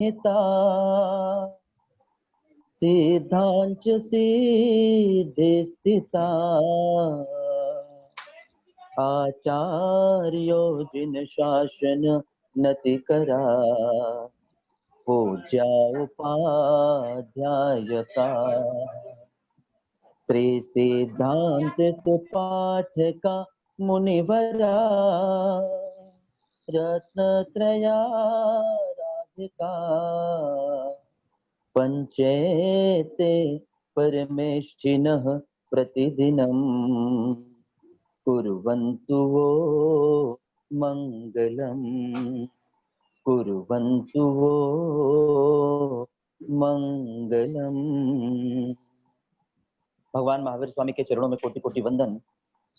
हिता सिद्धांच सिद्धे स्थिता आचार्यो जिन शासन नति करा पूज्या उपाध्यायता श्री सिद्धांत पाठ का मुनिवरा रत्नत्रया राधिका पंचेते परमेष्ठिनः प्रतिदिनम् कुर्वन्तु वो मंगलम् कुर्वन्तु वो मंगलम्। भगवान महावीर स्वामी के चरणों में कोटि कोटि वंदन।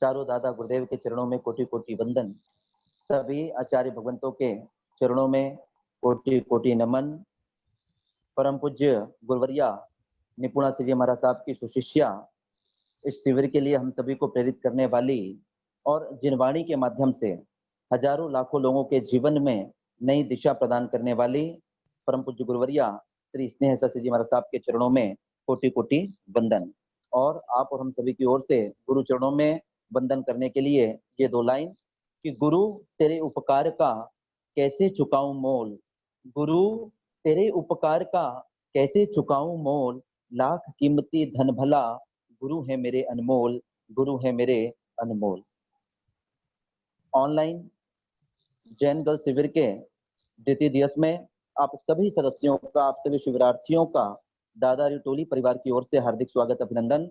चारों दादा गुरुदेव के चरणों में कोटि कोटि वंदन। सभी आचार्य भगवंतों के चरणों में कोटि कोटि नमन। परम पूज्य गुरुवरिया निपुणा श्री महाराज साहब की सुशिष्या, इस शिविर के लिए हम सभी को प्रेरित करने वाली और जिन वाणी के माध्यम से हजारों लाखों लोगों के जीवन में नई दिशा प्रदान करने वाली परम पूज्य गुरुवरिया श्री स्नेह जी महाराज साहब के चरणों में कोटि कोटि वंदन। और आप और हम सभी की ओर से गुरु चरणों में वंदन करने के लिए ये दो लाइन कि गुरु तेरे उपकार का कैसे चुकाऊं मोल, गुरु तेरे उपकार का कैसे चुकाऊं मोल, लाख कीमती धन भला गुरु है मेरे अनमोल, गुरु है मेरे अनमोल। ऑनलाइन जैन गर्ल शिविर के द्वितीय दिवस में आप सभी सदस्यों का, आप सभी शिविरार्थियों का दादा रिटोली परिवार की ओर से हार्दिक स्वागत, अभिनंदन।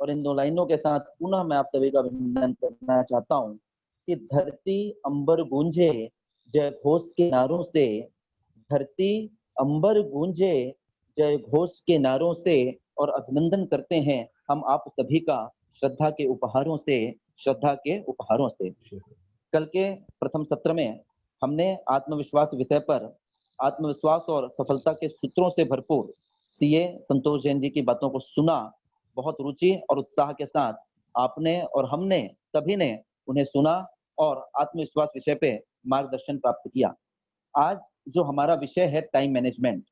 और इन दो लाइनों के साथ पुनः मैं आप सभी का अभिनंदन करना चाहता हूं कि धरती अंबर गूंजे जय घोष के नारों से, धरती अंबर गूंजे जय घोष के नारों से, और अभिनंदन करते हैं हम आप सभी का श्रद्धा के उपहारों से, श्रद्धा के उपहारों से। कल के प्रथम सत्र में हमने आत्मविश्वास विषय पर आत्मविश्वास और सफलता के सूत्रों से भरपूर सीए संतोष जैन जी की बातों को सुना। बहुत रुचि और उत्साह के साथ आपने और हमने सभी ने उन्हें सुना और आत्मविश्वास विषय पे मार्गदर्शन प्राप्त किया। आज जो हमारा विषय है टाइम मैनेजमेंट,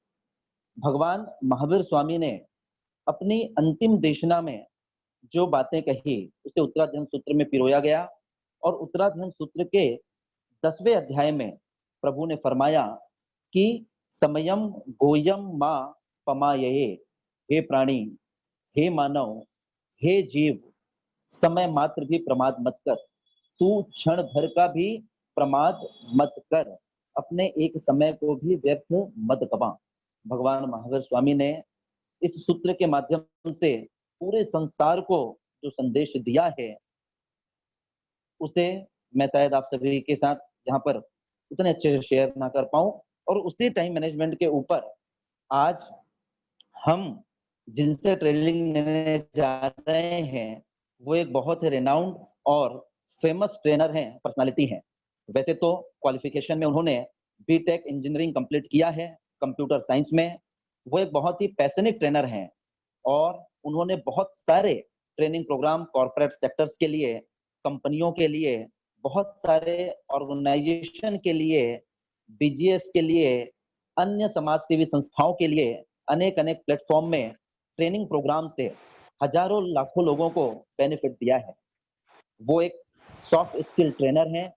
भगवान महावीर स्वामी ने अपनी अंतिम देशना में जो बातें कही उसे उत्तराध्ययन सूत्र में पिरोया गया। और उत्तराध्ययन सूत्र के 10वें अध्याय में प्रभु ने फरमाया कि समयम गोयम मां पमाये, हे प्राणी, हे मानव, हे जीव, समय मात्र भी प्रमाद मत कर, तू क्षण भर का भी प्रमाद मत कर, अपने एक समय को भी व्यर्थ मत गवा। भगवान महावीर स्वामी ने इस सूत्र के माध्यम से पूरे संसार को जो संदेश दिया है उसे मैं शायद आप सभी के साथ यहाँ पर उतने अच्छे से शेयर ना कर पाऊं। और उसी टाइम मैनेजमेंट के ऊपर आज हम जिनसे ट्रेनिंग लेने जा रहे हैं वो एक बहुत ही रेनाउंड और फेमस ट्रेनर हैं, पर्सनालिटी हैं। वैसे तो क्वालिफिकेशन में उन्होंने बीटेक इंजीनियरिंग कंप्लीट किया है कंप्यूटर साइंस में। वो एक बहुत ही पैशनेट ट्रेनर हैं और उन्होंने बहुत सारे ट्रेनिंग प्रोग्राम कॉर्पोरेट सेक्टर्स के लिए, कंपनियों के लिए, बहुत सारे ऑर्गेनाइजेशन के लिए, बीजीएस के लिए, अन्य समाज सेवी संस्थाओं के लिए अनेक अनेक प्लेटफॉर्म में ट्रेनिंग प्रोग्राम से हजारों लाखों लोगों को बेनिफिट दिया है। वो एक सॉफ्ट स्किल ट्रेनर हैं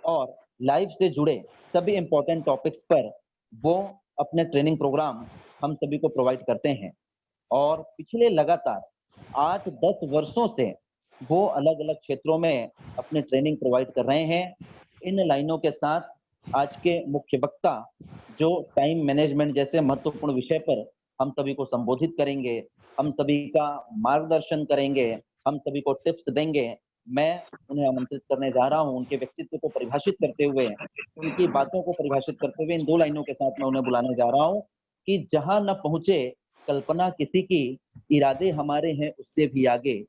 और लाइफ से जुड़े सभी इंपॉर्टेंट टॉपिक्स पर वो अपने ट्रेनिंग प्रोग्राम हम सभी को प्रोवाइड करते हैं। और पिछले लगातार 8-10 वर्षों से वो अलग अलग क्षेत्रों में अपने ट्रेनिंग प्रोवाइड कर रहे हैं। इन लाइनों के साथ आज के मुख्य वक्ता जो टाइम मैनेजमेंट जैसे महत्वपूर्ण विषय पर हम सभी को संबोधित करेंगे, हम सभी का मार्गदर्शन करेंगे, हम सभी को टिप्स देंगे, मैं उन्हें आमंत्रित करने जा रहा हूं। उनके व्यक्तित्व को परिभाषित करते हुए, उनकी बातों को परिभाषित करते हुए इन दो लाइनों के साथ मैं उन्हें बुलाने जा रहा हूं कि जहां न पहुंचे कल्पना किसी की, इरादे हमारे हैं उससे भी आगे।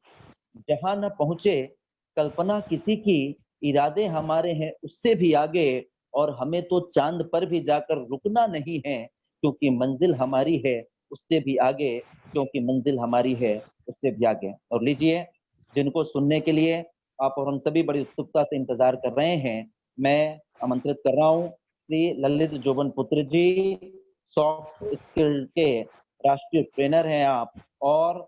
जहां न पहुंचे कल्पना किसी की, इरादे हमारे हैं उससे भी आगे, और हमें तो चांद पर भी जाकर रुकना नहीं है, क्योंकि मंजिल हमारी है उससे भी आगे, क्योंकि मंजिल हमारी है उससे भी आगे। और लीजिए, जिनको सुनने के लिए आप और हम सभी बड़ी उत्सुकता से इंतजार कर रहे हैं, मैं आमंत्रित कर रहा हूँ श्री ललित जोबन पुत्र जी, सॉफ्ट स्किल के राष्ट्रीय ट्रेनर हैं आप, और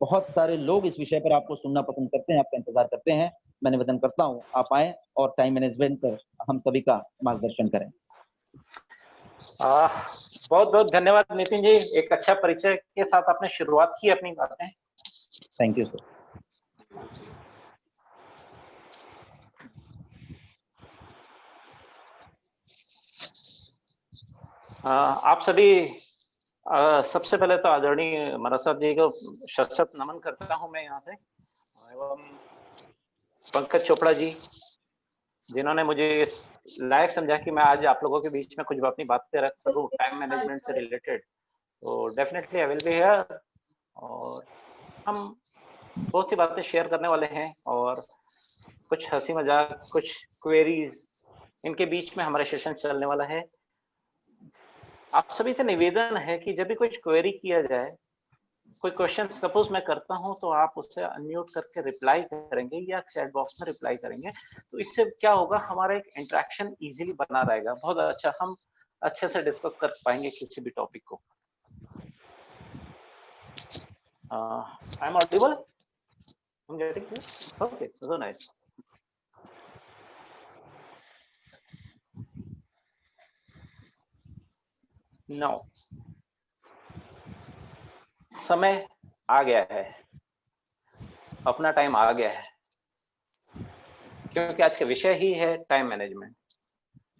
बहुत सारे लोग इस विषय पर आपको सुनना पसंद करते हैं, आपका इंतजार करते हैं। मैं निवेदन करता हूँ आप आएँ और टाइम मैनेजमेंट पर हम सभी का मार्गदर्शन करें। बहुत बहुत धन्यवाद नितिन जी, एक अच्छा परिचय के साथ आपने शुरुआत की अपनी बातें। Thank you sir. आप सभी सबसे पहले तो आदरणीय मरासाब जी को शत नमन करता हूं मैं यहाँ से, एवं पंकज चोपड़ा जी जिन्होंने मुझे इस लायक समझा कि मैं आज आप लोगों के बीच में कुछ अपनी बातें रख सकूं टाइम मैनेजमेंट से रिलेटेड। तो definitely I will be here, और हम बहुत सी बातें शेयर करने वाले हैं, और कुछ हंसी मजाक, कुछ क्वेरीज, इनके बीच में हमारा सेशन चलने वाला है। आप सभी से निवेदन है कि जब भी कुछ क्वेरी किया जाए, कोई क्वेश्चन सपोज मैं करता हूं, तो आप उससे अनम्यूट करके रिप्लाई करेंगे या चैट बॉक्स में रिप्लाई करेंगे। तो इससे क्या होगा, हमारा एक इंटरेक्शन इजीली बना रहेगा, बहुत अच्छा, हम अच्छे से डिस्कस कर पाएंगे किसी भी टॉपिक को। I am audible? I'm getting this? Okay, so nice. Now, समय आ गया है, अपना टाइम आ गया है, क्योंकि आज का विषय ही है टाइम मैनेजमेंट।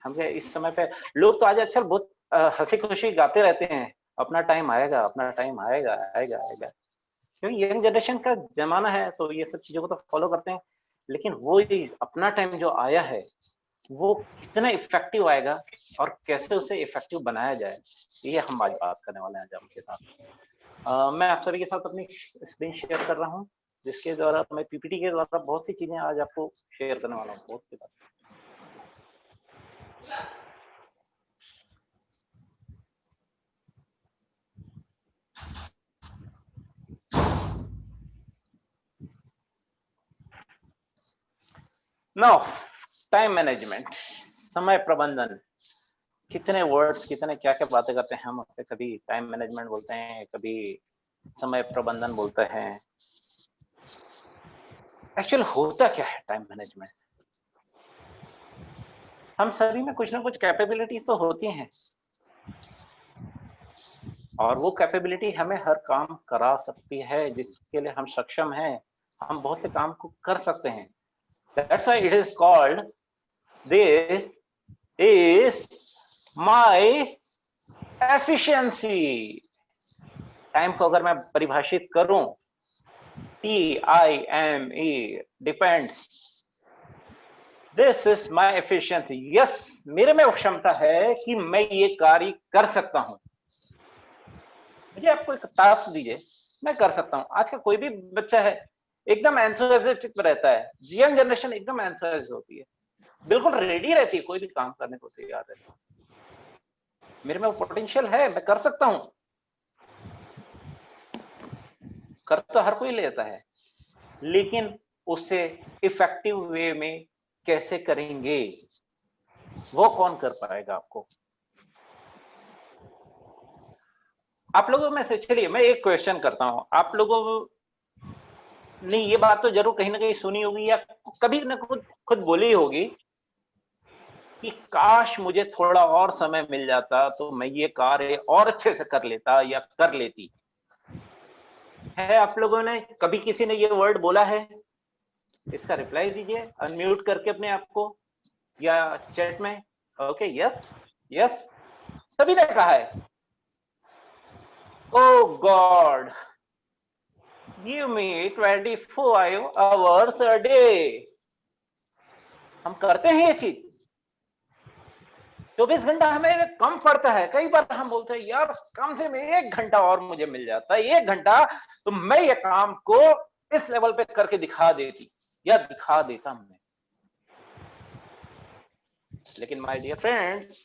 हम इस समय पे लोग तो आज अक्सर बहुत हंसी खुशी गाते रहते हैं, अपना टाइम आएगा, अपना टाइम आएगा, आएगा आएगा। क्योंकि यंग जनरेशन का जमाना है, तो ये सब चीजों को तो फॉलो करते हैं, लेकिन वो अपना टाइम जो आया है वो कितना इफेक्टिव आएगा और कैसे उसे इफेक्टिव बनाया जाए, ये हम आज बात करने वाले हैं आज आपके साथ। मैं आप सभी के साथ अपनी स्क्रीन शेयर कर रहा हूँ, जिसके द्वारा मैं पीपीटी के द्वारा बहुत सी चीजें आज आपको शेयर करने वाला हूँ, बहुत सी बात। नाउ, टाइम मैनेजमेंट, समय प्रबंधन, कितने वर्ड्स, कितने क्या क्या बातें करते हैं हम उससे, कभी टाइम मैनेजमेंट बोलते हैं, कभी समय प्रबंधन बोलते हैं। एक्चुअल होता क्या है टाइम मैनेजमेंट? हम सभी में कुछ ना कुछ कैपेबिलिटीज तो होती हैं, और वो कैपेबिलिटी हमें हर काम करा सकती है जिसके लिए हम सक्षम हैं। हम बहुत से काम को कर सकते हैं। That's why it is called, this is my efficiency. Time को अगर मैं परिभाषित करूं, TIME, depends, this is my efficiency. Yes, मेरे में वो क्षमता है कि मैं ये कार्य कर सकता हूं। मुझे आपको एक टास्क दीजिए, मैं कर सकता हूं। आज का कोई भी बच्चा है एकदम एंथुसियास्टिक रहता है, यंग जनरेशन एकदम एंथुसियास्टिक होती है, बिल्कुल रेडी रहती है, कोई भी काम करने को तैयार रहती है। मेरे में वो पोटेंशियल है, मैं कर सकता हूं। कर तो हर कोई लेता है, लेकिन उसे इफेक्टिव वे में कैसे करेंगे, वो कौन कर पाएगा आपको? आप लोगों में से, चलिए मैं एक क्वेश्चन करता हूं, आप लोगों ने ये बात तो जरूर कहीं ना कहीं सुनी होगी या कभी ना खुद बोली होगी कि काश मुझे थोड़ा और समय मिल जाता तो मैं ये कार्य और अच्छे से कर लेता या कर लेती। है आप लोगों ने कभी किसी ने ये वर्ड बोला है? इसका रिप्लाई दीजिए अनम्यूट करके अपने आप को या चैट में। ओके, यस यस, सभी ने कहा है। Oh God, give me 24 hours a day। हम करते हैं ये चीज? 24 घंटा हमें कम पड़ता है। कई बार हम बोलते हैं यार कम से कम 1 घंटा और मुझे मिल जाता, 1 घंटा तो मैं ये काम को इस लेवल पे करके दिखा देती या दिखा देता मैं। लेकिन माय डियर फ्रेंड्स,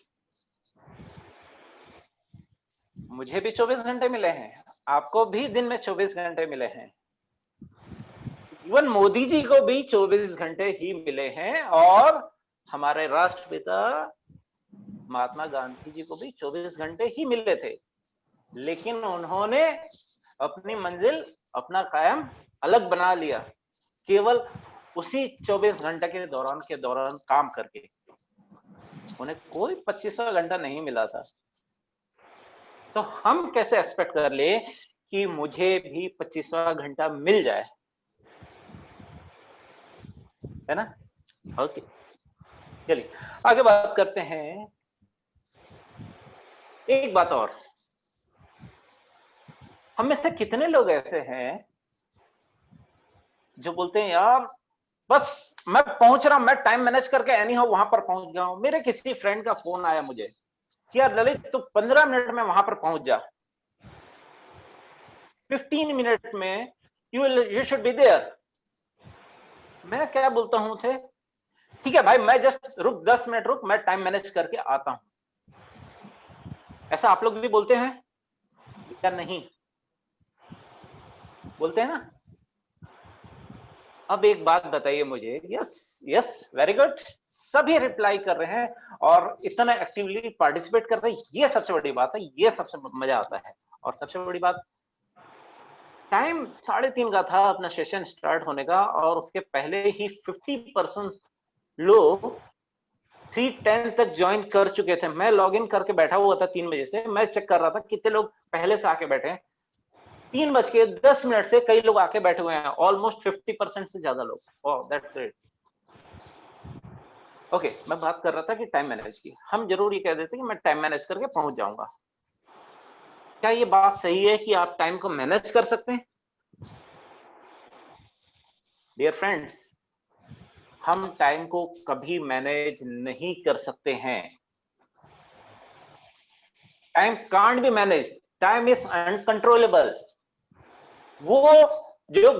मुझे भी 24 घंटे मिले हैं, आपको भी दिन में 24 घंटे मिले हैं, इवन मोदी जी को भी 24 घंटे ही मिले हैं, और हमारे राष्ट्रपिता महात्मा गांधी जी को भी 24 घंटे ही मिले थे, लेकिन उन्होंने अपनी मंजिल, अपना कायम अलग बना लिया, केवल उसी 24 घंटे के दौरान काम करके। उन्हें कोई 25वां घंटा नहीं मिला था। तो हम कैसे एक्सपेक्ट कर ले कि मुझे भी 25वां घंटा मिल जाए, है ना? ओके, चलिए आगे बात करते हैं। एक बात और, हम में से कितने लोग ऐसे हैं जो बोलते हैं यार बस मैं पहुंच रहा हूं, मैं टाइम मैनेज करके एनी हाउ वहां पर पहुंच गया हूं। मेरे किसी फ्रेंड का फोन आया मुझे कि यार ललित तू 15 मिनट में वहां पर पहुंच जा, 15 मिनट में यू शुड बी देयर। मैं क्या बोलता हूं थे, ठीक है भाई मैं जस्ट रुक, 10 मिनट रुक, मैं टाइम मैनेज करके आता हूं। ऐसा आप लोग भी बोलते हैं या नहीं? बोलते हैं ना? अब एक बात बताइए मुझे। यस यस, वेरी गुड, सभी रिप्लाई कर रहे हैं और इतना एक्टिवली पार्टिसिपेट कर रहे हैं, ये सबसे बड़ी बात है, ये सबसे मजा आता है। और सबसे बड़ी बात, टाइम 3:30 का था अपना सेशन स्टार्ट होने का, और उसके पहले ही 50% लोग 3:10 तक ज्वाइन कर चुके थे। मैं लॉग इन करके बैठा हुआ था 3 बजे से, मैं चेक कर रहा था कितने लोग पहले से आके बैठे हैं। 3:10 से कई लोग आके बैठे हुए हैं, ऑलमोस्ट 50% से ज्यादा लोग। Oh that's great. ओके, मैं बात कर रहा था कि टाइम मैनेज की। हम जरूर ये कह देते कि मैं टाइम मैनेज करके पहुंच जाऊंगा। क्या ये बात सही है कि आप टाइम को मैनेज कर सकते हैं? डियर फ्रेंड्स, हम टाइम को कभी मैनेज नहीं कर सकते हैं। Time can't be manage, time is uncontrollable. वो जो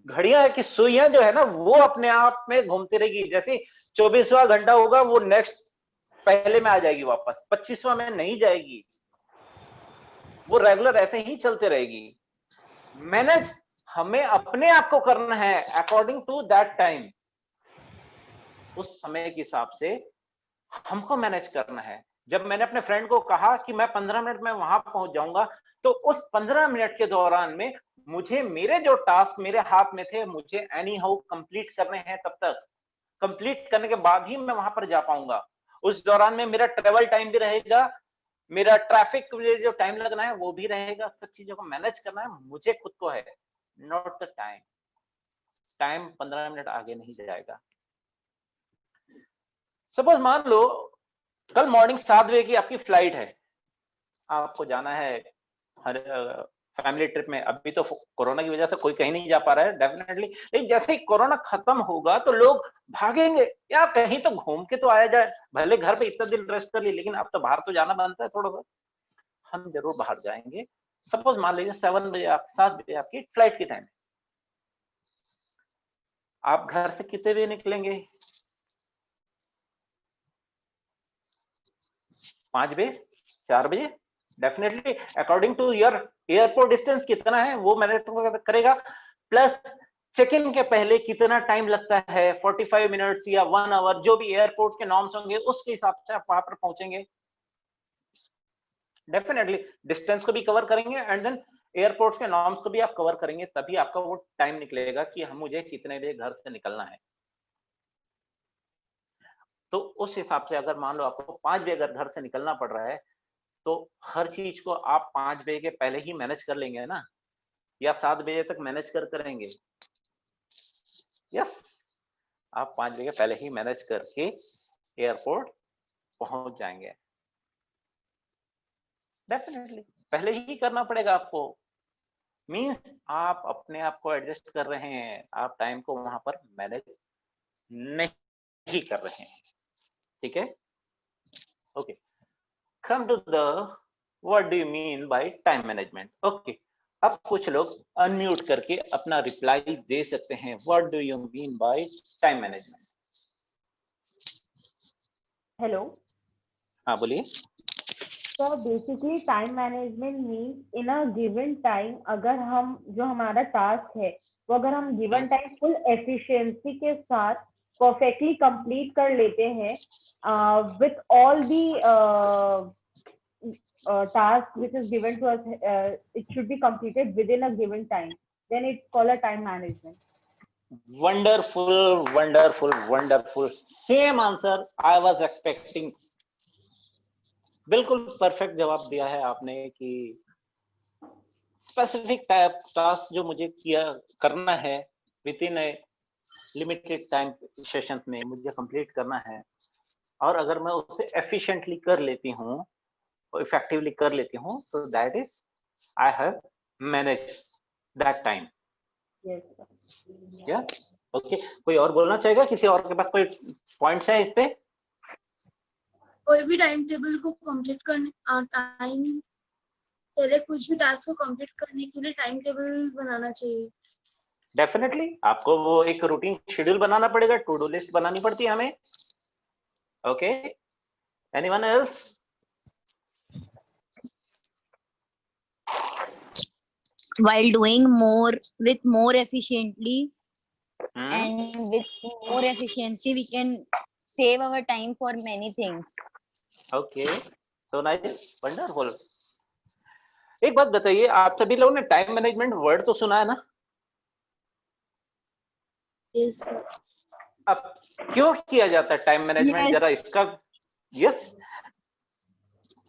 घड़ियां की सुइयां जो है ना, वो अपने आप में घूमती रहेगी। जैसे 24वां घंटा होगा, वो नेक्स्ट पहले में आ जाएगी वापस, 25वां में नहीं जाएगी, वो रेगुलर ऐसे ही चलते रहेगी। मैनेज हमें अपने आप को करना है अकॉर्डिंग टू दैट टाइम। उस समय के हिसाब से हमको मैनेज करना है। जब मैंने अपने फ्रेंड को कहा कि मैं 15 मिनट में वहां पहुंच जाऊंगा, तो उस 15 मिनट के दौरान में मुझे मेरे जो टास्क मेरे हाथ में थे, मुझे एनी हाउ कंप्लीट करने हैं। तब तक कंप्लीट करने के बाद ही मैं वहां पर जा पाऊंगा। उस दौरान में मेरा ट्रेवल टाइम भी रहेगा, मेरा ट्रैफिक जो टाइम लगना है वो भी रहेगा। सब चीजों को मैनेज करना है मुझे खुद को है, not the time. Time 15 minute आगे नहीं जाएगा। सपोज मान लो कल मॉर्निंग 7 बजे की आपकी फ्लाइट है, आपको जाना है फैमिली ट्रिप में। अभी तो कोरोना की वजह से कोई कहीं नहीं जा पा रहा है डेफिनेटली, लेकिन जैसे ही कोरोना खत्म होगा तो लोग भागेंगे, या कहीं तो घूम के तो आया जाए। भले घर पे इतना दिन रेस्ट कर ली, लेकिन अब तो बाहर तो जाना बनता है थोड़ा सा। हम जरूर बाहर जाएंगे। सपोज मान लीजिए 7 बजे आपकी फ्लाइट की टाइम है। आप घर से कितने बजे निकलेंगे? 5 बजे, 4 बजे? Definitely according to your airport distance कितना है वो मैटर करेगा, प्लस चेक इन के पहले कितना टाइम लगता है, 45 मिनट्स या 1 आवर, जो भी एयरपोर्ट के नॉर्म्स होंगे उसके हिसाब से आप वहां पर पहुंचेंगे। डेफिनेटली डिस्टेंस को भी कवर करेंगे एंड देन एयरपोर्ट्स के नॉर्म्स को भी आप कवर करेंगे, तभी आपका वो टाइम निकलेगा कि हम मुझे कितने बजे घर से निकलना है। तो उस हिसाब से अगर मान लो आपको 5 बजे अगर घर से निकलना पड़ रहा है, तो हर चीज को आप 5 बजे के पहले ही मैनेज कर लेंगे ना, या 7 बजे तक मैनेज कर करेंगे? यस, आप 5 बजे पहले ही मैनेज करके एयरपोर्ट पहुंच जाएंगे। डेफिनेटली पहले ही करना पड़ेगा आपको। मींस आप अपने आप को एडजस्ट कर रहे हैं, आप टाइम को वहां पर मैनेज नहीं कर रहे हैं। ठीक है, okay. Come to the what do you mean by time management. Okay, अब कुछ लोग अनम्यूट करके अपना रिप्लाई दे सकते हैं। What do you mean by time management? Hello. हाँ बोलिए। तो basically time management means in a given time, अगर हम जो हमारा टास्क है वो अगर हम गिवन टाइम फुल एफिशिएंसी के साथ परफेक्टली कंप्लीट कर लेते हैं with all the task which is given to us, it should be completed within a given time, then it's called a time management. Wonderful, wonderful, wonderful. Same answer I was expecting. बिल्कुल perfect जवाब दिया है आपने कि specific task जो मुझे करना है with in A limited time session में मुझे कंप्लीट करना है, और अगर मैं उसे एफिशिएंटली कर लेती हूँ, इफेक्टिवली कर लेती हूँ, तो that is I have manage that time. क्या ओके, कोई और बोलना चाहेगा? किसी और के पास कोई पॉइंट्स है इस पे? कोई भी टाइम टेबल को कंप्लीट करने टाइम पहले कुछ भी टास्क को कंप्लीट करने के लिए टाइम टेबल बनाना चाहिए। डेफिनेटली आपको वो एक रूटीन शेड्यूल बनाना पड़ेगा, टू डू लिस्ट बनानी पड़ती है हमें। Okay, anyone else? While doing more with more efficiently and with more efficiency, we can save our time for many things. Okay, so nice, wonderful. एक बात बताइए, आप सभी लोगों ने टाइम मैनेजमेंट वर्ड तो सुना है ना? Yes, sir. अब क्यों किया जाता है टाइम मैनेजमेंट? Yes. जरा इसका यस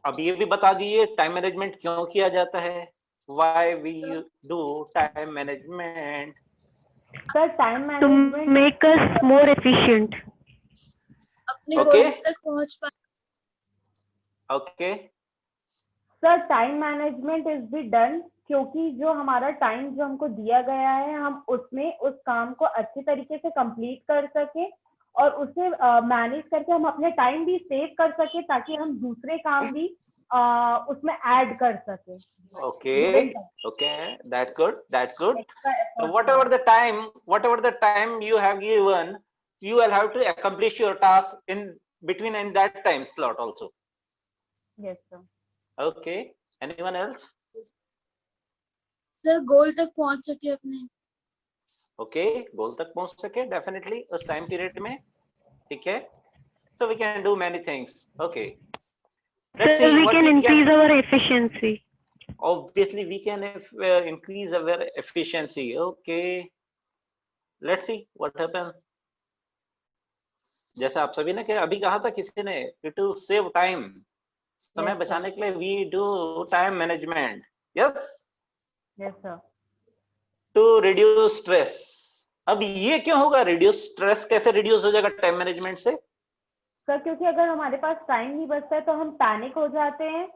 अब ये भी बता दीजिए, टाइम मैनेजमेंट क्यों किया जाता है? Why we do time management? Sir, time To management make us more efficient. अपने Okay. गोल तक पहुंच पाए। Okay, sir time management is be done क्योंकि जो हमारा टाइम जो हमको दिया गया है, हम उसमें उस काम को अच्छे तरीके से कंप्लीट कर सके और उसे मैनेज करके हम अपने टाइम भी सेव कर सके ताकि हम दूसरे काम भी उसमें ऐड कर सके। okay, okay, that's good, that's good. So whatever the time you have given, you will have to accomplish your task in between in that time slot also. Yes, sir. Okay, anyone else? Sir goal तक पहुंच सके अपने। Okay, गोल तक पहुंच सके definitely उस time period में, ठीक है? So we can do many things. Okay. Let's So see we what can increase our efficiency. Obviously we can increase our efficiency. Okay, let's see what happens. जैसा आप सभी ने अभी कहा था किसी ने, to save time, समय Yes, बचाने के लिए we do time management. Yes, Yes, sir. to reduce stress. अब ये क्यों होगा? रिड्यूस स्ट्रेस कैसे रिड्यूस हो जाएगा टाइम मैनेजमेंट से? सर क्योंकि अगर हमारे पास टाइम नहीं बचता है तो हम पैनिक हो जाते हैं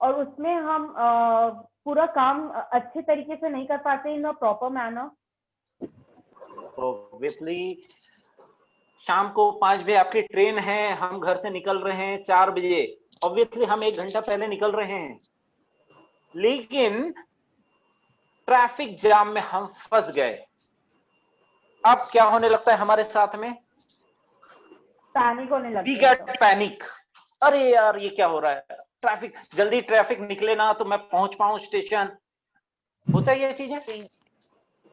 और उसमें हम पूरा काम अच्छे तरीके से नहीं कर पाते इन अ प्रॉपर मैनर। Obviously शाम को 5 बजे आपकी ट्रेन है, हम घर से निकल रहे हैं 4 बजे, ऑब्वियसली हम 1 घंटा पहले निकल रहे हैं, लेकिन ट्रैफिक जाम में हम फंस गए। अब क्या होने लगता है हमारे साथ में? पैनिक होने लगता We है। get panic. अरे यार ये क्या हो रहा है? जल्दी ट्रैफिक निकले ना तो मैं पहुंच पाऊं स्टेशन। होता है ये चीजें?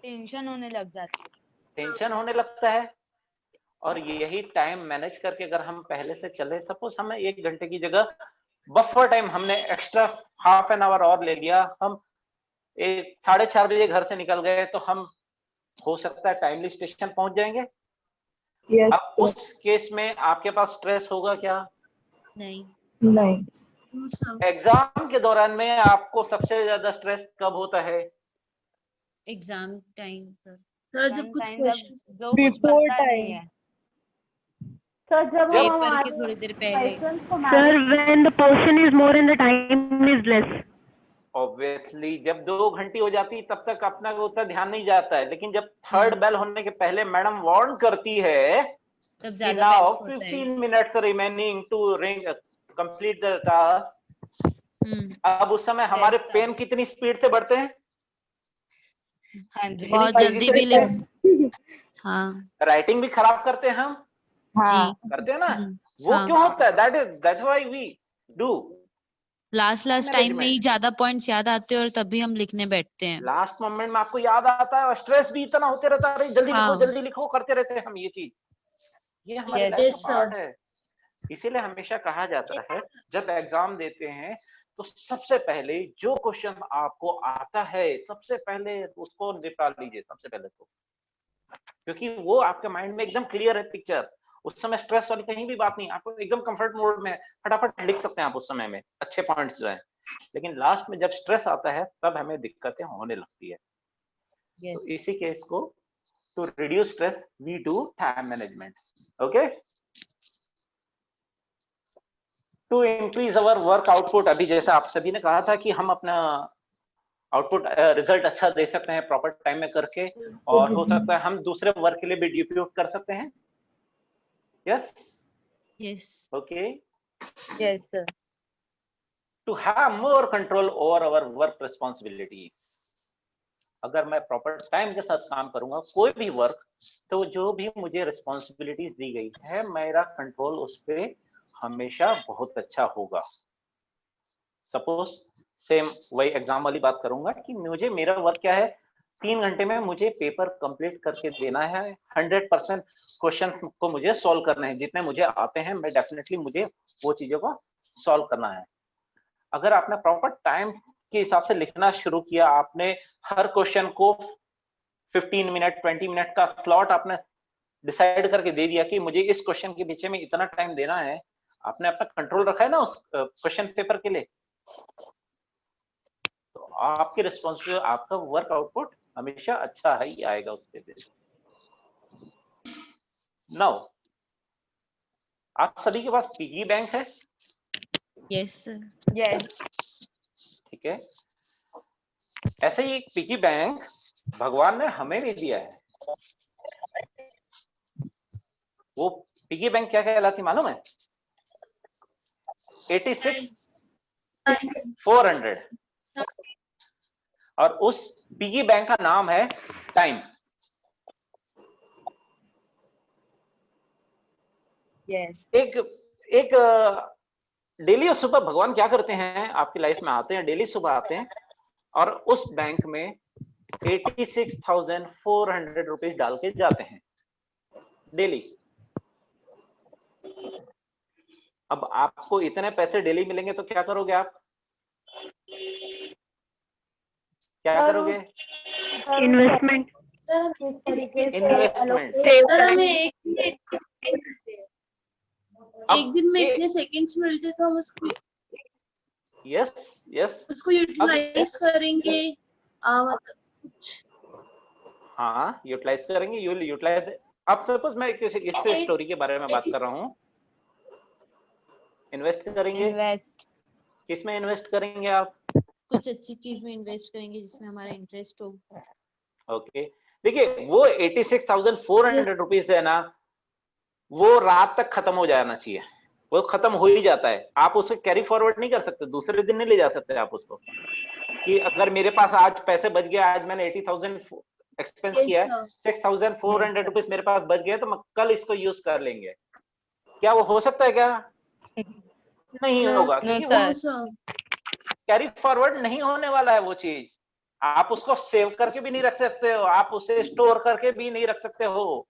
टेंशन होने लग जाती है। टेंशन होने लगता है। और यही टाइम मैनेज करके अगर हम पहले से चले, सपोज हमें 1 घंटे की जगह बफर टाइम हमने एक्स्ट्रा हाफ एन आवर और ले लिया, हम 4:30 बजे घर से निकल गए, तो हम हो सकता है टाइमली स्टेशन पहुंच जाएंगे। Yes. अब उस केस में आपके पास स्ट्रेस होगा क्या? नहीं। एग्जाम के दौरान में आपको सबसे ज्यादा स्ट्रेस कब होता है? एग्जाम टाइम पर। सर जब कुछ क्वेश्चन जो कुछ बनता नहीं है। सर जब हम पेपर हमारे के थोड़ी देर पहले। क्वेश्चंस को Sir, when the portion is more and the time is less. Obviously जब 2 घंटी हो जाती तब तक अपना को उतना ध्यान नहीं जाता है, लेकिन जब थर्ड बेल होने के पहले मैडम वार्न करती है तब कि ज्यादा नाउ panic होता है। 15 minutes remaining to complete the task, अब उस समय हमारे पेन कितनी स्पीड से बढ़ते हैं? बहुत जल्दी भी लिख। हाँ राइटिंग भी खराब करते हैं हम, जी। करते हैं ना? वो हाँ। क्यों होता है? That's why we do last time में ही ज्यादा पॉइंट्स याद आते हैं और तभी हम लिखने बैठते हैं। लास्ट मोमेंट में आपको याद आता है, और स्ट्रेस भी इतना होते रहता है, अरे जल्दी लिखो हाँ। जल्दी लिखो, करते रहते हैं हम ये चीज। ये हमारे लाइफ का पार्ट है। इसीलिए हमेशा कहा जाता है जब एग्जाम देते हैं तो सबसे पहले जो क्वेश्चन आपको आता है सबसे पहले उसको निपटा लीजिए सबसे पहले तो, क्योंकि वो आपके माइंड में एकदम क्लियर है पिक्चर। उस समय स्ट्रेस वाली कहीं भी बात नहीं, आपको एकदम कंफर्ट मोड में फटाफट लिख सकते हैं आप उस समय में अच्छे पॉइंट्स जो है। लेकिन लास्ट में जब स्ट्रेस आता है तब हमें दिक्कतें होने लगती है। तो इसी केस को to reduce stress we do time management. Okay, to increase our work output, अभी जैसा आप सभी ने कहा था कि हम अपना आउटपुट रिजल्ट अच्छा दे सकते हैं प्रॉपर टाइम में करके, और हो सकता है हम दूसरे वर्क के लिए भी डिप्यूट कर सकते हैं। Yes Yes. Okay, Yes, sir. To have more control over our work responsibilities. अगर मैं प्रॉपर टाइम के साथ काम करूंगा कोई भी वर्क, तो जो भी मुझे रिस्पॉन्सिबिलिटीज दी गई है मेरा कंट्रोल उस पर हमेशा बहुत अच्छा होगा। सपोज सेम वही एग्जाम वाली बात करूंगा कि मुझे मेरा वर्क क्या है, 3 घंटे में मुझे पेपर कंप्लीट करके देना है, 100% क्वेश्चन को मुझे सॉल्व करने हैं, जितने मुझे आते हैं मैं डेफिनेटली मुझे वो चीजों को सॉल्व करना है। अगर आपने प्रॉपर टाइम के हिसाब से लिखना शुरू किया, आपने हर क्वेश्चन को 15 मिनट 20 मिनट का स्लॉट आपने डिसाइड करके दे दिया कि मुझे इस क्वेश्चन के पीछे में इतना टाइम देना है, आपने अपना कंट्रोल रखा है ना उस क्वेश्चन पेपर के लिए, तो आपकी रिस्पॉन्सिबिलिटी, आपका वर्क आउटपुट हमेशा अच्छा ही आएगा उसके लिए। नाउ आप सभी के पास पिगी बैंक है? Yes, sir. Yes. ठीक है, ऐसे ही एक पिगी बैंक भगवान ने हमें भी दिया है। वो पिगी बैंक क्या कहलाती मालूम है? 86,400, और उस पिगी बैंक का नाम है टाइम। Yes. एक डेली सुबह भगवान क्या करते हैं, आपकी लाइफ में आते हैं, डेली सुबह आते हैं और उस बैंक में 86,400 रुपीज डाल के जाते हैं डेली। अब आपको इतने पैसे डेली मिलेंगे तो क्या करोगे आप? क्या करोगे? Investment. सर किस तरीके से इन्वेस्टमेंट। सर हमें एक दिन में ये- इतने सेकंड्स मिलते तो हम उसको यस उसको यूटिलाइज करेंगे। मतलब हाँ, यूटिलाइज करेंगे, यूटिलाइज। अब सपोज मैं इस स्टोरी के बारे में बात कर रहा हूँ, इन्वेस्ट करेंगे, इन्वेस्ट किस में इन्वेस्ट करेंगे आप? कुछ अच्छी चीज में इन्वेस्ट करेंगे जिसमें हमारा इंटरेस्ट हो। ओके, देखिए वो 86,400 रुपीज है ना, वो रात तक खत्म हो जाना चाहिए। वो खत्म हो ही जाता है, आप उसे कैरी फॉरवर्ड नहीं कर सकते, दूसरे दिन नहीं ले जा सकते आप उसको, कि अगर मेरे पास आज पैसे बच गए, आज मैंने 80,000 एक्सपेंस किया है, 6,400 रुपीज मेरे पास बच गए तो मैं कल इसको यूज कर लेंगे। क्या वो हो सकता है? क्या नहीं होगा, क्योंकि वो कैरी फॉरवर्ड नहीं होने वाला है वो चीज। आप उसको सेव करके भी नहीं रख सकते हो, आप उसे स्टोर करके भी नहीं रख सकते हो।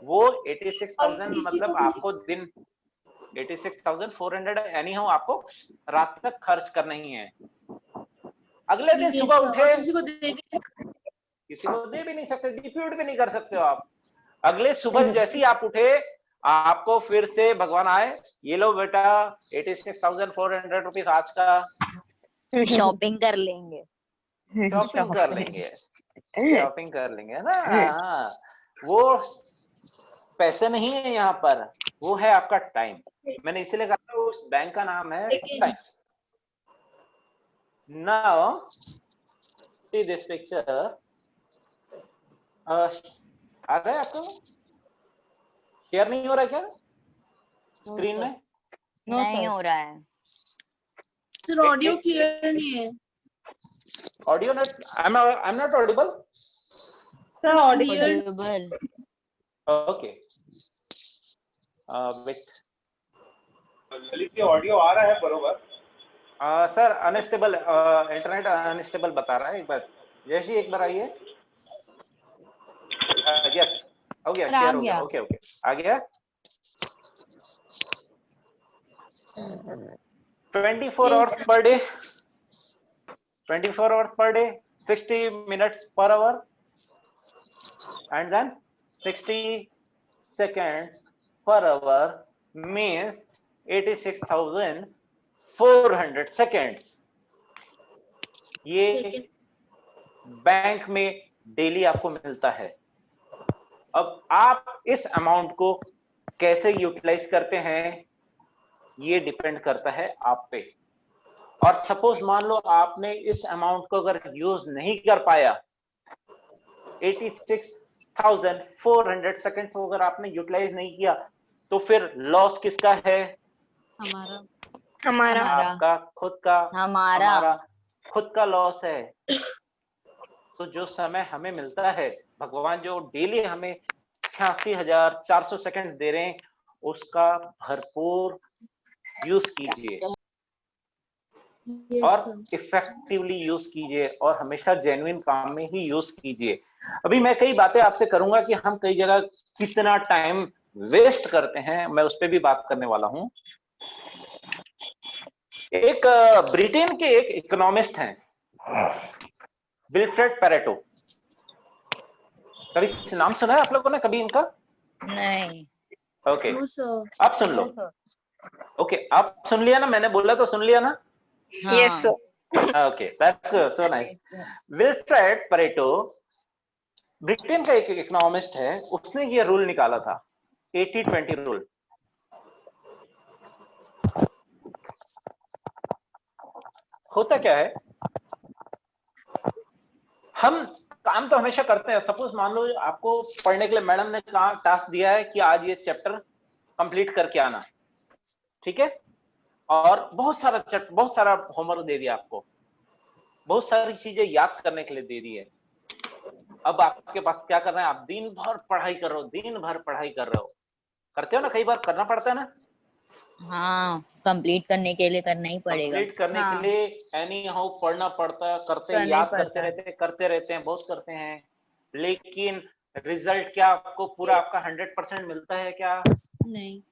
वो 86,000 मतलब आपको दिन 86,400 एनी हाउ आपको रात तक खर्च करना ही है। अगले दिन सुबह उठे, किसी को दे भी नहीं सकते, डिप्यूट भी नहीं कर सकते हो आप। अगले सुबह जैसे ही आप उठे, आपको फिर से भगवान आए, ये लो बेटा 86,400 रुपीज आज का शॉपिंग कर लेंगे। शॉपिंग कर लेंगे, शॉपिंग कर लेंगे ना। हाँ, वो पैसे नहीं है यहाँ पर, वो है आपका टाइम। मैंने इसीलिए कहा उस बैंक का नाम है time. Now see this picture, आ रहा है आपको? शेयर नहीं हो रहा है क्या स्क्रीन में? नहीं हो रहा है सर, ऑडियो क्लियर नहीं है। Audio not, I am not audible sir audio audible. Okay, wait, Lalit audio आ रहा है बरोबर? सर अनस्टेबल, इंटरनेट अनस्टेबल बता रहा है। एक बार जैसे एक बार आइए। यस, हो गया, शेयर हो गया। ओके ओके, आ गया। 24 Yes, hours per day, 24 hours per day, 60 minutes per hour, and then 60 seconds per hour means 86,400 seconds. ये second. बैंक में डेली आपको मिलता है। अब आप इस अमाउंट को कैसे यूटिलाइज करते हैं ये डिपेंड करता है आप पे। और सपोज मान लो आपने इस अमाउंट को अगर यूज नहीं कर पाया, 86,400 सेकंड को अगर आपने यूटिलाइज नहीं किया, तो फिर लॉस किसका है? हमारा आपका खुद का, हमारा खुद का लॉस है। तो जो समय हमें मिलता है, भगवान जो डेली हमें 86,400 सेकंड दे रहे हैं, उसका भरपूर यूज कीजिए Yes, और sir. इफेक्टिवली यूज कीजिए और हमेशा जेन्युइन काम में ही यूज कीजिए। अभी मैं कई बातें आपसे करूंगा कि हम कई जगह कितना टाइम वेस्ट करते हैं, मैं उस पर भी बात करने वाला हूं। एक ब्रिटेन के एक इकोनॉमिस्ट हैं, विल्फ्रेड पैरेटो। कभी नाम सुना है आप लोगों ने कभी इनका? नहीं। Okay, No, sir. अब सुन लो। ओके, आप सुन लिया ना, मैंने बोला तो सुन लिया ना? Yes, sir. Okay, that's so nice. Wilfred Pareto Britain का एक इकोनॉमिस्ट है, उसने ये रूल निकाला था, 80-20 रूल। होता क्या है, हम काम तो हमेशा करते हैं। सपोज मान लो आपको पढ़ने के लिए मैडम ने कहा, टास्क दिया है कि आज ये चैप्टर कंप्लीट करके आना, ठीक है? और बहुत सारा होमवर्क दे दिया आपको, बहुत सारी चीजें याद करने के लिए दे दी है। अब आपके पास क्या करना है, आप दिन भर पढ़ाई कर रहे हो, दिन भर पढ़ाई कर रहे हो, करते हो ना, कई बार करना पड़ता है ना। हाँ, कंप्लीट करने के लिए करना ही पड़ेगा। कंप्लीट करने के लिए एनी हाउ पढ़ना पड़ता है, करते हैं, याद करते रहते हैं, बहुत करते हैं, लेकिन रिजल्ट क्या आपको पूरा आपका 100% मिलता है क्या? नहीं।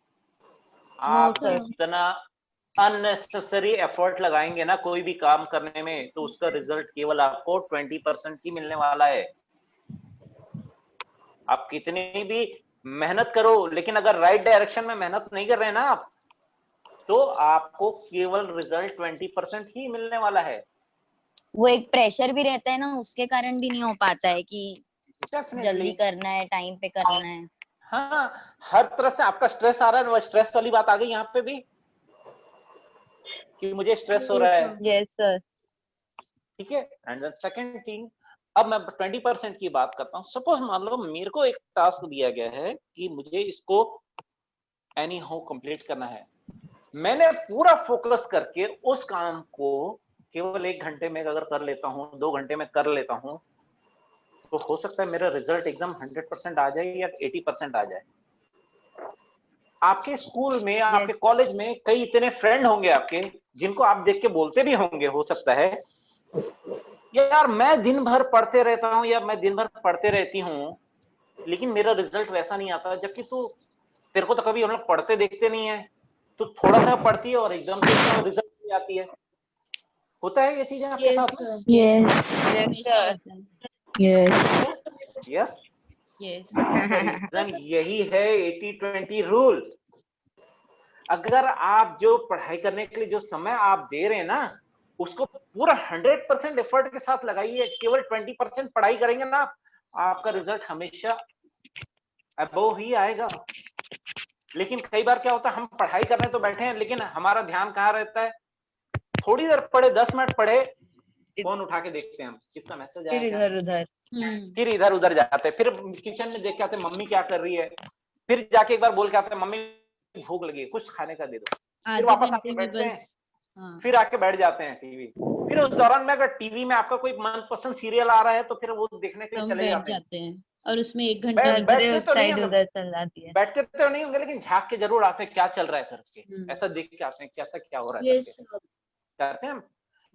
आप जितना अननेसेसरी एफर्ट लगाएंगे ना कोई भी काम करने में, तो उसका रिजल्ट केवल आपको 20% ही मिलने वाला है। आप कितनी भी मेहनत करो, लेकिन अगर राइट डायरेक्शन में मेहनत नहीं कर रहे हैं ना आप, तो आपको केवल रिजल्ट 20% ही मिलने वाला है। वो एक प्रेशर भी रहता है ना, उसके कारण भी नहीं हो पाता है कि Definitely. जल्दी करना है, टाइम पे करना है। हाँ, हर तरफ से आपका स्ट्रेस आ रहा है, वो स्ट्रेस वाली बात आ गई यहाँ पे भी कि मुझे स्ट्रेस हो रहा है। Yes, sir. ठीक है, एंड सेकंड थिंग, अब मैं 20% की बात करता हूँ। सपोज मान लो मेरे को एक टास्क दिया गया है कि मुझे इसको एनी हाउ कंप्लीट करना है, मैंने पूरा फोकस करके उस काम को केवल 1 घंटे में अगर कर लेता हूँ, 2 घंटे में कर लेता हूँ, तो हो सकता है मेरा रिजल्ट एकदम 100% आ जाए या 80% आ जाए। आपके स्कूल में, आपके कॉलेज में कई इतने फ्रेंड होंगे आपके, जिनको आप देख के बोलते भी होंगे, हो सकता है यार मैं दिन भर पढ़ते रहता हूँ या मैं दिन भर पढ़ते रहती हूँ, लेकिन मेरा रिजल्ट वैसा नहीं आता, जबकि तू, तेरे को तो कभी हम लोग पढ़ते देखते नहीं है, तो थोड़ा सा पढ़ती है और एकदम से रिजल्ट नहीं आती है। होता है ये चीजें आपके Yes, साथ? sir. Yes, sir. Yes. Yes, yes. Reason यही है 80-20 रूल। अगर आप जो पढ़ाई करने के लिए जो समय आप दे रहे हैं ना, उसको पूरा 100% एफर्ट के साथ लगाइए। केवल 20% पढ़ाई करेंगे ना, आपका रिजल्ट हमेशा अबव ही आएगा। लेकिन कई बार क्या होता है, हम पढ़ाई करने तो बैठे हैं, लेकिन हमारा ध्यान कहाँ रहता है? थोड़ी देर पढ़े, 10 मिनट पढ़े, फोन उठा के देखते हैं हम किसका मैसेज आया, इधर-उधर। फिर इधर उधर जाते हैं, फिर किचन में देख के आते हैं मम्मी क्या कर रही है, फिर जाके एक बार बोल के आते हैं मम्मी भूख लगी है, कुछ खाने का दे दो, फिर वापस आके बैठते हैं, फिर आके बैठ जाते हैं टीवी। फिर उस दौरान में अगर टीवी में आपका कोई मनपसंद सीरियल आ रहा है, तो फिर वो देखने के लिए चले जाते हैं। और उसमें 1 घंटा बैठते तो नहीं होंगे, उधर चल जाती है। बैठते तो नहीं होंगे, लेकिन झांक के जरूर आते हैं क्या चल रहा है करके, ऐसा देख के आते हैं कैसा क्या हो रहा है Yes, करके, sir. करते हैं हम।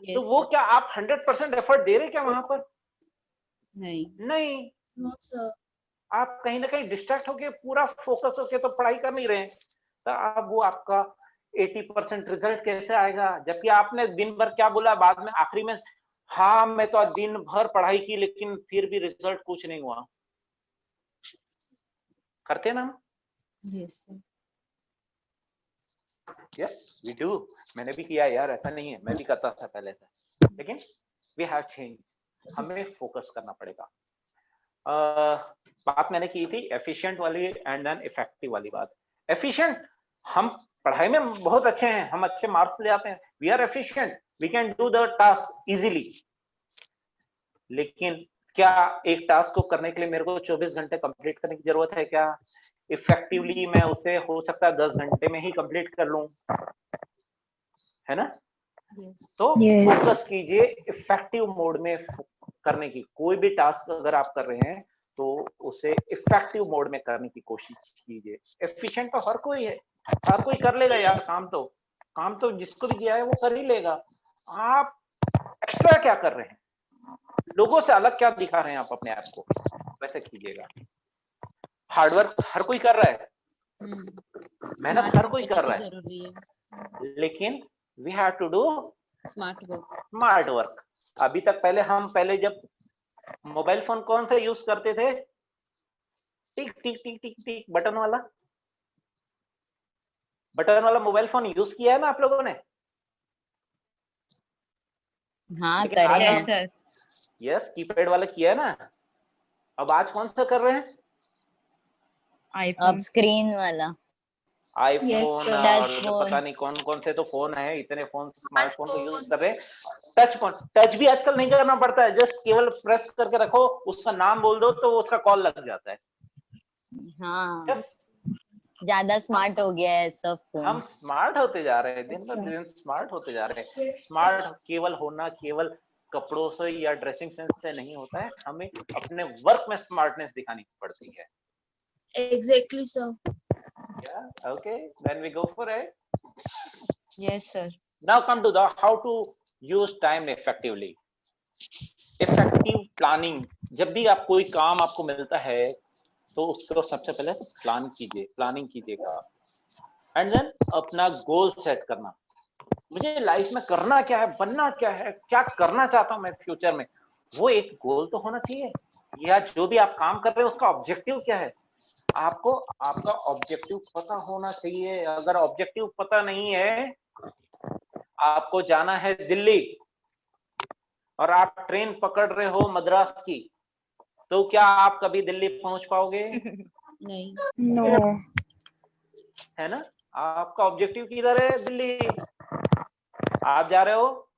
तो वो क्या आप 100% एफर्ट दे रहे क्या वहां पर? नहीं, No, sir. आप कहीं ना कहीं डिस्ट्रैक्ट होके पूरा फोकस होके तो पढ़ाई कर नहीं रहे हैं, तो अब वो आपका 80% रिजल्ट कैसे आएगा, जबकि आपने दिन भर क्या बोला बाद में आखिरी में, हाँ मैं तो दिन भर पढ़ाई की लेकिन फिर भी रिजल्ट कुछ नहीं हुआ। करते ना हम? Yes, sir. Yes we do. मैंने भी किया यार, ऐसा नहीं है, मैं भी करता था पहले से, लेकिन वी हैव चेंज। हमें फोकस करना पड़ेगा। बात मैंने की थी एफिशिएंट वाली एंड देन इफेक्टिव वाली बात। एफिशिएंट, हम पढ़ाई में बहुत अच्छे हैं, हम अच्छे मार्क्स ले आते हैं, we are efficient, we can do the task easily. लेकिन क्या एक टास्क को करने के लिए मेरे को 24 घंटे कंप्लीट करने की जरूरत है क्या? इफेक्टिवली मैं उसे हो सकता है 10 घंटे में ही कंप्लीट कर लूं, है ना? Yes. तो Yes. फोकस कीजिए इफेक्टिव मोड में करने की। कोई भी टास्क अगर आप कर रहे हैं तो उसे इफेक्टिव मोड में करने की कोशिश कीजिए। एफिशिएंट तो हर कोई है, हर कोई कर लेगा यार, काम तो जिसको भी दिया है वो कर ही लेगा। आप एक्स्ट्रा क्या कर रहे हैं, लोगों से अलग क्या दिखा रहे हैं आप अपने आप को, वैसे कीजिएगा। हार्डवर्क हर कोई कर रहा है, मेहनत हर कोई कर रहा है, जरूरी है, लेकिन we have to do smart work. अभी तक पहले जब मोबाइल फोन कौन सा यूज करते थे, टिक टिक टिक टिक टिक बटन वाला मोबाइल फोन यूज किया है ना आप लोगों ने? हाँ लेकिन करे आज हैं। हम यस कीपैड वाला किया है ना। अब आज कौन सा कर रहे हैं? अब स्क्रीन वाला आईफोन Yes, sir. और पता नहीं कौन कौन से तो फोन है, इतने फोन स्मार्टफोन को यूज कर रहे हैं। टच भी आजकल नहीं करना पड़ता है, जस्ट केवल प्रेस करके रखो, उसका नाम बोल दो तो उसका कॉल लग जाता है। हाँ यस, ज्यादा स्मार्ट हो गया है सब हम फोन। स्मार्ट होते जा रहे हैं, दिन ब दिन स्मार्ट होते जा रहे हैं। स्मार्ट केवल होना केवल कपड़ों से या ड्रेसिंग सेंस से नहीं होता है, हमें अपने वर्क में स्मार्टनेस दिखानी पड़ती है। exactly, sir. Yeah, okay, then we go for it. Yes, sir. Now come to the how to use time effectively. Effective planning, जब भी आप कोई काम आपको मिलता है तो उसको सबसे पहले प्लानिंग कीजिएगा, एंड देन अपना गोल सेट करना। मुझे लाइफ में करना क्या है, बनना क्या है, क्या करना चाहता हूं मैं फ्यूचर में, वो एक गोल तो होना चाहिए। या जो भी आप काम कर रहे हैं उसका ऑब्जेक्टिव क्या है, आपको आपका ऑब्जेक्टिव पता होना चाहिए। अगर ऑब्जेक्टिव पता नहीं है, आपको जाना है दिल्ली और आप ट्रेन पकड़ रहे हो मद्रास की, तो क्या आप कभी दिल्ली पहुंच पाओगे? नहीं। No. है ना? आपका ऑब्जेक्टिव किधर है? दिल्ली। आप जा रहे हो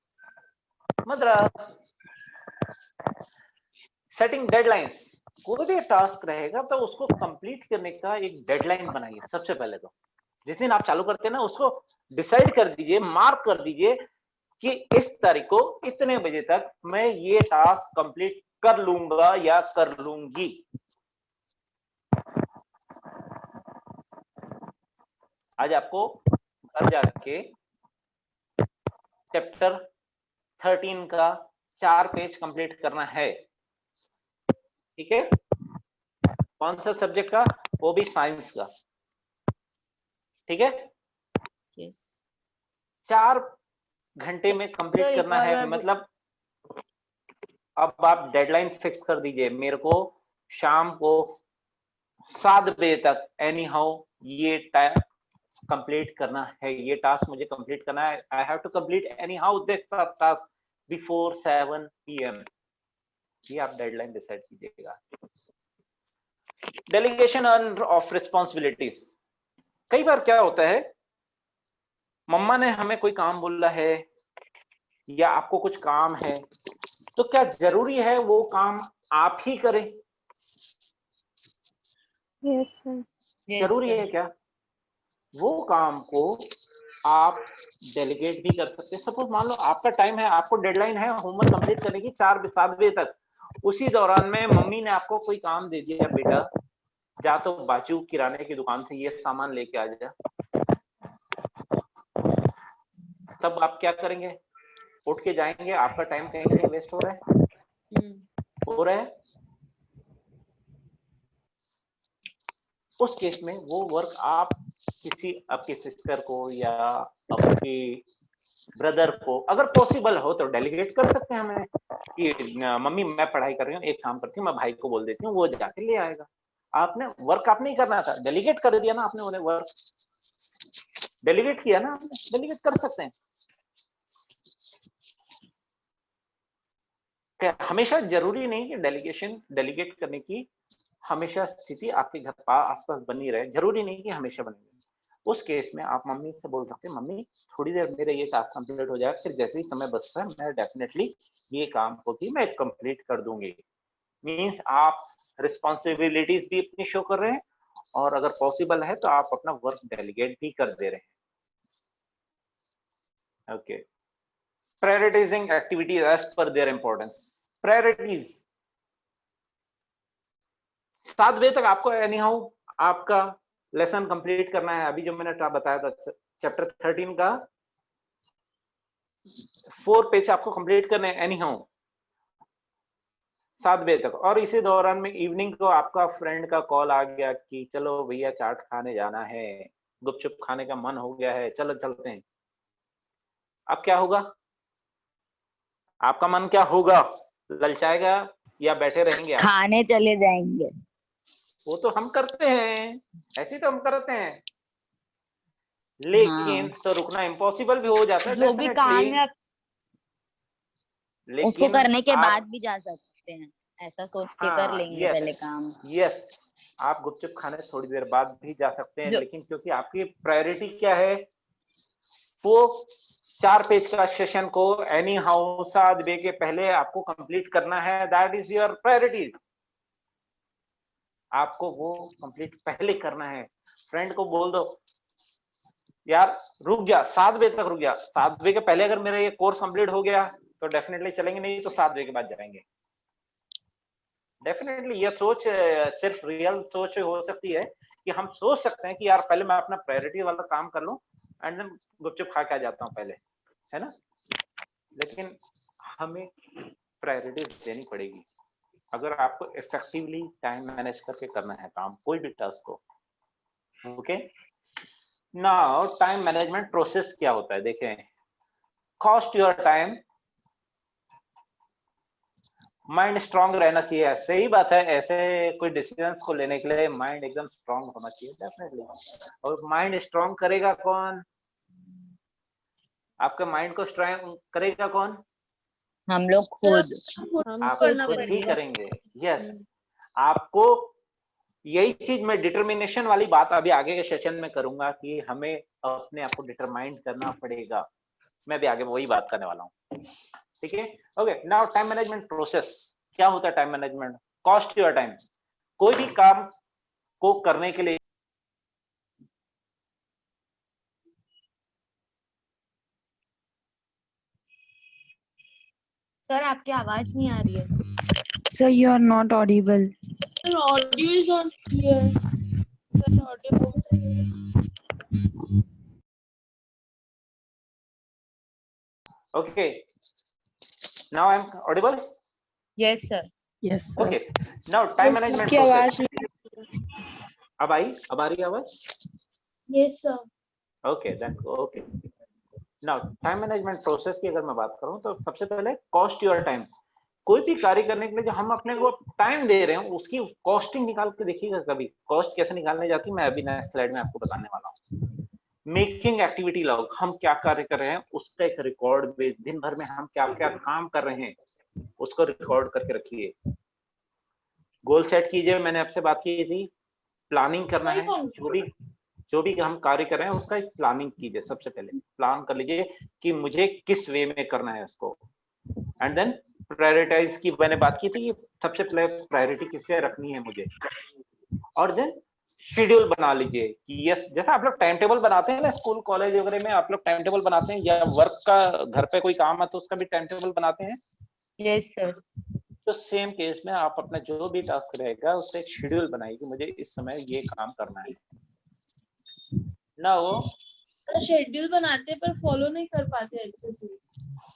मद्रास। सेटिंग डेडलाइंस, कोई भी टास्क रहेगा तो उसको कंप्लीट करने का एक डेडलाइन बनाइए। सबसे पहले तो जिस दिन आप चालू करते हैं ना, उसको डिसाइड कर दीजिए, मार्क कर दीजिए कि इस तारीख को इतने बजे तक मैं ये टास्क कंप्लीट कर लूंगा या कर लूंगी। आज आपको घर जाके चैप्टर 13 का 4 पेज कंप्लीट करना है, ठीक है? कौन सा सब्जेक्ट का? वो भी साइंस का, ठीक है? यस 4 घंटे में कंप्लीट करना है। मतलब अब आप डेडलाइन फिक्स कर दीजिए, मेरे को शाम को 7 बजे तक एनी हाउ ये टास्क कंप्लीट करना है, ये टास्क मुझे कंप्लीट करना है। I have to complete anyhow this task before 7 PM। ये आप डेडलाइन डिसाइड कीजिएगा। डेलीगेशन ऑफ रिस्पॉन्सिबिलिटीज, कई बार क्या होता है, मम्मा ने हमें कोई काम बोला है या आपको कुछ काम है, तो क्या जरूरी है वो काम आप ही करें? Yes, sir. जरूरी है क्या? वो काम को आप डेलीगेट भी कर सकते हैं। सपोज मान लो आपका टाइम है, आपको डेडलाइन है होमवर्क कंप्लीट करने की 4-7 बजे तक, उसी दौरान में मम्मी ने आपको कोई काम दे दिया, बेटा जा तो बाजू किराने की दुकान से ये सामान लेके आ जा, तब आप क्या करेंगे? उठ के जाएंगे? आपका टाइम कहीं नहीं वेस्ट हो रहा है? हो रहा है? उस केस में वो वर्क आप किसी आपकी सिस्टर को या आपकी ब्रदर को अगर पॉसिबल हो तो डेलीगेट कर सकते हैं हमें कि मम्मी मैं पढ़ाई कर रही हूँ, एक काम करती हूँ, मैं भाई को बोल देती हूँ, वो जाके ले आएगा। आपने वर्क आप नहीं करना था, डेलीगेट कर दिया ना आपने, उन्हें वर्क डेलीगेट किया ना आपने, डेलीगेट कर सकते हैं। हमेशा जरूरी नहीं कि डेलीगेट करने की हमेशा स्थिति आपके घर आसपास बनी रहे, जरूरी नहीं कि हमेशा बनी रहे। उस केस में आप मम्मी से बोल सकते हैं, मम्मी थोड़ी देर मेरे ये टास्क कंप्लीट हो जाए, फिर जैसे ही समय बचता है मैं डेफिनेटली ये काम को भी मैं कंप्लीट कर दूंगी। मींस आप रिस्पॉन्सिबिलिटीज भी अपनी शो कर रहे हैं और अगर पॉसिबल है तो आप अपना वर्क डेलीगेट भी कर दे रहे हैं। Okay, prioritising activities as per their importance. Priorities 7 बजे तक आपको एनी हाउ आपका लेसन कंप्लीट करना है। अभी जो मैंने बताया था चैप्टर 13 का 4 पेज आपको कंप्लीट करने हैं एनी हाउ 7 बजे तक। और इसी दौरान में इवनिंग को आपका फ्रेंड का कॉल आ गया कि चलो भैया चाट खाने जाना है, गुपचुप खाने का मन हो गया है, चलो चलते हैं। अब क्या होगा, आपका मन क्या होगा, ललचाएगा या बैठे रहेंगे आप? खाने चले जाएंगे। वो तो हम करते हैं, ऐसे तो हम करते हैं, लेकिन तो रुकना इम्पॉसिबल भी हो जाता है। जो भी काम है उसको करने के बाद भी जा सकते हैं, ऐसा सोच के कर लेंगे पहले काम। यस, आप गुपचुप खाने थोड़ी देर बाद भी जा सकते हैं, लेकिन क्योंकि आपकी प्रायोरिटी क्या है, वो 4 पेज का सेशन को एनी हाउ 7 बजे के पहले आपको कंप्लीट करना है। दैट इज योर प्रायोरिटी, आपको वो कंप्लीट पहले करना है। फ्रेंड को बोल दो यार रुक जा, 7 बजे तक रुक जा, 7 बजे के पहले अगर मेरा ये कोर्स कंप्लीट हो गया तो डेफिनेटली चलेंगे, नहीं तो 7 बजे के बाद जाएंगे। डेफिनेटली ये सोच सिर्फ रियल सोच हो सकती है कि हम सोच सकते हैं कि यार पहले मैं अपना प्रायोरिटी वाला काम कर लूं एंड देन गुपचुप खा के आ जाता हूं पहले, है ना। लेकिन हमें प्रायोरिटी देनी पड़ेगी अगर आपको इफेक्टिवली टाइम मैनेज करके करना है काम, कोई भी टास्क को। Okay, now time management process क्या होता है, देखें। Cost your time, mind strong रहना चाहिए। सही बात है, ऐसे कोई डिसीजंस को लेने के लिए माइंड एकदम स्ट्रांग होना चाहिए डेफिनेटली। और माइंड स्ट्रांग करेगा कौन, आपके माइंड को स्ट्रांग करेगा कौन, हम लोग खुद, आप खुद ही करेंगे। यस, आपको यही चीज मैं डिटर्मिनेशन वाली बात अभी आगे के सेशन में करूंगा कि हमें अपने आप को डिटरमाइन करना पड़ेगा। मैं भी आगे वही बात करने वाला हूँ, ठीक है। Okay, now time management process क्या होता है। Time management, cost your time. कोई भी काम को करने के लिए सर आपकी आवाज नहीं आ रही है। Sir, you are not audible. Sir, audio is not clear. Sir, audio is okay, now I am audible. Yes sir. Yes, sir. Okay, now time management process. अब आई, अब आ रही है आवाज? Yes, sir. Okay, then okay. Now time management process की अगर मैं बात करूं तो सबसे पहले cost your time। कोई भी कार्य करने के लिए जो हम अपने को टाइम दे रहे हैं उसकी कॉस्टिंग निकाल के देखिएगा कभी। कॉस्ट कैसे निकालने जाती है मैं अभी नेक्स्ट स्लाइड में आपको बताने वाला हूँ। मेकिंग एक्टिविटी लॉग, हम क्या कार्य कर रहे हैं उसका एक रिकॉर्ड, दिन भर में हम क्या क्या काम कर रहे हैं उसको रिकॉर्ड करके रखिए। गोल सेट कीजिए, मैंने आपसे बात की थी, प्लानिंग करना है। जो भी हम कार्य कर रहे हैं उसका एक प्लानिंग कीजिए। सबसे पहले प्लान कर लीजिए कि मुझे किस वे में करना है उसको, एंड देन प्रायोरिटाइज की मैंने बात की थी, सबसे पहले प्रायोरिटी किससे रखनी है मुझे, और देन शेड्यूल बना लीजिए कि यस, जैसा आप लोग टाइम टेबल बनाते हैं ना स्कूल कॉलेज वगैरह में, आप लोग टाइम टेबल बनाते हैं, या वर्क का घर पे कोई काम है तो उसका भी टाइम टेबल बनाते हैं। Yes sir. तो सेम केस में आप अपना जो भी टास्क रहेगा उसका एक शेड्यूल बनाइए कि मुझे इस समय ये काम करना है ना। वो शेड्यूल बनाते पर फॉलो नहीं कर पाते अच्छे से।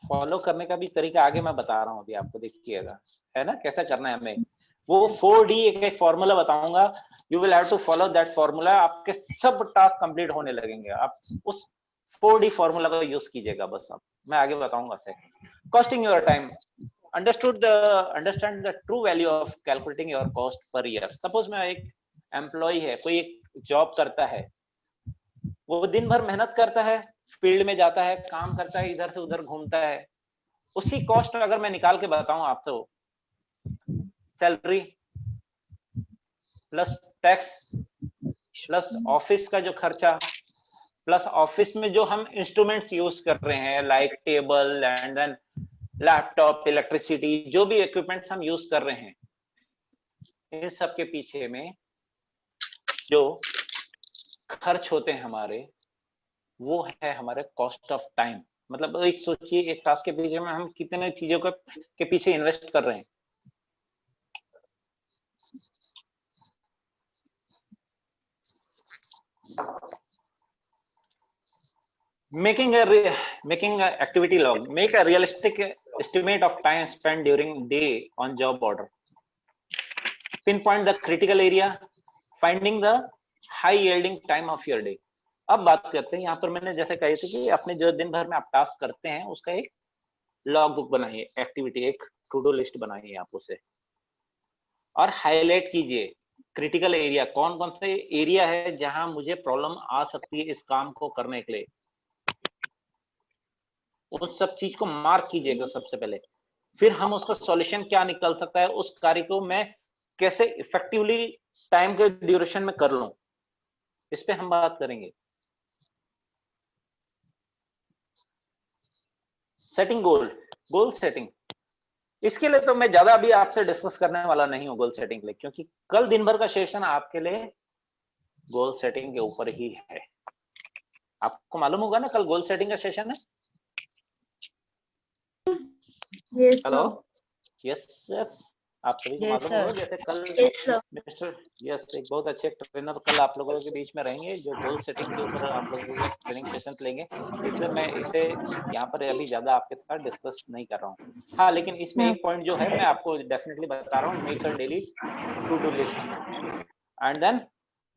फॉलो करने का भी तरीका आगे मैं बता रहा हूँ अभी आपको, देखिएगा, है ना, कैसा करना है हमें। वो 4D एक फॉर्मूला बताऊंगा, you will have to follow that formula, आपके सब टास्क कंप्लीट होने लगेंगे। आप उस 4D फॉर्मूला का यूज कीजिएगा बस। अब मैं आगे बताऊंगा। Second, costing your time, understand the true value of calculating your cost per year. Suppose मैं एक एम्प्लॉय है, कोई एक जॉब करता है, वो दिन भर मेहनत करता है, फील्ड में जाता है, काम करता है, इधर से उधर घूमता है, उसकी कॉस्ट अगर मैं निकाल के बताऊं आपसे, salary plus tax plus office का जो खर्चा प्लस ऑफिस में जो हम इंस्ट्रूमेंट्स यूज कर रहे हैं like table and then laptop, electricity, जो भी इक्विपमेंट्स हम यूज कर रहे हैं, इन सब के पीछे में जो खर्च होते हैं हमारे, वो है हमारे कॉस्ट ऑफ टाइम। मतलब एक सोचिए, एक टास्क के पीछे में हम कितने चीजों के पीछे इन्वेस्ट कर रहे हैं। Making a activity log. Make a realistic estimate of time spent during day on job order. Pinpoint the critical area. Finding the high yielding time of your day. अब बात करते हैं, यहाँ पर मैंने जैसे कही थी कि अपने जो दिन भर में आप टास्क करते हैं उसका एक लॉग बुक बनाइए, एक्टिविटी एक टू डू लिस्ट बनाइए आप उसे, और हाईलाइट कीजिए क्रिटिकल एरिया, कौन कौन से एरिया है जहां मुझे प्रॉब्लम आ सकती है इस काम को करने के लिए, उस सब चीज को मार्क कीजिएगा सबसे पहले। फिर हम उसका सॉल्यूशन क्या निकल सकता है, उस कार्य को मैं कैसे इफेक्टिवली टाइम के ड्यूरेशन में कर लूं, इस पे हम बात करेंगे। सेटिंग गोल सेटिंग, इसके लिए तो मैं ज्यादा अभी आपसे डिस्कस करने वाला नहीं हूं गोल सेटिंग के लिए, क्योंकि कल दिन भर का सेशन आपके लिए गोल सेटिंग के ऊपर ही है। आपको मालूम होगा ना कल गोल सेटिंग का सेशन है। हेलो, यस, आप सभी को मालूम होगा, जैसे कल मिस्टर एक बहुत अच्छे ट्रेनर कल आप लोगों के बीच में रहेंगे जो गोल सेटिंग के ऊपर आप लोगों को ट्रेनिंग सेशन लेंगे, इसलिए मैं इसे यहाँ पर अभी ज्यादा आपके साथ डिस्कस नहीं कर रहा हूँ। हाँ, लेकिन इसमें एक पॉइंट जो है मैं आपको डेफिनेटली बता रहा हूँ, make a daily to do list and then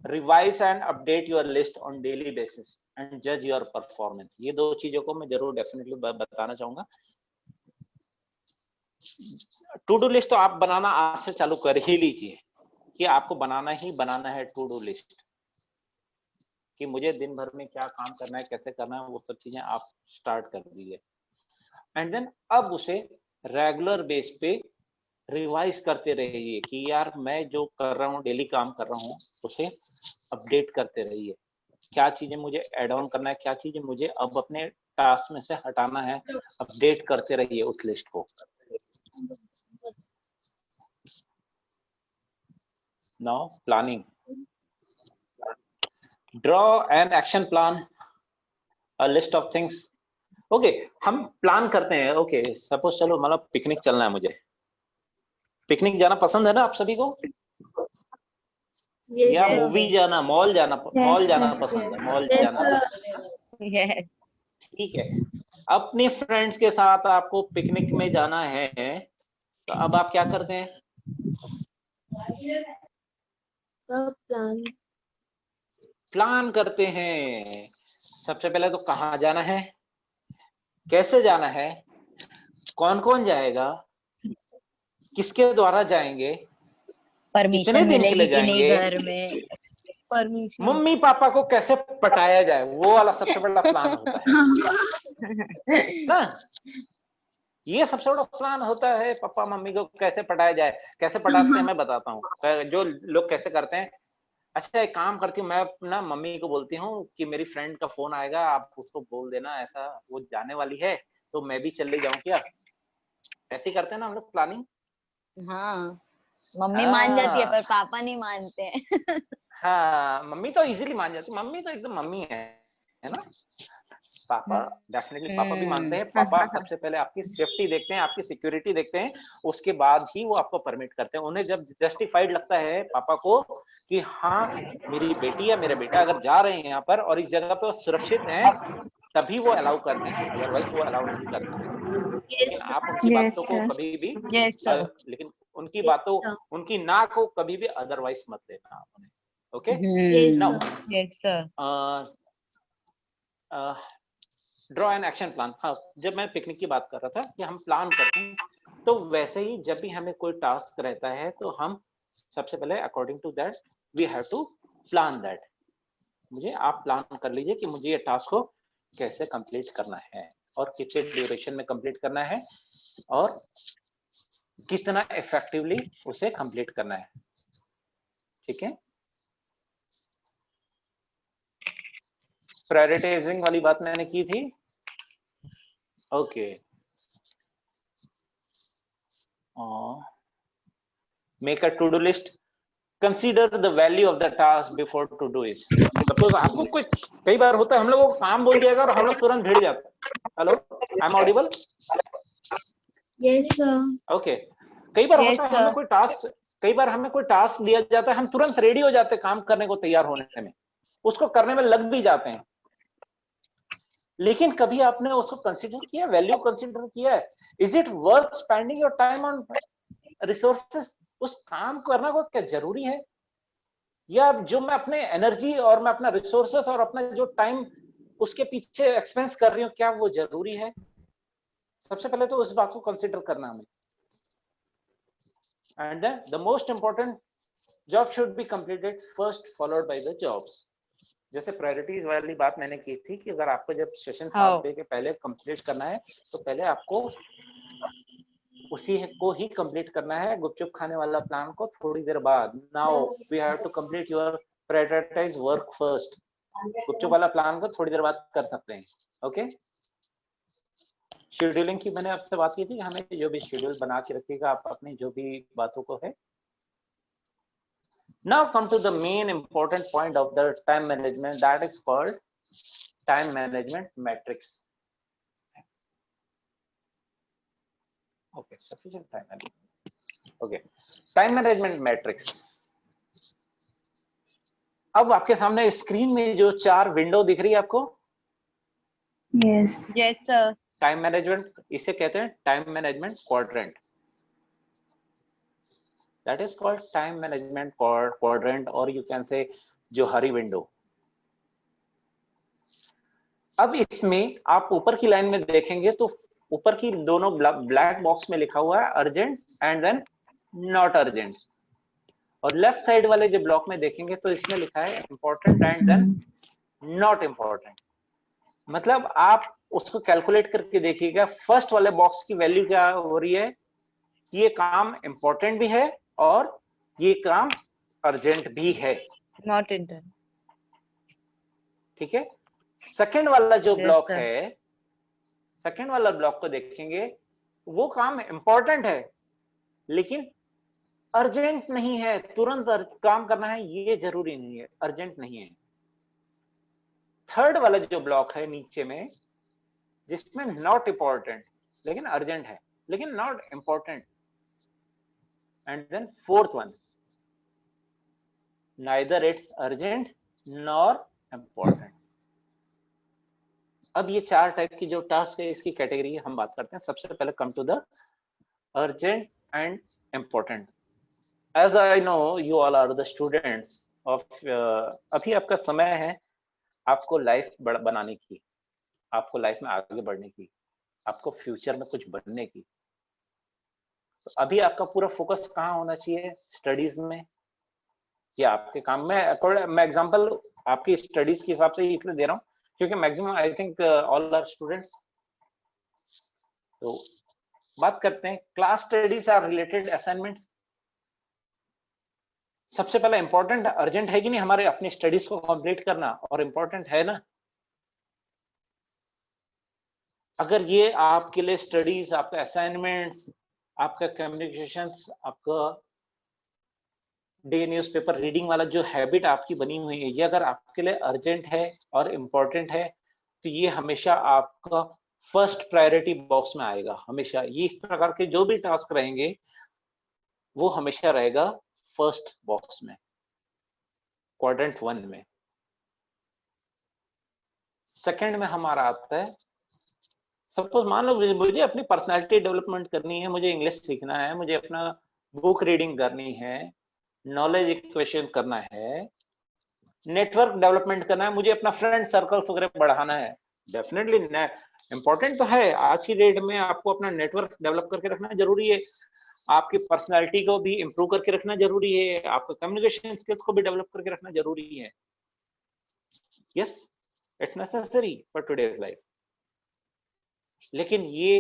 revise and update your list on daily basis and जज योर परफॉर्मेंस। ये दो चीजों को मैं जरूर डेफिनेटली बताना चाहूंगा। टू डू लिस्ट तो आप बनाना आज से चालू कर ही लीजिए कि आपको बनाना ही बनाना है टू डू लिस्ट, कि मुझे दिन भर में क्या काम करना है, कैसे करना है, वो सब चीजें आप स्टार्ट कर दीजिए। एंड देन अब उसे रेगुलर बेस पे रिवाइज करते रहिए कि यार मैं जो कर रहा हूँ, डेली काम कर रहा हूँ, उसे अपडेट करते रहिए। क्या चीजें मुझे ऐड ऑन करना है, क्या चीजें मुझे अब अपने टास्क में से हटाना है, अपडेट करते रहिए उस लिस्ट को। Now planning. Draw an action plan, a list of things. Okay, हम प्लान करते हैं। ओके, सपोज चलो मतलब पिकनिक चलना है, मुझे पिकनिक जाना पसंद है ना आप सभी को? या मूवी जाना, मॉल जाना पसंद है? मॉल जाना, ठीक है। अपने फ्रेंड्स के साथ आपको पिकनिक में जाना है, तो अब आप क्या करते हैं? प्लान करते हैं। सबसे पहले तो कहाँ जाना है, कैसे जाना है, कौन कौन जाएगा, किसके द्वारा जाएंगे, परमिशन मिलेगी कि नहीं घर में, परमिशन, मम्मी पापा को कैसे पटाया जाए, वो वाला सबसे बड़ा प्लान होता है ना। ये सबसे बड़ा प्लान होता है, पापा मम्मी को कैसे पटाया जाए। कैसे पटाते हैं मैं बताता हूँ, जो लोग कैसे करते हैं। अच्छा, एक काम करती हूँ मैं, ना मम्मी को बोलती हूँ कि मेरी फ्रेंड का फोन आएगा, आप उसको बोल देना ऐसा, वो जाने वाली है तो मैं भी चले जाऊं क्या। ऐसे करते हैं ना हम लोग प्लानिंग। हाँ, मम्मी मान जाती है पर पापा नहीं मानते हैं। हाँ, मम्मी तो इजीली मान जाती है, मम्मी तो एकदम मम्मी है ना। पापा डेफिनेटली पापा भी मानते हैं। पापा सबसे पहले आपकी सेफ्टी देखते हैं, आपकी सिक्योरिटी देखते हैं, उसके बाद ही वो आपको परमिट करते हैं। उन्हें जब जस्टिफाइड लगता है पापा को कि हाँ मेरी बेटी या मेरा बेटा अगर जा रहे हैं यहाँ पर और इस जगह पे वो सुरक्षित हैं, तभी वो अलाउ करते हैं, अदरवाइज वो अलाउ नहीं करते हैं। लेकिन आप उनकी बातों को कभी भी लेकिन उनकी बातों, उनकी ना को कभी भी अदरवाइज मत लेना आपने। Okay, Yes, now sir. Yes, sir. Draw an action plan. हाँ, जब मैं पिकनिक की बात कर रहा था कि हम प्लान करते हैं, तो वैसे ही जब भी हमें कोई टास्क रहता है तो हम सबसे पहले according to that we have to plan that. मुझे आप प्लान कर लीजिए कि मुझे ये टास्क को कैसे कंप्लीट करना है और कितने ड्यूरेशन में कंप्लीट करना है और कितना इफेक्टिवली उसे कंप्लीट करना है। ठीक है, प्रायोरिटाइजिंग वाली बात मैंने की थी। Okay, make a to do list, consider the value of the task before to do it. Suppose आपको कुछ, कई बार होता है हम लोग को काम बोल दिया और हम लोग तुरंत भिड़ जाते हैं। Hello, I am audible? Yes, sir. Okay, कई बार Yes, होता है sir. हमें कोई टास्क, कई बार हमें कोई टास्क दिया जाता है, हम तुरंत रेडी हो जाते हैं काम करने को, तैयार होने में, उसको करने में लग भी जाते हैं, लेकिन कभी आपने उसको कंसीडर किया, वैल्यू कंसीडर किया है? Is it worth spending your time on resources? उस काम करना को क्या जरूरी है, या जो मैं अपने एनर्जी और मैं अपना रिसोर्सेस और अपना जो टाइम उसके पीछे एक्सपेंस कर रही हूँ, क्या वो जरूरी है? सबसे पहले तो उस बात को कंसीडर करना हमें। And then the most important job should be completed first, followed by the jobs. जैसे प्रायोरिटीज वाली बात मैंने की थी कि अगर आपको जब सेशन 7 के पहले कंप्लीट करना है तो पहले आपको उसी को ही कंप्लीट करना है। गुपचुप खाने वाला प्लान को थोड़ी देर बाद, now we have to complete your prioritize work first. गुपचुप वाला प्लान को थोड़ी देर बाद कर सकते हैं। ओके, शेड्यूलिंग की मैंने आपसे बात की थी, हमें जो भी शेड्यूल बना के रखिएगा आप अपनी जो भी बातों को है। Now come to the main important point of the time management, that is called time management matrix. Okay, sufficient time management. Okay, time management matrix. अब आपके सामने स्क्रीन में जो 4 विंडो दिख रही है आपको, Yes. Yes, sir. Time management, इसे कहते हैं time management quadrant. That is called time management quadrant, or you can say जो हरी विंडो। अब इसमें आप ऊपर की लाइन में देखेंगे तो ऊपर की दोनों ब्लैक बॉक्स में लिखा हुआ है urgent and then not urgent, और लेफ्ट साइड वाले जो ब्लॉक में देखेंगे तो इसमें लिखा है important and then not important. मतलब आप उसको कैलकुलेट करके देखिएगा, फर्स्ट वाले बॉक्स की वैल्यू क्या हो रही है कि ये काम इंपॉर्टेंट भी है और ये काम अर्जेंट भी है। Not intern. ठीक है, सेकंड वाला जो Yes, ब्लॉक sir. है, सेकंड वाला ब्लॉक को देखेंगे, वो काम इंपॉर्टेंट है लेकिन अर्जेंट नहीं है, तुरंत काम करना है ये जरूरी नहीं है, अर्जेंट नहीं है। थर्ड वाला जो ब्लॉक है नीचे में, जिसमें नॉट इंपॉर्टेंट लेकिन अर्जेंट है, लेकिन not important. And then fourth one, neither it's urgent nor important. अब ये 4 टाइप की जो टास्क है इसकी कैटेगरी हम बात करते हैं। सबसे पहले come to the urgent and important. As I know you all are the students of, अभी आपका समय है आपको लाइफ बनाने की, आपको लाइफ में आगे बढ़ने की, आपको फ्यूचर में कुछ बनने की। तो अभी आपका पूरा फोकस कहाँ होना चाहिए? स्टडीज में या आपके काम में? मैं एग्जांपल आपकी स्टडीज के हिसाब से इसलिए दे रहा हूँ क्योंकि maximum I think all are students. तो बात करते हैं class studies are related assignments. सबसे पहले इंपॉर्टेंट अर्जेंट है कि नहीं हमारे अपनी स्टडीज को कंप्लीट करना, और इंपॉर्टेंट है ना। अगर ये आपके लिए स्टडीज, आपका असाइनमेंट्स, आपका कम्युनिकेशंस, आपका डे न्यूज़पेपर रीडिंग वाला जो हैबिट आपकी बनी हुई है, ये अगर आपके लिए अर्जेंट है और इम्पोर्टेंट है तो ये हमेशा आपका फर्स्ट प्रायोरिटी बॉक्स में आएगा। हमेशा ये इस प्रकार के जो भी टास्क रहेंगे वो हमेशा रहेगा फर्स्ट बॉक्स में, क्वाड्रेंट 1 में। सेकंड में हमारा आता है, सपोज मान लो मुझे अपनी पर्सनालिटी डेवलपमेंट करनी है, मुझे इंग्लिश सीखना है, मुझे अपना बुक रीडिंग करनी है, नॉलेज इक्वेशन करना है, नेटवर्क डेवलपमेंट करना है, मुझे अपना फ्रेंड सर्कल्स वगैरह बढ़ाना है। डेफिनेटली इंपॉर्टेंट तो है, आज की डेट में आपको अपना नेटवर्क डेवलप करके रखना जरूरी है, आपकी पर्सनालिटी को भी इंप्रूव करके रखना जरूरी है, आपके कम्युनिकेशन स्किल्स को भी डेवलप करके रखना जरूरी है। Yes, it's necessary for today's life. लेकिन ये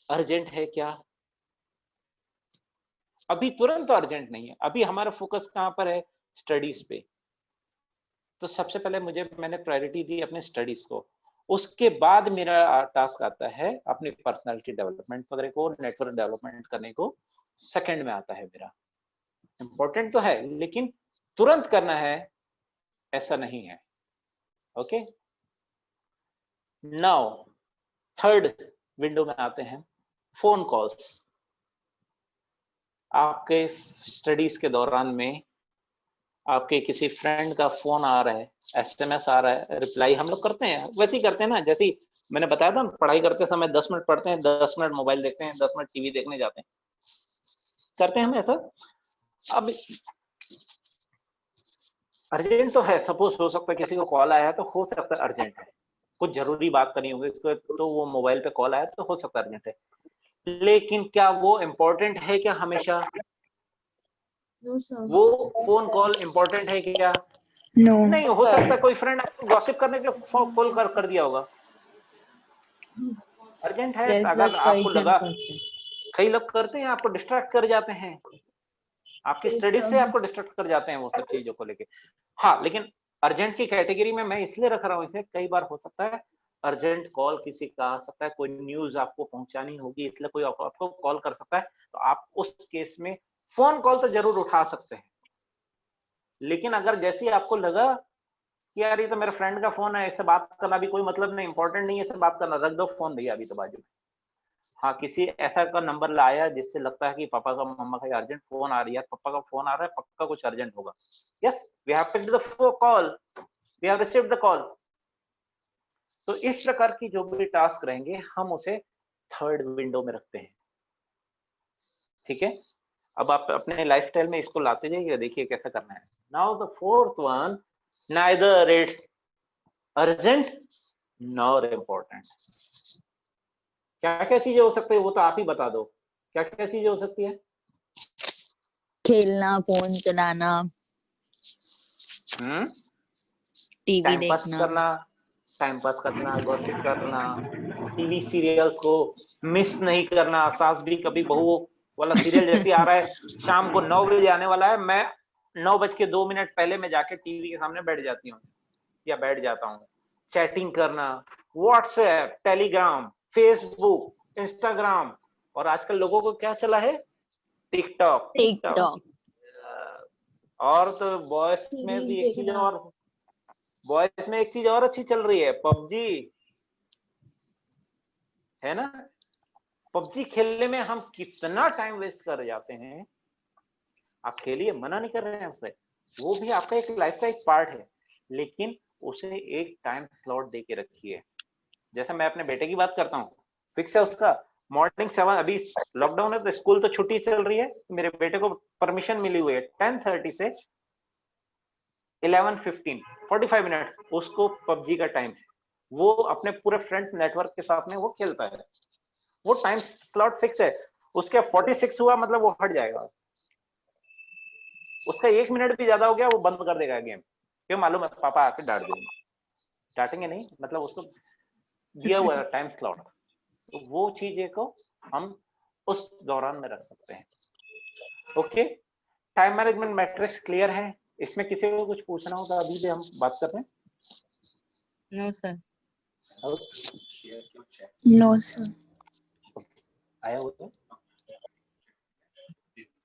अर्जेंट है क्या? अभी तुरंत तो अर्जेंट नहीं है। अभी हमारा फोकस कहां पर है? स्टडीज पे। तो सबसे पहले मैंने प्रायोरिटी दी अपने स्टडीज को, उसके बाद मेरा टास्क आता है अपनी पर्सनालिटी डेवलपमेंट वगैरह को, नेटवर्क डेवलपमेंट करने को सेकंड में आता है मेरा। इंपॉर्टेंट तो है लेकिन तुरंत करना है ऐसा नहीं है। ओके, नाउ थर्ड विंडो में आते हैं, फोन कॉल्स। आपके स्टडीज के दौरान में आपके किसी फ्रेंड का फोन आ रहा है, एसएमएस आ रहा है, रिप्लाई हम लोग करते हैं, वैसे ही करते हैं ना, जैसे मैंने बताया था पढ़ाई करते समय 10 मिनट पढ़ते हैं, 10 मिनट मोबाइल देखते हैं, 10 मिनट टीवी देखने जाते हैं, करते हैं हम ऐसा। अब अर्जेंट तो है, सपोज हो सकता है किसी को कॉल आया है तो हो सकता है अर्जेंट है, कुछ जरूरी बात करनी होगी तो वो मोबाइल पे कॉल आया तो हो सकता है अर्जेंट है, लेकिन क्या वो इम्पोर्टेंट है क्या हमेशा? वो फोन कॉल इम्पोर्टेंट है क्या? नहीं, हो सकता है कोई फ्रेंड आपको गॉसिप करने के कॉल कर दिया होगा, अर्जेंट है। अगर आपको लगा, कई लोग करते हैं, आपको डिस्ट्रैक्ट कर जाते हैं, आपकी स्टडीज से आपको डिस्ट्रैक्ट कर जाते हैं वो सब चीजों को लेके। हाँ, लेकिन अर्जेंट की कैटेगरी में मैं इसलिए रख रहा हूँ इसे, कई बार हो सकता है अर्जेंट कॉल किसी का आ सकता है, कोई न्यूज आपको पहुंचानी होगी, इसलिए कोई आपको कॉल कर सकता है, तो आप उस केस में फोन कॉल तो जरूर उठा सकते हैं। लेकिन अगर जैसे आपको लगा कि यार ये तो मेरे फ्रेंड का फोन है, इससे बात करना भी कोई मतलब नहीं, इंपॉर्टेंट नहीं है इससे बात करना, रख दो फोन भैया अभी तो बाजू में। हाँ, किसी ऐसा का नंबर लाया जिससे लगता है कि पापा का, मम्मा का अर्जेंट फोन आ रही है, पापा का फोन आ रहा है, पक्का कुछ अर्जेंट होगा। Yes, we have picked the call, we have received the call. तो इस प्रकार की जो भी टास्क रहेंगे हम उसे थर्ड विंडो में रखते हैं। ठीक है, अब आप अपने लाइफस्टाइल में इसको लाते जाइए, देखिए कैसा करना है। Now the fourth one, neither it's urgent nor important. क्या क्या चीजें हो सकती है वो तो आप ही बता दो, क्या क्या चीजें हो सकती है? खेलना, फोन चलाना, टीवी देखना, टाइम पास करना, गॉसिप करना, टीवी सीरियल को मिस नहीं करना। सास भी कभी बहू वाला सीरियल जैसे आ रहा है, शाम को 9 बजे आने वाला है, मैं 9:02 पहले मैं जाके टीवी के सामने बैठ जाती हूँ या बैठ जाता हूँ। चैटिंग करना, व्हाट्सएप, टेलीग्राम, फेसबुक, इंस्टाग्राम, और आजकल लोगों को क्या चला है? टिकटॉक। और तो बॉयज में भी एक चीज और, बॉयज में एक चीज और अच्छी चल रही है, पबजी, है ना? पबजी खेलने में हम कितना टाइम वेस्ट कर जाते हैं। आप खेलिए, मना नहीं कर रहे हैं हमसे, वो भी आपका एक लाइफ का एक पार्ट है, लेकिन उसे एक टाइम स्लॉट दे के रखिए। जैसे मैं अपने बेटे की बात करता हूँ, फिक्स है उसका मॉर्निंग 7, अभी लॉकडाउन है तो स्कूल तो छुट्टी चल रही है, मेरे बेटे को परमिशन मिली हुई है 10:30 से 11:15, 45 मिनट उसको पबजी का टाइम है। वो अपने पूरे फ्रेंड नेटवर्क के साथ में वो खेलता है, वो टाइम स्लॉट फिक्स है। उसके 46 हुआ मतलब वो हट जाएगा, उसका 1 मिनट भी ज्यादा हो गया वो बंद कर देगा गेम, क्यों मालूम है? पापा आके डांट देंगे, डांटेंगे नहीं, मतलब उसको दिया हुआ टाइम स्लॉट, तो वो चीजें को हम उस दौरान में रख सकते हैं। Okay, time management matrix clear है? इसमें किसी को कुछ पूछना हो तो अभी भी हम बात कर रहे हैं। No sir. No sir. आया हो तो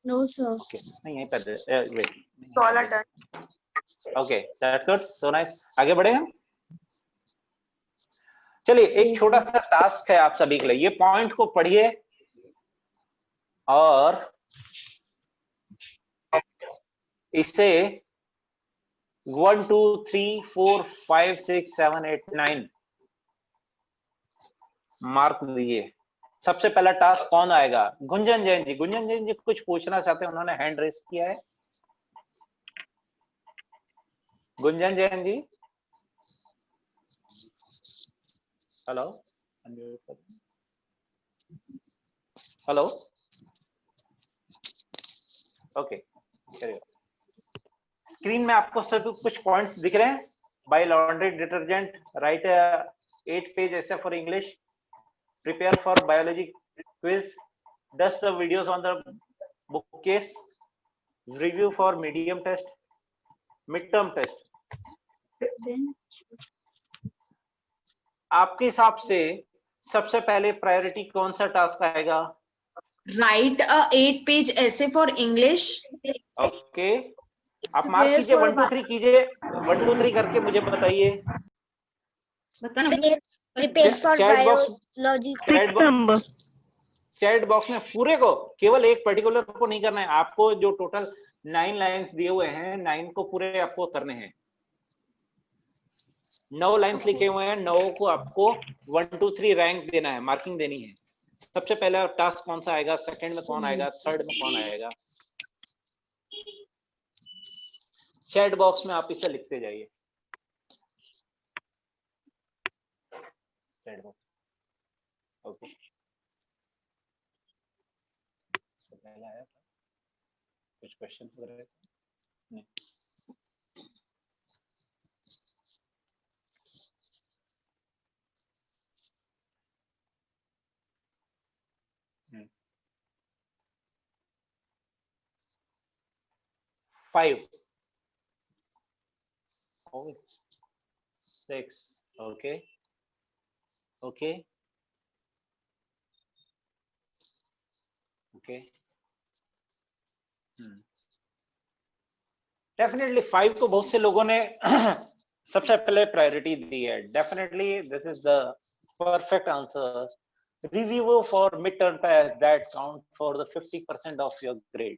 नो सर। ओके, नहीं यहीं पर wait, all are done. Okay, that's good, so nice. आगे बढ़े हम। चलिए, एक छोटा सा टास्क है आप सभी के लिए, ये पॉइंट को पढ़िए और इसे 1 2 3 4 5 6 7 8 9 मार्क दीजिए। सबसे पहला टास्क कौन आएगा? गुंजन जैन जी। गुंजन जैन जी कुछ पूछना चाहते हैं, उन्होंने हैंड रेस किया है। Gunjan Jain ji, hello hello, okay. Screen में आपको सब कुछ पॉइंट्स दिख रहे हैं? Buy laundry detergent, right 8 page ऐसे for English, prepare for biology quiz, dust the videos on the bookcase, review for medium test, midterm test. आपके हिसाब से सबसे पहले प्रायोरिटी कौन सा टास्क आएगा? Write a 8-page essay for English. Okay, आप मार्क कीजिए, 1 2 3 कीजिए, 1 2 3 करके मुझे बताइए। Prepare for biology. Chat box में पूरे को, केवल एक पर्टिकुलर को नहीं करना है आपको। जो टोटल 9 लाइंस दिए हुए हैं, 9 को पूरे आपको करने हैं। 9 लाइंस लिखे हुए हैं, 9 को आपको 1 2 3 रैंक देना है, मार्किंग देनी है। सबसे पहला टास्क कौन सा आएगा? सेकंड में कौन आएगा? थर्ड में कौन आएगा? चैट बॉक्स में आप इसे लिखते जाइए। Chat box, okay. पहला आया था कुछ क्वेश्चन वगैरह नहीं? 5 6, okay, okay, okay. डेफिनेटली 5 को बहुत से लोगों ने सबसे पहले प्रायोरिटी दी है। Definitely this is the perfect answer. Review for mid term test that count for the 50% of your grade.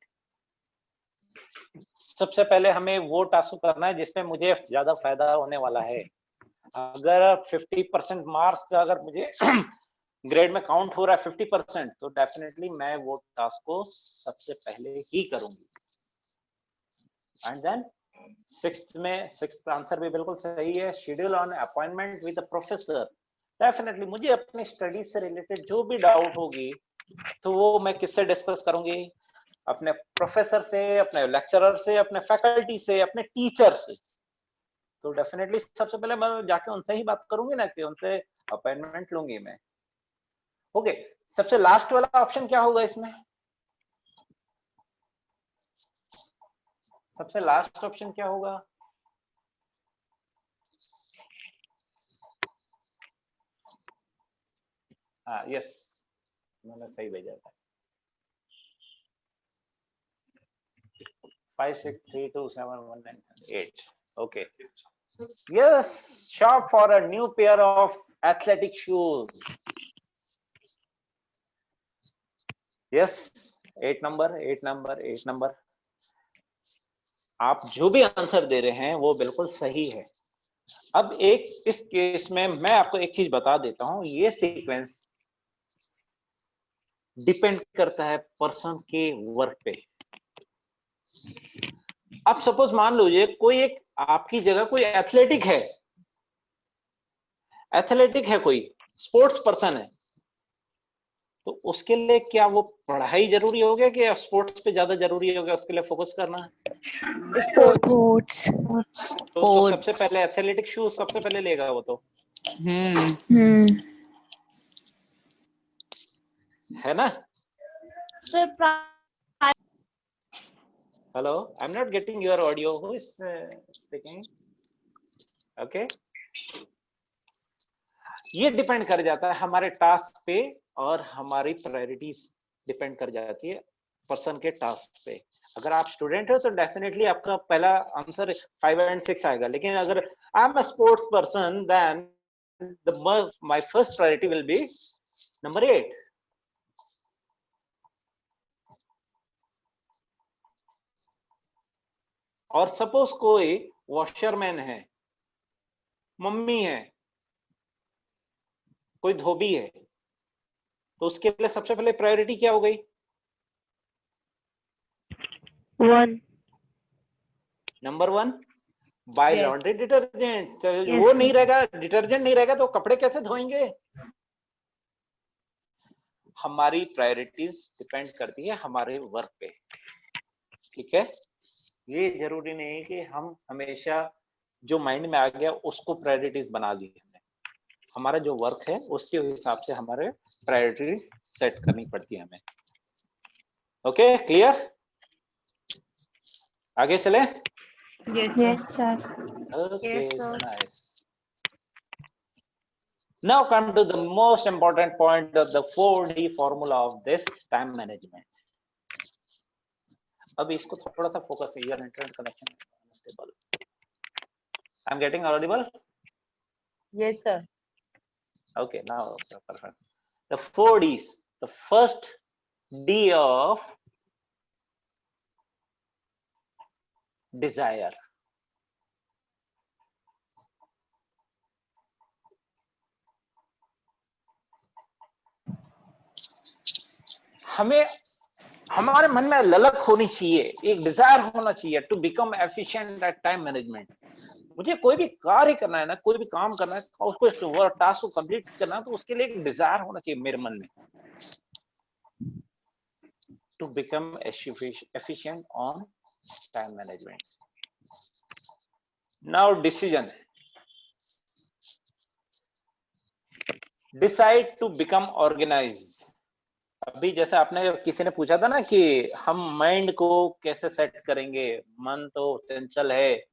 सबसे पहले हमें वो टास्क करना है जिसमें मुझे ज्यादा फायदा होने वाला है। अगर 50% मार्क्स का अगर मुझे ग्रेड में काउंट हो रहा है 50%, तो डेफिनेटली मैं वो टास्क को सबसे पहले ही करूंगी। एंड देन सिक्स्थ आंसर भी बिल्कुल सही है। Schedule on appointment with the professor. Definitely मुझे अपनी स्टडीज से रिलेटेड जो भी डाउट होगी तो वो मैं किससे डिस्कस करूंगी? अपने प्रोफेसर से, अपने लेक्चरर से, अपने फैकल्टी से, अपने टीचर से। तो डेफिनेटली सबसे पहले मैं जाके उनसे ही बात करूंगी ना, कि उनसे अपॉइंटमेंट लूंगी मैं। ओके, सबसे लास्ट वाला ऑप्शन क्या होगा इसमें? सबसे लास्ट ऑप्शन क्या होगा? हाँ, यस, मैंने सही भेजा था। 5 6 3 2 7 1 9 8. Okay. Yes, shop for a new pair of athletic shoes. Yes, 8 number. आप जो भी आंसर दे रहे हैं वो बिल्कुल सही है। अब एक इस केस में मैं आपको एक चीज बता देता हूं, ये सीक्वेंस डिपेंड करता है पर्सन के वर्क पे। अब सपोज मान लीजिए कोई एक आपकी जगह कोई एथलेटिक है, कोई स्पोर्ट्स पर्सन है, तो उसके लिए क्या वो पढ़ाई जरूरी हो गया कि स्पोर्ट्स पे ज्यादा जरूरी हो गया उसके लिए फोकस करना? स्पोर्ट्स। तो सबसे पहले एथलेटिक शूज सबसे पहले लेगा वो तो। है ना? Sir hello, I am not getting your audio. Who is speaking? Okay, ये डिपेंड कर जाता है हमारे टास्क पे, और हमारी प्रायोरिटीज डिपेंड कर जाती है पर्सन के टास्क पे। अगर आप स्टूडेंट हो तो डेफिनेटली आपका पहला आंसर 5 और 6 आएगा। लेकिन अगर I am a sports person, then my first priority will be number 8। और सपोज कोई वॉशरमैन है, मम्मी है, कोई धोबी है, तो उसके लिए सबसे पहले प्रायोरिटी क्या हो गई? 1. Number 1 by Yes. Laundry detergent. Yes, वो sir. नहीं रहेगा, डिटर्जेंट नहीं रहेगा तो कपड़े कैसे धोएंगे? हमारी प्रायोरिटीज डिपेंड करती है हमारे वर्क पे, ठीक है। ये जरूरी नहीं है कि हम हमेशा जो माइंड में आ गया उसको प्रायोरिटीज बना ली हमने। हमारा जो वर्क है उसके हिसाब से हमारे प्रायोरिटीज सेट करनी पड़ती है हमें। Okay, clear? आगे चले। Yes, sir. Okay, Yes, sir. nice. Now come to the most important point of the 4D formula of this time management. अब इसको थोड़ा सा फोकस है, your internet connection is unstable. I'm getting audible? Yes, sir. Okay, now perfect. The 4Ds. The first D of desire. हमें हमारे मन में ललक होनी चाहिए, एक डिजायर होना चाहिए to become efficient at time management. मुझे कोई भी कार्य करना है ना, कोई भी काम करना है, उसको टास्क को कंप्लीट करना है, तो उसके लिए एक डिजायर होना चाहिए मेरे मन में, to become efficient on time management. Now decision, decide to become organise. अभी जैसे आपने किसी ने पूछा था ना कि हम माइंड को कैसे सेट करेंगे, मन तो चंचल है,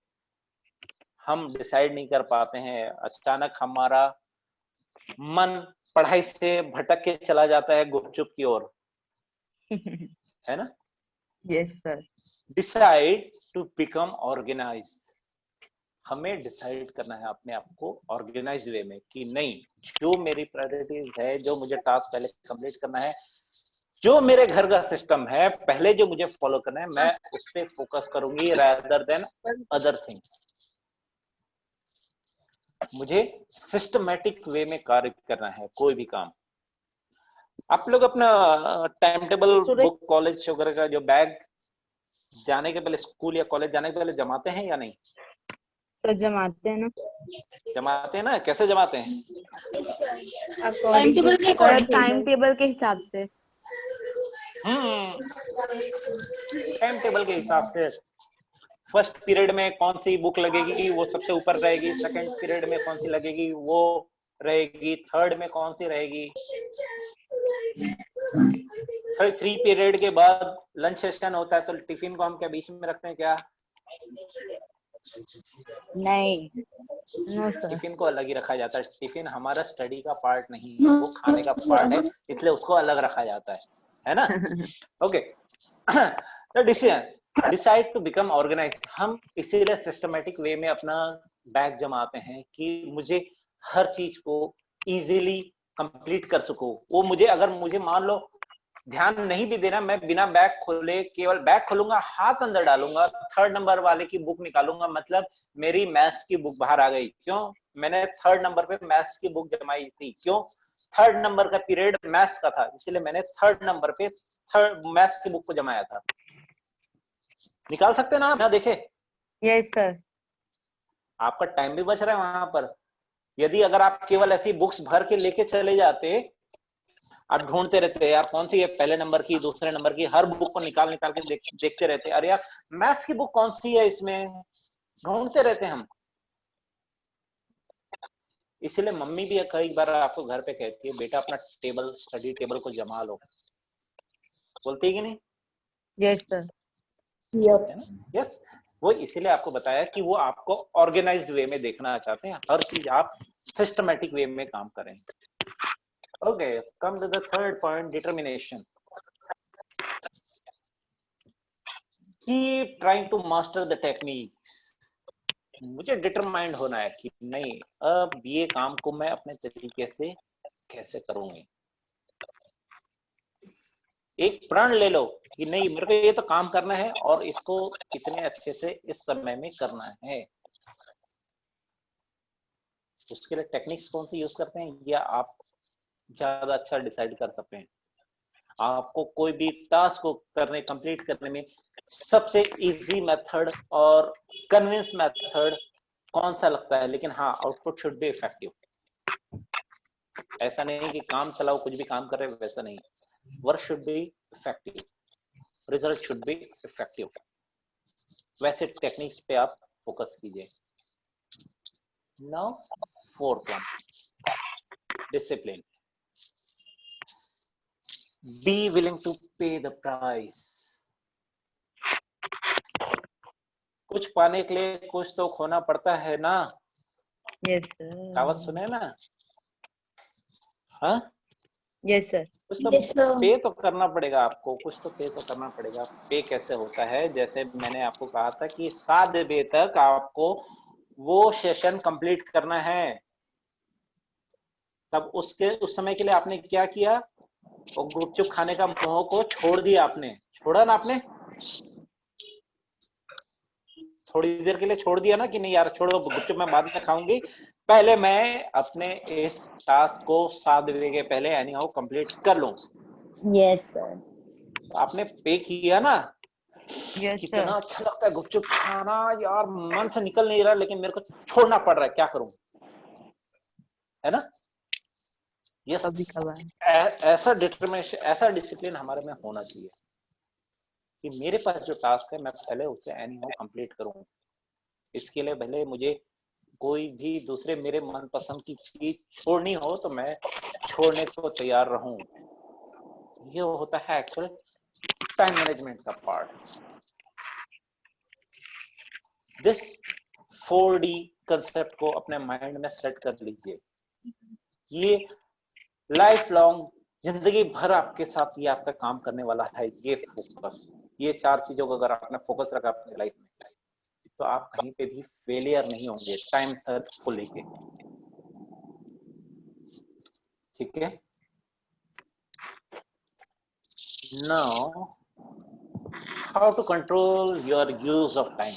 हम डिसाइड नहीं कर पाते हैं, अचानक हमारा मन पढ़ाई से भटक के चला जाता है गुपचुप की ओर, है ना? Yes, sir. Decide to become organise. हमें डिसाइड करना है अपने आप को ऑर्गेनाइज वे में कि नहीं, जो मेरी प्रायोरिटीज है, जो मुझे टास्क पहले कंप्लीट करना है, जो मेरे घर का सिस्टम है पहले जो मुझे फॉलो करना है, मैं उस पे फोकस करूंगी रादर देन अदर थिंग्स। मुझे सिस्टमैटिक वे में कार्य करना है कोई भी काम। आप लोग अपना टाइम टेबल, बुक, कॉलेज वगैरह का जो बैग जाने के पहले, स्कूल या कॉलेज जाने के पहले जमाते हैं या नहीं? तो जमाते हैं ना? जमाते हैं ना? कैसे जमाते हैं? टाइम टेबल के अकॉर्डिंग। टाइम टेबल के हिसाब से। टाइम टेबल के हिसाब से। फर्स्ट पीरियड में कौन सी बुक लगेगी वो सबसे ऊपर रहेगी, सेकंड पीरियड में कौन सी लगेगी वो रहेगी, थर्ड में कौन सी रहेगी, थर्ड 3 पीरियड के बाद लंच सेशन होता है तो टिफिन को हम क्या बीच में रखते हैं क्या? नहीं, टिफिन को अलग ही रखा जाता है। टिफिन हमारा स्टडी का पार्ट नहीं है, वो खाने का पार्ट है, इसलिए उसको अलग रखा जाता है ना? ओके, तो डिसाइड टू बिकम ऑर्गेनाइज। हम इसीलिए सिस्टमैटिक वे में अपना बैग जमाते हैं कि मुझे हर चीज को इजीली कंप्लीट कर सकूं। वो मुझे, अगर मुझे मान लो ध्यान नहीं भी देना, मैं बिना बैग खोले, केवल बैग खोलूंगा, हाथ अंदर डालूंगा, 3rd नंबर वाले की बुक निकालूंगा, मतलब मेरी मैथ्स की बुक बाहर आ गई। क्यों? मैंने 3rd नंबर पे मैथ्स की बुक जमाई थी। क्यों? 3rd नंबर का पीरियड मैथ्स का था, इसलिए मैंने 3rd नंबर पे मैथ्स की बुक को जमाया था। निकाल सकते ना आप? ना देखे? Yes sir. आपका टाइम भी बच रहा है वहां पर। यदि अगर आप केवल ऐसी बुक्स भर के लेके चले जाते, आप ढूंढते रहते यार कौन सी है, पहले नंबर की, दूसरे नंबर की, हर बुक को निकाल निकाल के देखते रहते, अरे यार मैथ्स की बुक कौन सी है, इसमें ढूंढते रहते हम। इसलिए मम्मी भी कई बार आपको घर पे कहती है बेटा अपना टेबल, स्टडी टेबल को जमा लो, बोलती है कि नहीं? Yes sir. यस, वो इसीलिए आपको बताया कि वो आपको ऑर्गेनाइज्ड वे में देखना चाहते हैं, हर चीज आप सिस्टमैटिक वे में काम करें। Okay, come to the third point, determination. Keep trying to master the techniques. मुझे डिटरमाइंड होना है कि नहीं, अब ये काम को मैं अपने तरीके से कैसे करूंगी। एक प्रण ले लो कि नहीं, मेरे को ये तो काम करना है और इसको इतने अच्छे से इस समय में करना है। उसके लिए टेक्निक्स कौन सी यूज करते हैं, या आप ज्यादा अच्छा डिसाइड कर सकते हैं। आपको कोई भी टास्क को कंप्लीट करने में सबसे इजी मेथड और कन्विंस मेथड कौन सा लगता है? लेकिन हाँ, आउटपुट शुड बी इफेक्टिव। ऐसा नहीं कि काम चलाओ, कुछ भी काम कर रहे, वैसा नहीं। Work should be effective, result should be effective. वैसे टेक्निक्स पे आप फोकस कीजिए। Now fourth one, discipline. Be willing to pay the price. कुछ पाने के लिए कुछ तो खोना पड़ता है ना। Yes sir. कहावत सुने ना? हाँ, यस सर। कुछ तो पे तो करना पड़ेगा आपको, कुछ तो पे तो करना पड़ेगा। पे कैसे होता है? जैसे मैंने आपको कहा था कि 7 बजे तक आपको वो सेशन कंप्लीट करना है, तब उस समय के लिए आपने क्या किया? वो गुपचुप खाने का मोह को छोड़ दिया आपने, छोड़ा ना आपने? थोड़ी देर के लिए छोड़ दिया ना कि नहीं यार छोड़ो, गुपचुप मैं बाद में खाऊंगी, पहले मैं अपने इस टास्क को 7 बजे के पहले एनी हाउ कंप्लीट कर लूं। Yes sir. आपने पे किया ना? यस कितना सर। अच्छा लगता है गुपचुप खाना यार, मन से निकल नहीं रहा, लेकिन मेरे को छोड़ना पड़ रहा है, क्या करूं? है ना? यस, ऐसा डिटरमिनेशन, ऐसा डिसिप्लिन हमारे में होना चाहिए कि मेरे पास जो टास्क है मैं पहले उसे एनी हाउ कंप्लीट करूं। इसके लिए भले मुझे कोई भी दूसरे मेरे मनपसंद की चीज छोड़नी हो तो मैं छोड़ने को तैयार रहूं। ये होता है एक्चुअल टाइम मैनेजमेंट का पार्ट। दिस 4D कंसेप्ट को अपने माइंड में सेट कर लीजिए। ये लाइफ लॉन्ग, जिंदगी भर आपके साथ ये आपका काम करने वाला है। ये फोकस, ये 4 चीजों को अगर आपने फोकस रखा अपनी लाइफ में तो आप कहीं पे भी फेलियर नहीं होंगे टाइम को लेके। ठीक है? Now how to control your use of time.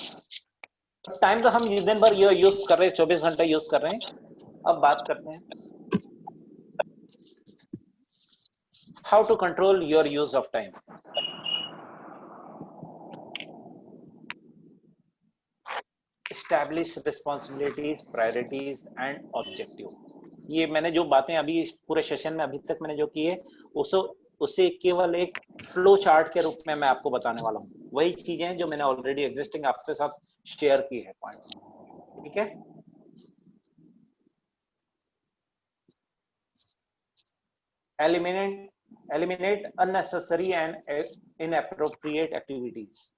Time तो हम दिन भर यूज कर रहे हैं, 24 घंटे यूज कर रहे हैं। अब बात करते हैं how to control your use of time. Establish responsibilities, priorities and objective। ये मैंने जो बातें अभी पूरे सेशन में अभी तक मैंने जो की है उसे केवल एक फ्लो चार्ट के रूप में मैं आपको बताने वाला हूँ। वही चीजें जो मैंने ऑलरेडी एग्जिस्टिंग आपके साथ शेयर की है पॉइंट्स। ठीक है? Eliminate unnecessary and inappropriate activities।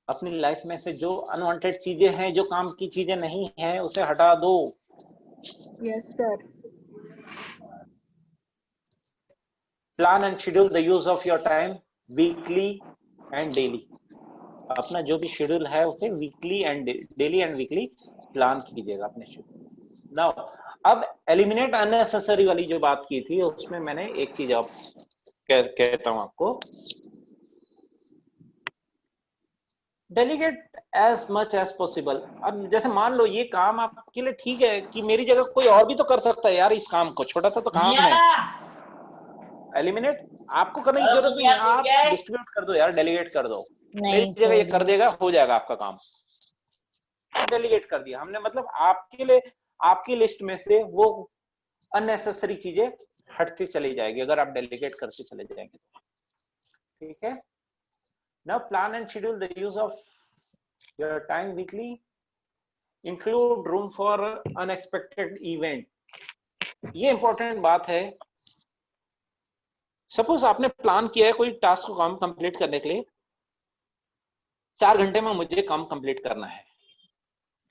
अपनी लाइफ में से जो अनवांटेड चीजें हैं, जो काम की चीजें नहीं हैं, उसे हटा दो। Yes sir. Plan and schedule the use of your time weekly and daily. अपना जो भी शेड्यूल है उसे weekly and daily and weekly plan कीजिएगा अपने शेड्यूल। नाउ अब एलिमिनेट अननेसेसरी वाली जो बात की थी उसमें मैंने एक चीज आप कहता हूं आपको, delegate as much as possible. अब जैसे मान लो ये काम आपके लिए ठीक है कि मेरी जगह कोई और भी तो कर सकता है यार, इस काम को, छोटा सा तो काम है। एलिमिनेट आपको करने की जरूरत नहीं है, आप डिस्ट्रीब्यूट कर दो यार, डेलीगेट कर दो। मेरी जगह ये कर देगा, हो जाएगा आपका काम। डेलीगेट कर दिया हमने, मतलब आपके लिए आपकी लिस्ट में से वो अननेसेसरी चीजें हटती चली जाएगी अगर आप डेलीगेट करते चले जाएंगे तो। ठीक है? Now plan and schedule the use of your time weekly. Include room for unexpected event. ये इंपॉर्टेंट बात है। सपोज आपने प्लान किया है कोई टास्क को काम कंप्लीट करने के लिए, 4 घंटे में मुझे काम कंप्लीट करना है,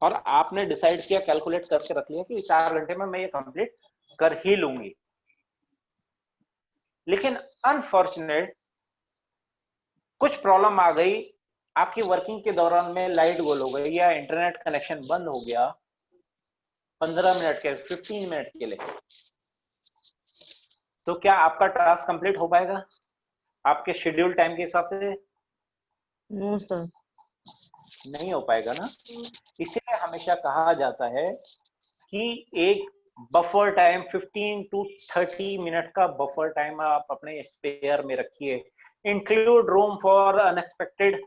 और आपने डिसाइड किया, कैलकुलेट करके रख लिया कि 4 घंटे में मैं ये कंप्लीट कर ही लूंगी। लेकिन अनफॉर्चुनेट कुछ प्रॉब्लम आ गई, आपकी वर्किंग के दौरान में लाइट गोल हो गई या इंटरनेट कनेक्शन बंद हो गया 15 मिनट के 15 मिनट के लिए, तो क्या आपका टास्क कंप्लीट हो पाएगा आपके शेड्यूल टाइम के हिसाब से? नो सर, नहीं हो पाएगा ना। इसीलिए हमेशा कहा जाता है कि एक बफर टाइम 15 to 30 मिनट का बफर टाइम आप अपने स्पेयर में रखिए। Include room for unexpected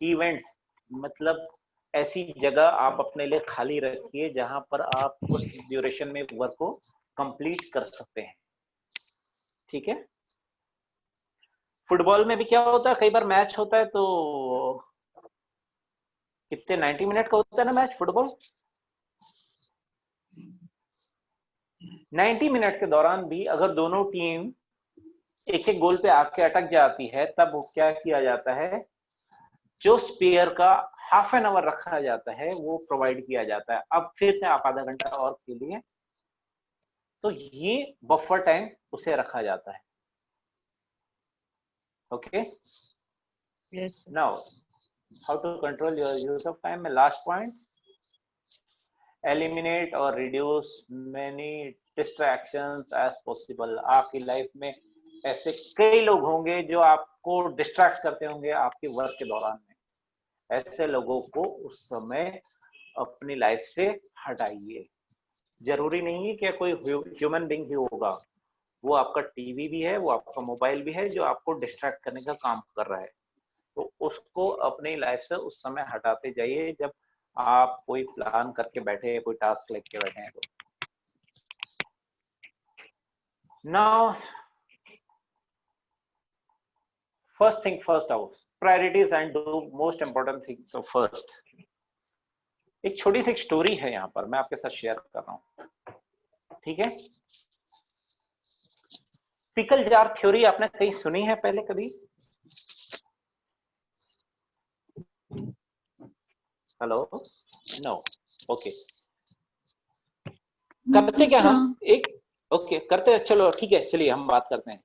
events, मतलब ऐसी जगह आप अपने लिए खाली रखिए जहां पर आप उस ड्यूरेशन में वर्क को कंप्लीट कर सकते हैं। ठीक है। फुटबॉल में भी क्या होता है, कई बार मैच होता है तो कितने 90 मिनट का होता है ना मैच फुटबॉल। 90 मिनट के दौरान भी अगर दोनों टीम एक एक गोल पे आके अटक जाती है, तब वो क्या किया जाता है, जो स्पेयर का हाफ एन आवर रखा जाता है वो प्रोवाइड किया जाता है। अब फिर से आप आधा घंटा और खेलिए, तो ये बफर टाइम उसे रखा जाता है। Okay, now how to control your use of time में लास्ट पॉइंट, एलिमिनेट और reduce many distractions as possible. आपकी लाइफ में ऐसे कई लोग होंगे जो आपको डिस्ट्रैक्ट करते होंगे आपके वर्क के दौरान में। ऐसे लोगों को उस समय अपनी लाइफ से हटाइए। जरूरी नहीं है कि कोई ह्यूमन बीइंग ही होगा, वो आपका टीवी भी है, वो आपका मोबाइल भी है जो आपको डिस्ट्रैक्ट करने का काम कर रहा है। तो उसको अपनी लाइफ से उस समय हटाते जाइए जब आप कोई प्लान करके बैठे हैं, कोई टास्क लेके बैठे हैं। तो now first thing first out, priorities and do most important thing first. एक छोटी सी स्टोरी है यहाँ पर, मैं आपके साथ शेयर कर रहा हूँ। ठीक है। पिकल जार थ्योरी आपने कहीं सुनी है पहले कभी? Hello, no, okay. करते क्या हम एक, ओके करते हैं, चलो ठीक है, चलिए हम बात करते हैं।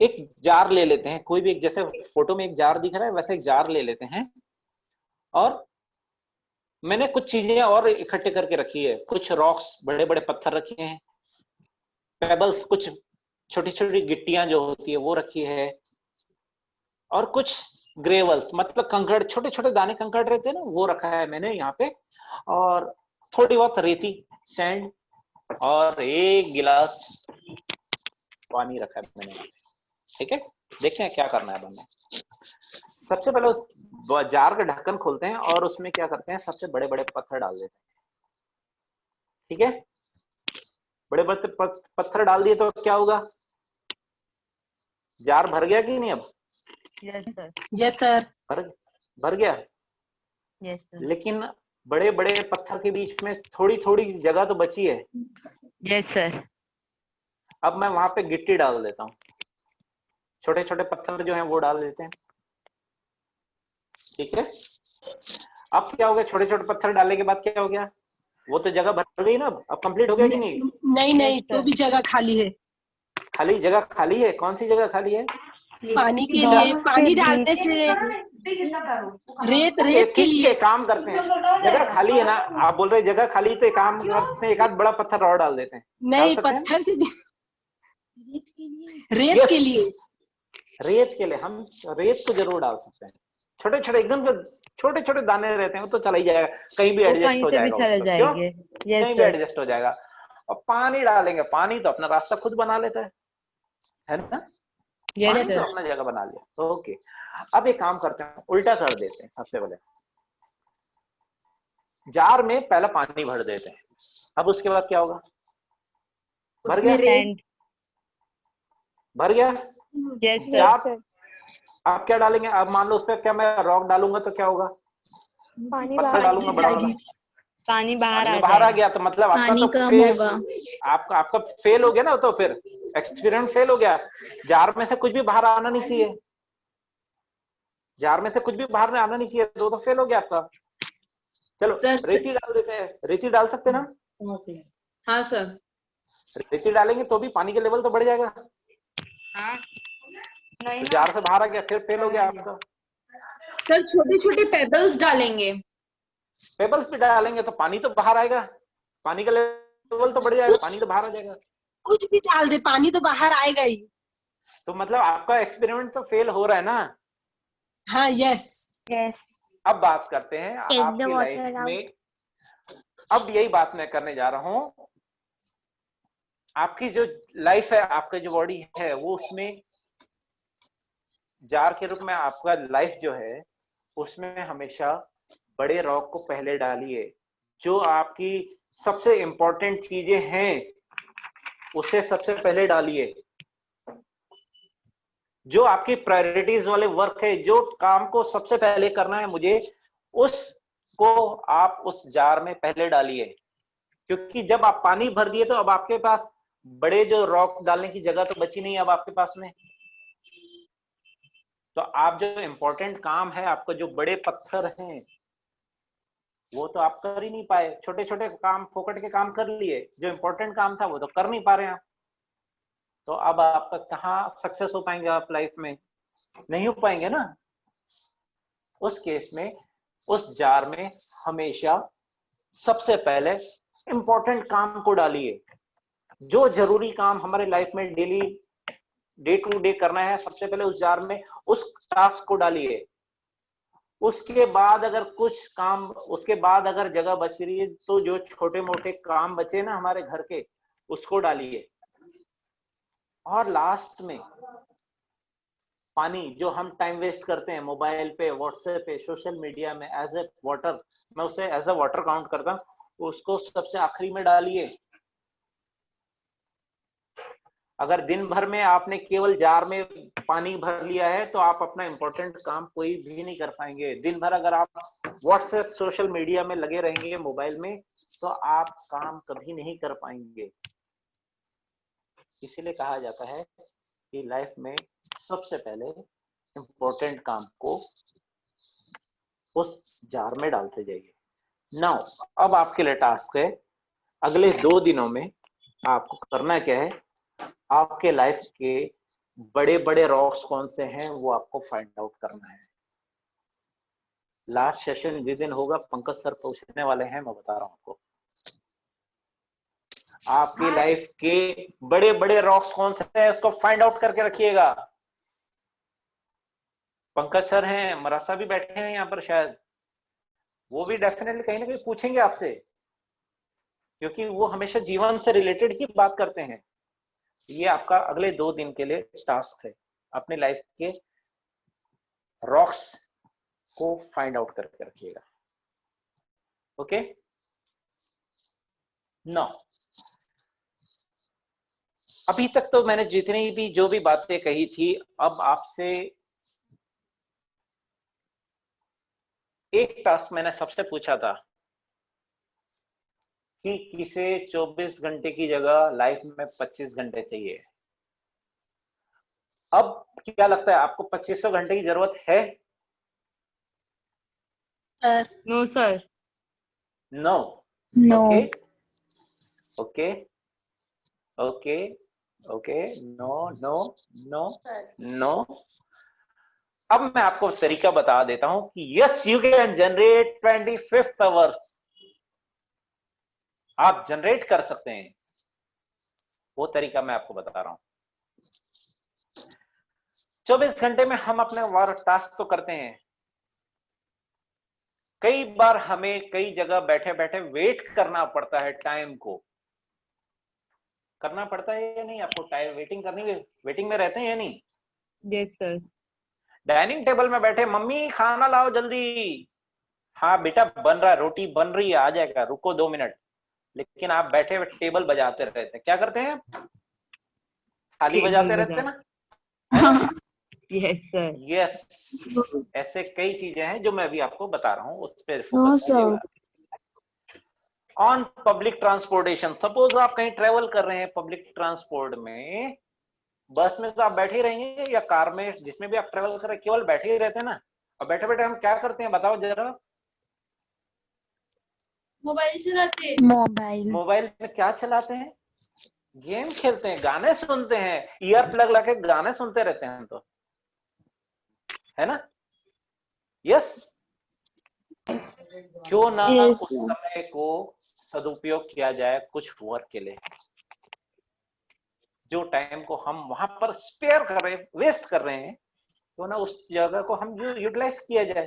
एक जार ले लेते हैं, कोई भी एक, जैसे फोटो में एक जार दिख रहा है वैसे एक जार ले लेते हैं, और मैंने कुछ चीजें और इकट्ठे करके रखी है। कुछ रॉक्स, बड़े बड़े पत्थर रखे हैं, पेबल्स, कुछ छोटी छोटी गिट्टियां जो होती है वो रखी है, और कुछ ग्रेवल्स मतलब कंकड़, छोटे छोटे दाने कंकड़ रहते हैं ना, वो रखा है मैंने यहाँ पे, और थोड़ी बहुत रेती, सैंड, और एक गिलास पानी रखा है मैंने यहाँ पे। ठीक है, देखते हैं क्या करना है हमें। सबसे पहले उस जार का ढक्कन खोलते हैं और उसमें क्या करते हैं, सबसे बड़े बड़े पत्थर डाल देते हैं। ठीक है, बड़े बड़े पत्थर डाल दिए तो क्या होगा, जार भर गया कि नहीं? अब यस सर, भर गया। यस सर, लेकिन बड़े बड़े पत्थर के बीच में थोड़ी थोड़ी जगह तो बची है। Yes sir. अब मैं वहां पे गिट्टी डाल देता हूँ, छोटे छोटे पत्थर जो हैं वो डाल देते हैं। ठीक है, अब क्या हो गया, छोटे छोटे पत्थर डालने के बाद क्या हो गया, वो तो जगह भर गई ना। अब कंप्लीट हो गया कि नहीं? नहीं, तो भी जगह खाली है। खाली जगह खाली है, कौन सी जगह खाली है? पानी के लिए, पानी डालने से, रेत के लिए। काम करते हैं, जगह खाली है ना, आप बोल रहे जगह खाली, तो काम करते हैं, एक आध बड़ा पत्थर और डाल देते हैं। नहीं, पत्थर से भी, रेत के लिए, रेत के लिए हम रेत तो जरूर डाल सकते हैं। छोटे छोटे एकदम जो छोटे छोटे दाने रहते हैं वो तो चला ही जाएगा, कहीं भी एडजस्ट हो जाएगा, कहीं भी एडजस्ट हो जाएगा। और पानी डालेंगे, पानी तो अपना रास्ता खुद बना लेता है ना? पानी तो अपना जगह बना लिया। ओके, अब एक काम करते हैं, उल्टा कर देते हैं। सबसे पहले जार में पहला पानी भर देते हैं। अब उसके बाद क्या होगा, भर गया, भर गया। जार, आप क्या डालेंगे? अब मान लो उस पर क्या मैं रॉक डालूंगा तो क्या होगा, पत्थर डालूंगा बड़ा वाला, पानी बाहर आ गया, तो मतलब आपका तो फेल, आपका फेल हो गया ना, तो फिर एक्सपेरिमेंट फेल हो गया। जार में से कुछ भी बाहर आना नहीं चाहिए, जार में से कुछ भी बाहर आना नहीं चाहिए, तो फेल हो गया आपका। चलो रेती डाल देते हैं, रेती डाल सकते ना? हाँ सर, रेती डालेंगे तो भी पानी का लेवल तो बढ़ जाएगा। हाँ, तो जार से बाहर आ गया, फिर फेल हो गया आपका। सर छोटे छोटे पेबल्स डालेंगे, पेबल्स भी डालेंगे तो पानी तो बाहर आएगा, पानी का लेवल तो बढ़ जाएगा, पानी तो बाहर आ जाएगा। कुछ भी डाल दे, पानी तो बाहर आएगा ही। तो मतलब आपका एक्सपेरिमेंट तो फेल हो रहा है ना? हाँ, यस। अब बात करते हैं आपकी लाइफ में, अब यही बात मैं करने जा रहा हूं आपकी जो लाइफ है, आपका जो बॉडी है, वो उसमें जार के रूप में आपका लाइफ जो है उसमें हमेशा बड़े रॉक को पहले डालिए। जो आपकी सबसे इंपॉर्टेंट चीजें हैं उसे सबसे पहले डालिए। जो आपकी प्रायोरिटीज वाले वर्क है, जो काम को सबसे पहले करना है मुझे, उसको आप उस जार में पहले डालिए। क्योंकि जब आप पानी भर दिए तो अब आपके पास बड़े जो रॉक डालने की जगह तो बची नहीं अब आपके पास में। तो आप जो इम्पोर्टेंट काम है, आपको जो बड़े पत्थर हैं वो तो आप कर ही नहीं पाए। छोटे छोटे काम, फोकट के काम कर लिए, जो इम्पोर्टेंट काम था वो तो कर नहीं पा रहे हैं। तो अब आपका कहाँ सक्सेस हो पाएंगे आप लाइफ में? नहीं हो पाएंगे ना। उस केस में उस जार में हमेशा सबसे पहले इंपॉर्टेंट काम को डालिए। जो जरूरी काम हमारे लाइफ में डेली डे टू डे करना है, सबसे पहले उस जार में उस टास्क को डालिए। उसके बाद अगर कुछ काम, उसके बाद अगर जगह बच रही है तो जो छोटे मोटे काम बचे ना हमारे घर के, उसको डालिए। और लास्ट में पानी, जो हम टाइम वेस्ट करते हैं मोबाइल पे, व्हाट्सएप पे, सोशल मीडिया में, एज ए वाटर, मैं उसे एज ए वाटर काउंट करता हूँ, उसको सबसे आखिरी में डालिए। अगर दिन भर में आपने केवल जार में पानी भर लिया है तो आप अपना इंपॉर्टेंट काम कोई भी नहीं कर पाएंगे। दिन भर अगर आप व्हाट्सएप, सोशल मीडिया में लगे रहेंगे मोबाइल में, तो आप काम कभी नहीं कर पाएंगे। इसीलिए कहा जाता है कि लाइफ में सबसे पहले इंपॉर्टेंट काम को उस जार में डालते जाइए। नाउ अब आपके लिए टास्क है, अगले 2 दिनों में आपको करना क्या है, आपके लाइफ के बड़े बड़े रॉक्स कौन से हैं वो आपको फाइंड आउट करना है। लास्ट सेशन जिस दिन होगा पंकज सर पूछने वाले हैं, मैं बता रहा हूं आपको। आपकी लाइफ के बड़े बड़े रॉक्स कौन से हैं उसको फाइंड आउट करके रखिएगा। पंकज सर हैं, मरासा भी बैठे हैं यहाँ पर, शायद वो भी डेफिनेटली कहीं ना कहीं पूछेंगे आपसे, क्योंकि वो हमेशा जीवन से रिलेटेड ही बात करते हैं। ये आपका अगले 2 दिन के लिए टास्क है, अपने लाइफ के रॉक्स को फाइंड आउट करके रखिएगा। ओके, नाउ अभी तक तो मैंने जितनी भी जो भी बातें कही थी, अब आपसे एक टास्क मैंने सबसे पूछा था कि किसे 24 घंटे की जगह लाइफ में 25 घंटे चाहिए। अब क्या लगता है आपको 2500 घंटे की जरूरत है? No sir. No. No. Okay okay okay, no no no no. अब मैं आपको तरीका बता देता हूं कि yes you can generate 25 hours. आप जनरेट कर सकते हैं, वो तरीका मैं आपको बता रहा हूं। 24 घंटे में हम अपने वर्क टास्क तो करते हैं, कई बार हमें कई जगह बैठे बैठे वेट करना पड़ता है, टाइम को करना पड़ता है या नहीं? आपको टाइम वेटिंग करनी, वेटिंग में रहते हैं या नहीं? Yes sir. डाइनिंग टेबल में बैठे, मम्मी खाना लाओ जल्दी। हाँ बेटा बन रहा है, रोटी बन रही है, आ जाएगा, रुको 2 मिनट। लेकिन आप बैठे बैठे टेबल बजाते रहते हैं, क्या करते हैं? थाली बजाते रहते हैं ना। Yes sir. यस, ऐसे कई चीजें हैं जो मैं अभी आपको बता रहा हूँ, उस पर फोकस कीजिएगा। ऑन पब्लिक ट्रांसपोर्टेशन, सपोज आप कहीं ट्रेवल कर रहे हैं पब्लिक ट्रांसपोर्ट में, बस में तो आप बैठे ही रहेंगे या कार में, जिसमें भी आप ट्रेवल कर रहे हैं, केवल बैठे ही रहते हैं ना। और बैठे बैठे हम क्या करते हैं बताओ जरा? मोबाइल चलाते हैं। मोबाइल में क्या चलाते हैं? गेम खेलते हैं, गाने सुनते हैं, ईयर प्लग लगा के गाने सुनते रहते हैं हम तो, है ना? यस, क्यों ना उस समय को सदुपयोग किया जाए कुछ वर्क के लिए। जो टाइम को हम वहां पर स्पेयर कर रहे हैं, वेस्ट कर रहे हैं, तो ना उस जगह को हम यूटिलाइज किया जाए।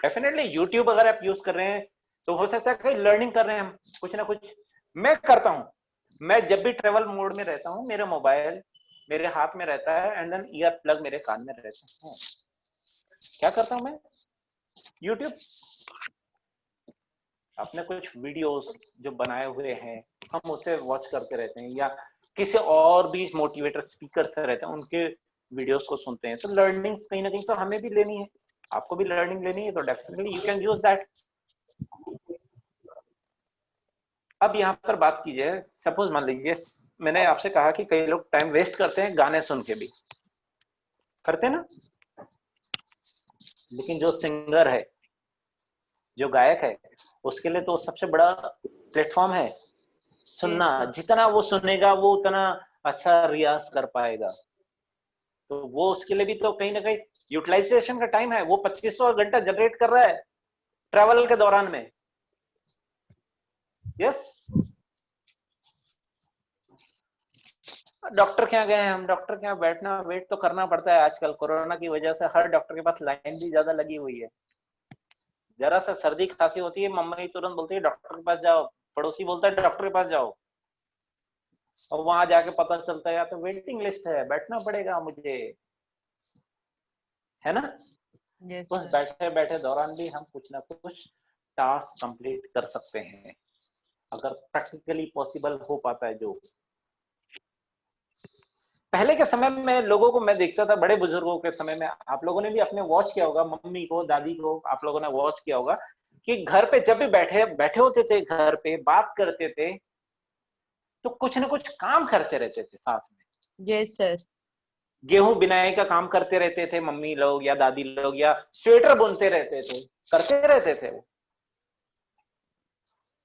डेफिनेटली यूट्यूब अगर आप यूज कर रहे हैं तो हो सकता है कहीं लर्निंग कर रहे हैं हम कुछ ना कुछ। मैं करता हूं, मैं जब भी ट्रेवल मोड में रहता हूँ मेरा मोबाइल मेरे हाथ में रहता है एंड देन ईयर प्लग मेरे कान में रहता है। क्या करता हूँ मैं? यूट्यूब, अपने कुछ वीडियोस जो बनाए हुए हैं हम उसे वॉच करते रहते हैं, या किसी और भी मोटिवेटर स्पीकर से रहते हैं उनके वीडियोस को सुनते हैं। तो लर्निंग कहीं ना कहीं तो हमें भी लेनी है, आपको भी लर्निंग लेनी है, तो definitely you can use that. अब यहाँ पर बात कीजिए, सपोज मान लीजिए मैंने आपसे कहा कि कई लोग टाइम वेस्ट करते हैं गाने सुन के भी, करते हैं ना, लेकिन जो सिंगर है जो गायक है उसके लिए तो सबसे बड़ा प्लेटफॉर्म है सुनना। जितना वो सुनेगा वो उतना अच्छा रियाज कर पाएगा। तो वो उसके लिए भी तो कहीं ना कहीं यूटिलाइजेशन का टाइम है। वो 2500 घंटा जनरेट कर रहा है ट्रैवल के दौरान में। यस, डॉक्टर के यहाँ गए हैं हम, डॉक्टर के यहाँ बैठना वेट तो करना पड़ता है। आजकल कोरोना की वजह से हर डॉक्टर के पास लाइन भी ज्यादा लगी हुई है। जरा सा सर्दी खांसी होती है मम्मी तुरंत बोलती है डॉक्टर के पास जाओ, पड़ोसी बोलता है डॉक्टर के पास जाओ, और वहां जाके पता चलता है या तो वेटिंग लिस्ट है, बैठना पड़ेगा मुझे, है ना। बस बैठे बैठे दौरान भी हम कुछ ना कुछ टास्क कंप्लीट कर सकते हैं अगर प्रैक्टिकली पॉसिबल हो पाता है। जो पहले के समय में लोगों को मैं देखता था, बड़े बुजुर्गों के समय में, आप लोगों ने भी अपने वॉच किया होगा, मम्मी को दादी को आप लोगों ने वॉच किया होगा कि घर पे जब भी बैठे होते थे, घर पे बात करते थे तो कुछ ना कुछ काम करते रहते थे साथ में। Yes sir. गेहूं बिनाई का काम करते रहते थे मम्मी लोग या दादी लोग, या स्वेटर बुनते रहते थे, करते रहते थे वो,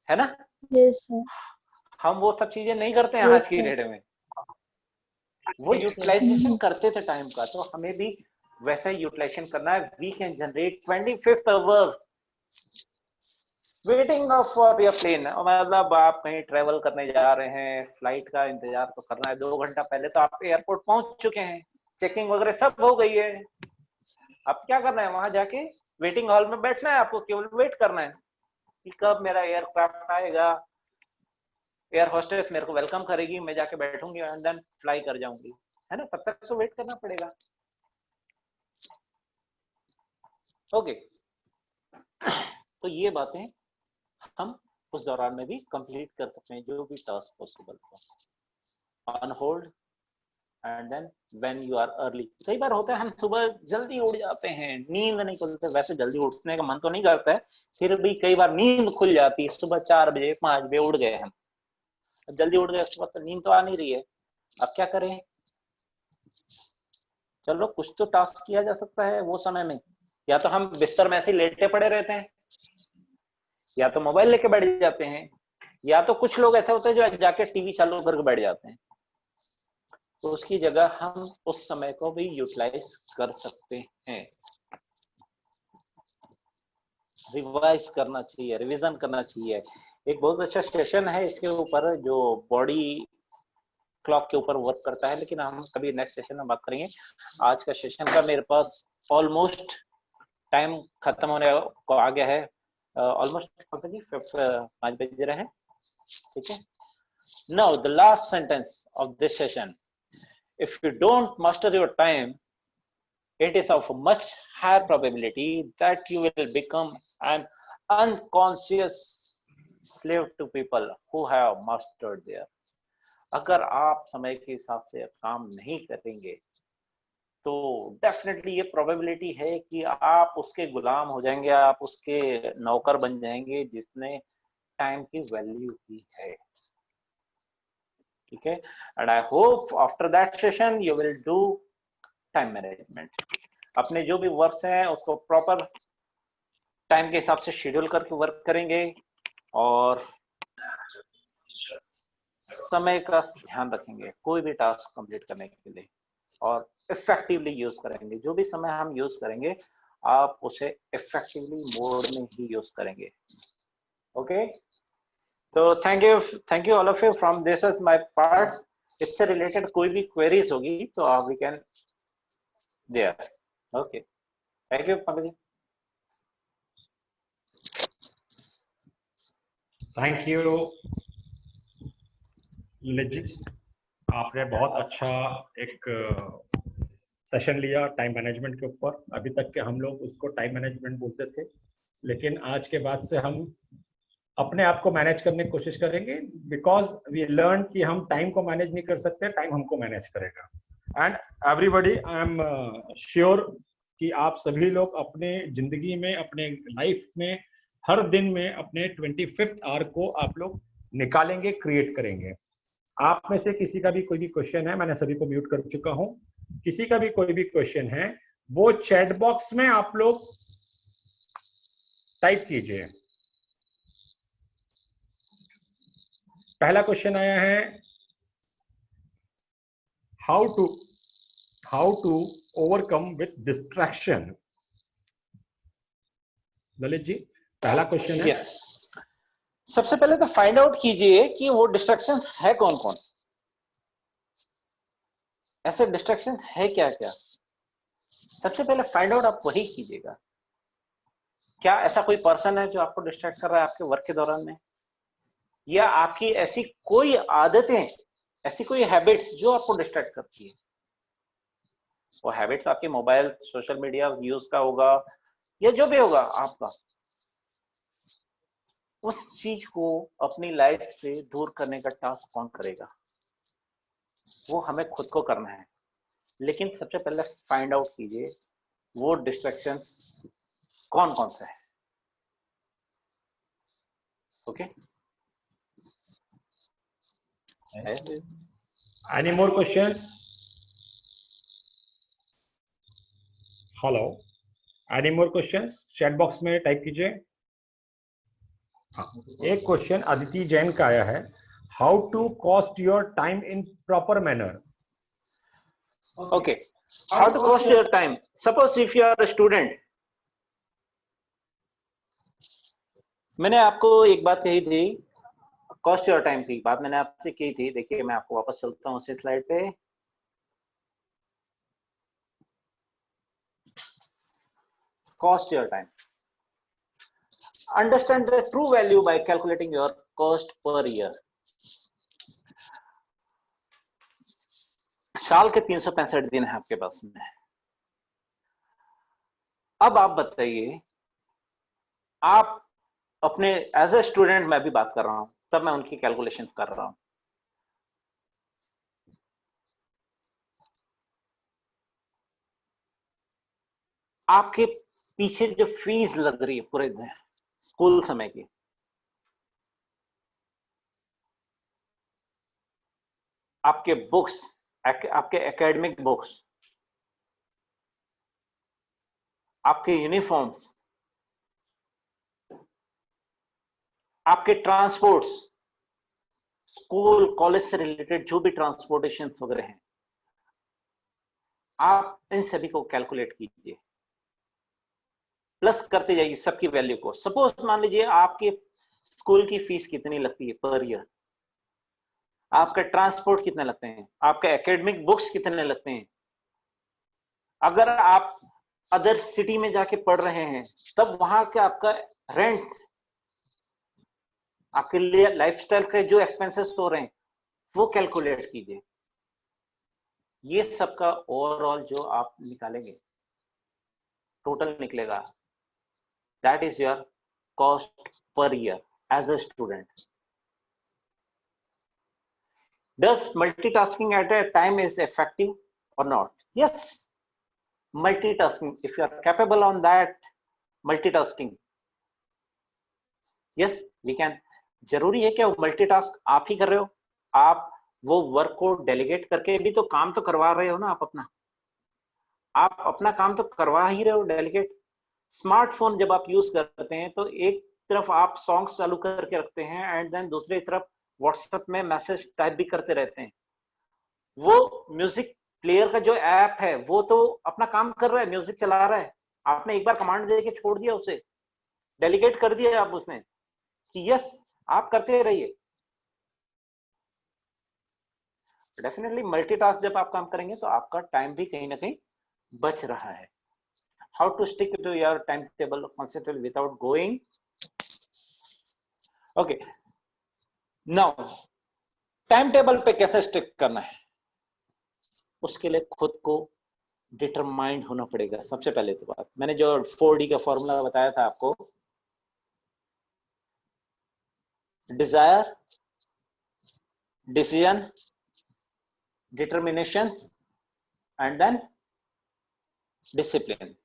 है ना। Yes sir. हम वो सब चीजें नहीं करते हैं आज की डेट में। वो यूटिलाइजेशन करते थे टाइम का, तो हमें भी वैसा यूटिलाइजेशन करना है। We can generate 25th hour waiting for your plane. मतलब आप कहीं ट्रेवल करने जा रहे हैं, फ्लाइट का इंतजार तो करना है, 2 घंटा पहले तो आप एयरपोर्ट पहुंच चुके हैं, चेकिंग वगैरह सब हो गई है। अब क्या करना है? वहां जाके वेटिंग हॉल में बैठना है, आपको केवल वेट करना है कि कब मेरा एयरक्राफ्ट आएगा, एयर होस्टेस मेरे को वेलकम करेगी, मैं जाके बैठूंगी एंड देन फ्लाई कर जाऊंगी, है ना। तब तक तो वेट करना पड़ेगा। ओके, तो ये बातें हम उस दौरान में भी कंप्लीट कर सकते हैं जो भी टास्क पॉसिबल हो on hold and then when you are early. कई बार होता है हम सुबह जल्दी उठ जाते हैं, नींद नहीं खुलती। वैसे जल्दी उठने का मन तो नहीं करता है, फिर भी कई बार नींद खुल जाती है। सुबह 4 बजे 5 बजे उठ गए हम, जल्दी उठ गए, उसके बाद तो नींद तो आ नहीं रही है। अब क्या करें? चलो कुछ तो टास्क किया जा सकता है वो समय में। या तो हम बिस्तर में ऐसे लेटे पड़े रहते हैं, या तो मोबाइल लेके बैठ जाते हैं, या तो कुछ लोग ऐसे होते हैं जो जाके टीवी चालू करके बैठ जाते हैं। तो उसकी जगह हम उस समय को भी यूटिलाइज कर सकते हैं। रिवाइज करना चाहिए, रिवीजन करना चाहिए। एक बहुत अच्छा सेशन है इसके ऊपर जो बॉडी क्लॉक के ऊपर वर्क करता है, लेकिन हम कभी नेक्स्ट सेशन में बात करेंगे। आज का सेशन का मेरे पास ऑलमोस्ट टाइम खत्म होने को आ गया है। ऑलमोस्ट 5 बज रहे हैं, ठीक है। Now the last sentence of this session, if you don't master your time, it is of much higher probability that you will become an unconscious slave to people who have mastered their। अगर आप समय के हिसाब से काम नहीं करेंगे तो डेफिनेटली ये प्रोबेबिलिटी है कि आप उसके गुलाम हो जाएंगे, आप उसके नौकर बन जाएंगे जिसने टाइम की वैल्यू की है, ठीक है। And I hope after that session you will do time management. अपने जो भी वर्क्स हैं उसको प्रॉपर टाइम के हिसाब से शेड्यूल करके वर्क करेंगे और समय का ध्यान रखेंगे कोई भी टास्क कंप्लीट करने के लिए, और इफेक्टिवली यूज करेंगे। जो भी समय हम यूज करेंगे आप उसे इफेक्टिवली मोड में ही यूज करेंगे। ओके, तो thank you all of you. From this is my part. इससे रिलेटेड कोई भी क्वेरीज होगी तो we can there. Okay, thank you Pankaj ji. Thank you Lalit ji, आपने बहुत अच्छा एक सेशन लिया टाइम मैनेजमेंट के ऊपर। अभी तक के हम लोग उसको टाइम मैनेजमेंट बोलते थे, लेकिन आज के बाद से हम अपने आप को मैनेज करने की कोशिश करेंगे, बिकॉज वी लर्न कि हम टाइम को मैनेज नहीं कर सकते, टाइम हमको मैनेज करेगा। And everybody, I am sure कि आप सभी लोग अपने जिंदगी में, अपने लाइफ में, हर दिन में अपने 25th आवर को आप लोग निकालेंगे, क्रिएट करेंगे। आप में से किसी का भी कोई भी क्वेश्चन है, मैंने सभी को म्यूट कर चुका हूं, किसी का भी कोई भी क्वेश्चन है वो चैट बॉक्स में आप लोग टाइप कीजिए। पहला क्वेश्चन आया है, how to overcome with distraction. Lalit ji, पहला क्वेश्चन है। सबसे पहले तो फाइंड आउट कीजिए कि वो डिस्ट्रैक्शन है कौन कौन, ऐसे डिस्ट्रैक्शन है क्या क्या। सबसे पहले फाइंड आउट आप वही कीजिएगा। क्या ऐसा कोई पर्सन है जो आपको डिस्ट्रैक्ट कर रहा है आपके वर्क के दौरान में, या आपकी ऐसी कोई आदतें, ऐसी कोई हैबिट जो आपको डिस्ट्रैक्ट करती है। वो हैबिट्स आपके मोबाइल, सोशल मीडिया यूज का होगा या जो भी होगा आपका, उस चीज को अपनी लाइफ से दूर करने का टास्क कौन करेगा, वो हमें खुद को करना है। लेकिन सबसे पहले फाइंड आउट कीजिए वो डिस्ट्रैक्शंस कौन कौन से है। Okay, any more questions? Hello, any more questions? Chat box में टाइप कीजिए। हाँ, एक क्वेश्चन अदिति जैन का आया है, how to cost your time in proper manner. Okay, how to cost your time. Suppose if you are a student, मैंने आपको एक बात कही थी, कॉस्ट योर टाइम की बात मैंने आपसे की थी। देखिए मैं आपको वापस चलता हूँ उसी स्लाइड पे। Cost your time, understand the true value by calculating your cost per year. साल के 365 दिन है आपके पास में। अब आप बताइए, आप अपने एज ए स्टूडेंट, मैं भी बात कर रहा हूं, तब मैं उनकी कैलकुलेशन कर रहा हूं। आपके पीछे जो फीस लग रही है पूरे दिन स्कूल समय की, आपके बुक्स, आपके एकेडमिक बुक्स, आपके यूनिफॉर्म्स, आपके ट्रांसपोर्ट्स, स्कूल कॉलेज से रिलेटेड जो भी ट्रांसपोर्टेशन वगैरह हैं, आप इन सभी को कैलकुलेट कीजिए, प्लस करते जाइए सबकी वैल्यू को। सपोज मान लीजिए आपके स्कूल की फीस कितनी लगती है पर ईयर, आपका ट्रांसपोर्ट कितने लगते हैं, आपके एकेडमिक बुक्स कितने लगते हैं। अगर आप अदर सिटी में जाके पढ़ रहे हैं तब वहां का आपका रेंट, आपके लिए लाइफस्टाइल के जो एक्सपेंसेस हो रहे हैं वो कैलकुलेट कीजिए। ये सबका ओवरऑल जो आप निकालेंगे टोटल निकलेगा, that is your cost per year as a student. Does multitasking at a time is effective or not? Yes, multitasking, if you are capable on that multitasking, yes we can। जरूरी है क्या वो multitask आप ही कर रहे हो? आप वो वर्क को डेलीगेट करके भी तो काम तो करवा रहे हो ना, आप अपना काम तो करवा ही रहे हो डेलीगेट। स्मार्टफोन जब आप यूज करते हैं तो एक तरफ आप सॉन्ग्स चालू करके रखते हैं एंड देन दूसरी तरफ व्हाट्सएप में मैसेज टाइप भी करते रहते हैं। वो म्यूजिक प्लेयर का जो ऐप है वो तो अपना काम कर रहा है, म्यूजिक चला रहा है। आपने एक बार कमांड दे के छोड़ दिया, उसे डेलीगेट कर दिया आप उसने कि यस आप करते रहिए। डेफिनेटली मल्टीटास्क जब आप काम करेंगे तो आपका टाइम भी कहीं ना कहीं बच रहा है। How to stick to your time table concept without going. Okay, now time table पे कैसे स्टिक करना है, उसके लिए खुद को डिटरमाइंड होना पड़ेगा। सबसे पहले तो बात, मैंने जो 4D का फॉर्मूला बताया था आपको, desire, decision, determination and then discipline,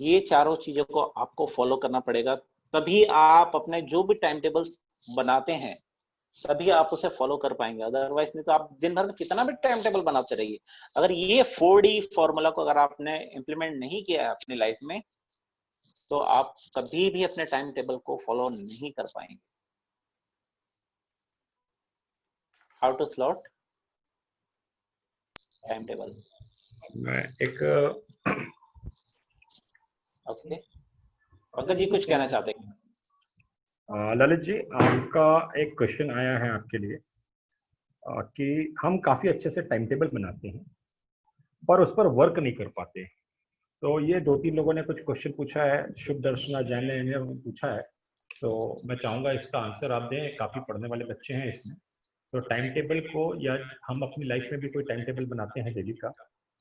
ये चारों चीजों को आपको फॉलो करना पड़ेगा, तभी आप अपने जो भी टाइम टेबल बनाते हैं तभी आप उसे फॉलो कर पाएंगे। अदरवाइज नहीं तो आप दिन भर में कितना भी टाइम टेबल बनाते रहिए, अगर ये 4D फॉर्मूला को अगर आपने इंप्लीमेंट नहीं किया है अपनी लाइफ में, तो आप कभी भी अपने टाइम टेबल को फॉलो नहीं कर पाएंगे। How to slot time table, मैं एक ओके पंकज जी कुछ कहना चाहते हैं? ललित जी, आपका एक क्वेश्चन आया है आपके लिए कि हम काफी अच्छे से टाइम टेबल बनाते हैं पर उस पर वर्क नहीं कर पाते। तो ये 2-3 लोगों ने कुछ क्वेश्चन पूछा है, शुभ दर्शना जैन ने पूछा है, तो मैं चाहूंगा इसका आंसर आप दें। काफी पढ़ने वाले बच्चे हैं इसमें, तो टाइम टेबल को, या हम अपनी लाइफ में भी कोई टाइम टेबल बनाते हैं डेली का,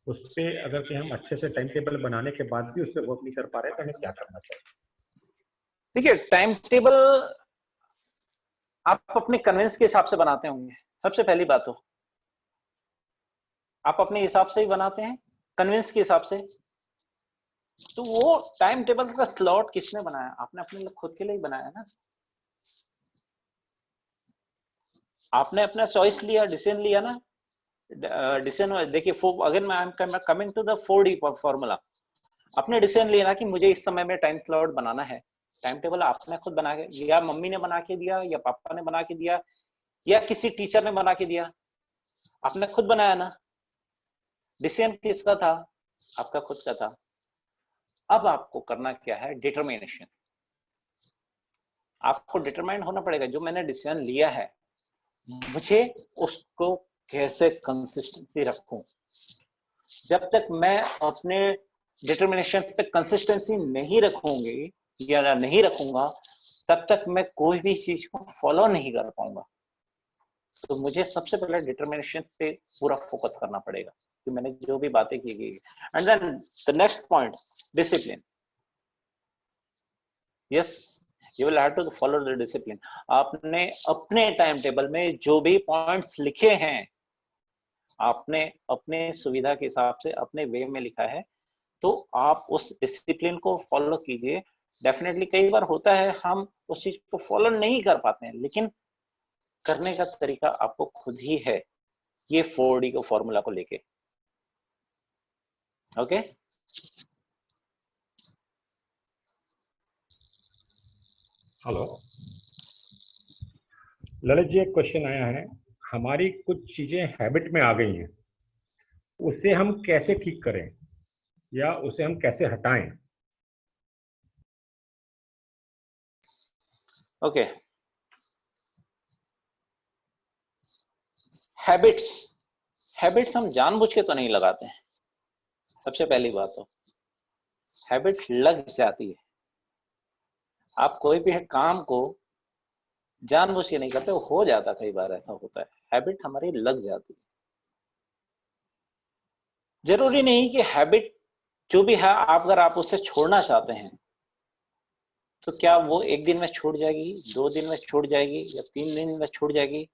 उस पे अगर कि हम अच्छे से टाइम टेबल बनाने के बाद भी उस पर वर्क नहीं कर पा रहे तो हमें क्या करना चाहिए? देखिए, टाइम टेबल आप अपने कन्वेंस के हिसाब से बनाते होंगे। सबसे पहली बात हो, आप अपने हिसाब से ही बनाते हैं, कन्वेंस के हिसाब से। तो वो टाइम टेबल का स्लॉट किसने बनाया? आपने अपने खुद के लिए ही बनाया ना। आपने अपना चॉइस लिया, डिसीजन लिया ना। डिसीजन देखिए, अगर मैं coming to the 4D formula, आपने डिसीजन लिया ना कि मुझे इस समय में टाइम स्लॉट बनाना है। टाइम टेबल आपने खुद बना के, या मम्मी ने बना के दिया, या पापा ने बना के दिया, या किसी टीचर ने बना के दिया, आपने खुद बनाया ना। डिसीजन किसका था? आपका खुद का था। अब आपको करना क्या है? डिटरमिनेशन। आपको डिटरमाइन होना पड़ेगा, जो मैंने डिसीजन लिया है मुझे उसको कैसे कंसिस्टेंसी रखूं। जब तक मैं अपने डिटरमिनेशन पे कंसिस्टेंसी नहीं रखूंगी या नहीं रखूंगा, तब तक मैं कोई भी चीज को फॉलो नहीं कर पाऊंगा। तो मुझे सबसे पहले डिटरमिनेशन पे पूरा फोकस करना पड़ेगा कि मैंने जो भी बातें की गई। And then the next point, discipline. Yes, you will have to follow the discipline. आपने अपने टाइम टेबल में जो भी पॉइंट्स लिखे हैं, आपने अपने सुविधा के हिसाब से अपने वे में लिखा है, तो आप उस डिसिप्लिन को फॉलो कीजिए। डेफिनेटली कई बार होता है हम उस चीज को फॉलो नहीं कर पाते हैं, लेकिन करने का तरीका आपको खुद ही है, ये 4D को फॉर्मूला को लेके। ओके हेलो ललित जी, एक क्वेश्चन आया है, हमारी कुछ चीजें हैबिट में आ गई हैं, उसे हम कैसे ठीक करें या उसे हम कैसे हटाएं? ओके, हैबिट्स हम जानबूझ के तो नहीं लगाते हैं। सबसे पहली बात तो हैबिट लग जाती है। आप कोई भी काम को जानबूझ के नहीं करते, हो जाता, कई बार ऐसा होता है, हैबिट हमारी लग जाती है। जरूरी नहीं कि हैबिट जो भी है, अगर आप उसे छोड़ना चाहते हैं तो क्या वो 1 दिन में छूट जाएगी, 2 दिन में छूट जाएगी, या 3 दिन में छूट जाएगी?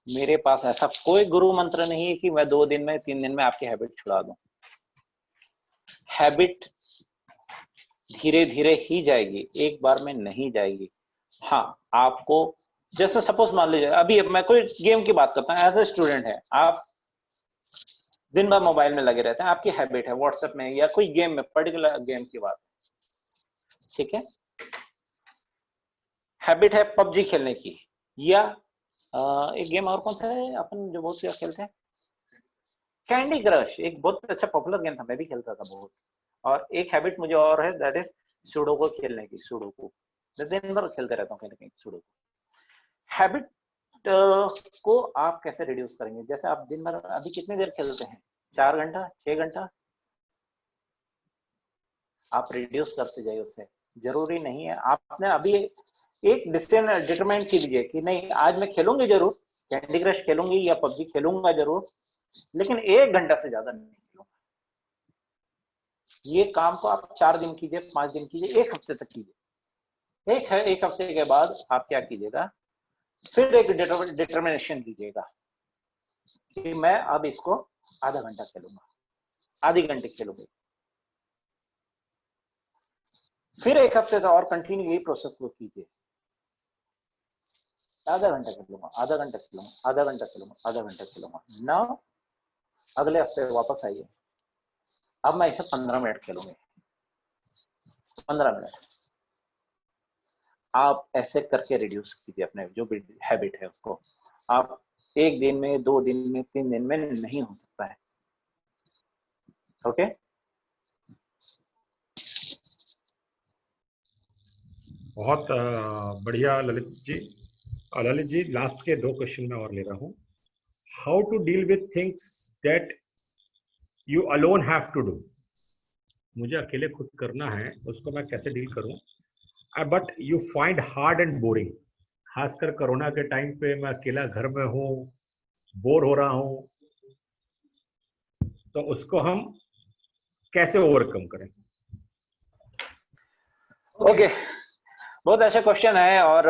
मेरे पास ऐसा कोई गुरु मंत्र नहीं है कि मैं 2 दिन में 3 दिन में आपकी हैबिट छुड़ा दूं। हैबिट धीरे धीरे ही जाएगी, एक बार में नहीं जाएगी। हाँ, आपको जैसे सपोज मान लीजिए, अभी मैं कोई गेम की बात करता हूँ। एज ए स्टूडेंट है, आप दिन भर मोबाइल में लगे रहते हैं, आपकी हैबिट है व्हाट्सएप में या कोई गेम में, पर्टिकुलर गेम की बात, ठीक है। हैबिट है पबजी खेलने की, या एक गेम और कौन सा है अपन जो बहुत खेलते हैं, कैंडी क्रश, एक बहुत अच्छा पॉपुलर गेम था, मैं भी खेलता था बहुत। और एक हैबिट मुझे और है, दैट इज सुडोकू खेलने की। सुडोकू दिन भर खेलते रहता हूँ कहीं ना कहीं सुडोकू। हैबिट को आप कैसे रिड्यूस करेंगे? जैसे आप दिन भर अभी कितनी देर खेलते हैं? 4 घंटा, 6 घंटा। आप रिड्यूस करते जाइए उससे। जरूरी नहीं है, आपने अभी एक डिसीजन डिटरमाइन कीजिए कि नहीं, आज मैं खेलूंगी जरूर, कैंडी क्रश खेलूंगी या पबजी खेलूंगा जरूर, लेकिन 1 घंटा से ज्यादा नहीं खेलूंगा। ये काम को आप 4 दिन कीजिए, 5 दिन कीजिए, 1 हफ्ते तक कीजिए। एक हफ्ते के बाद आप क्या कीजिएगा, फिर एक डिटर्मिनेशन कीजिएगा कि मैं अब इसको आधा घंटा खेलूंगा, आधी घंटे खेलूंगी। फिर 1 हफ्ते तक और कंटिन्यू यही प्रोसेस को कीजिए। आधा घंटा खेलूंगा, आधा घंटा खेलूंगा, आधा घंटा खेलूंगा, आधा घंटा खेलूंगा। नाउ अगले हफ्ते वापस आइए, अब मैं इसे 15 मिनट खेलूंगी, 15 मिनट। आप ऐसे करके रिड्यूस कीजिए अपने जो भी हैबिट है उसको। आप 1 दिन में, 2 दिन में, 3 दिन में नहीं हो सकता है। ओके बहुत बढ़िया ललित जी। ललित जी, लास्ट के 2 क्वेश्चन मैं और ले रहा हूँ। How to deal with things that you alone have to do. मुझे अकेले खुद करना है, उसको मैं कैसे डील करूं, but you find hard and boring. खासकर कोरोना के टाइम पे मैं अकेला घर में हूँ, बोर हो रहा हूँ, तो उसको हम कैसे ओवरकम करें? ओके, बहुत अच्छा क्वेश्चन है। और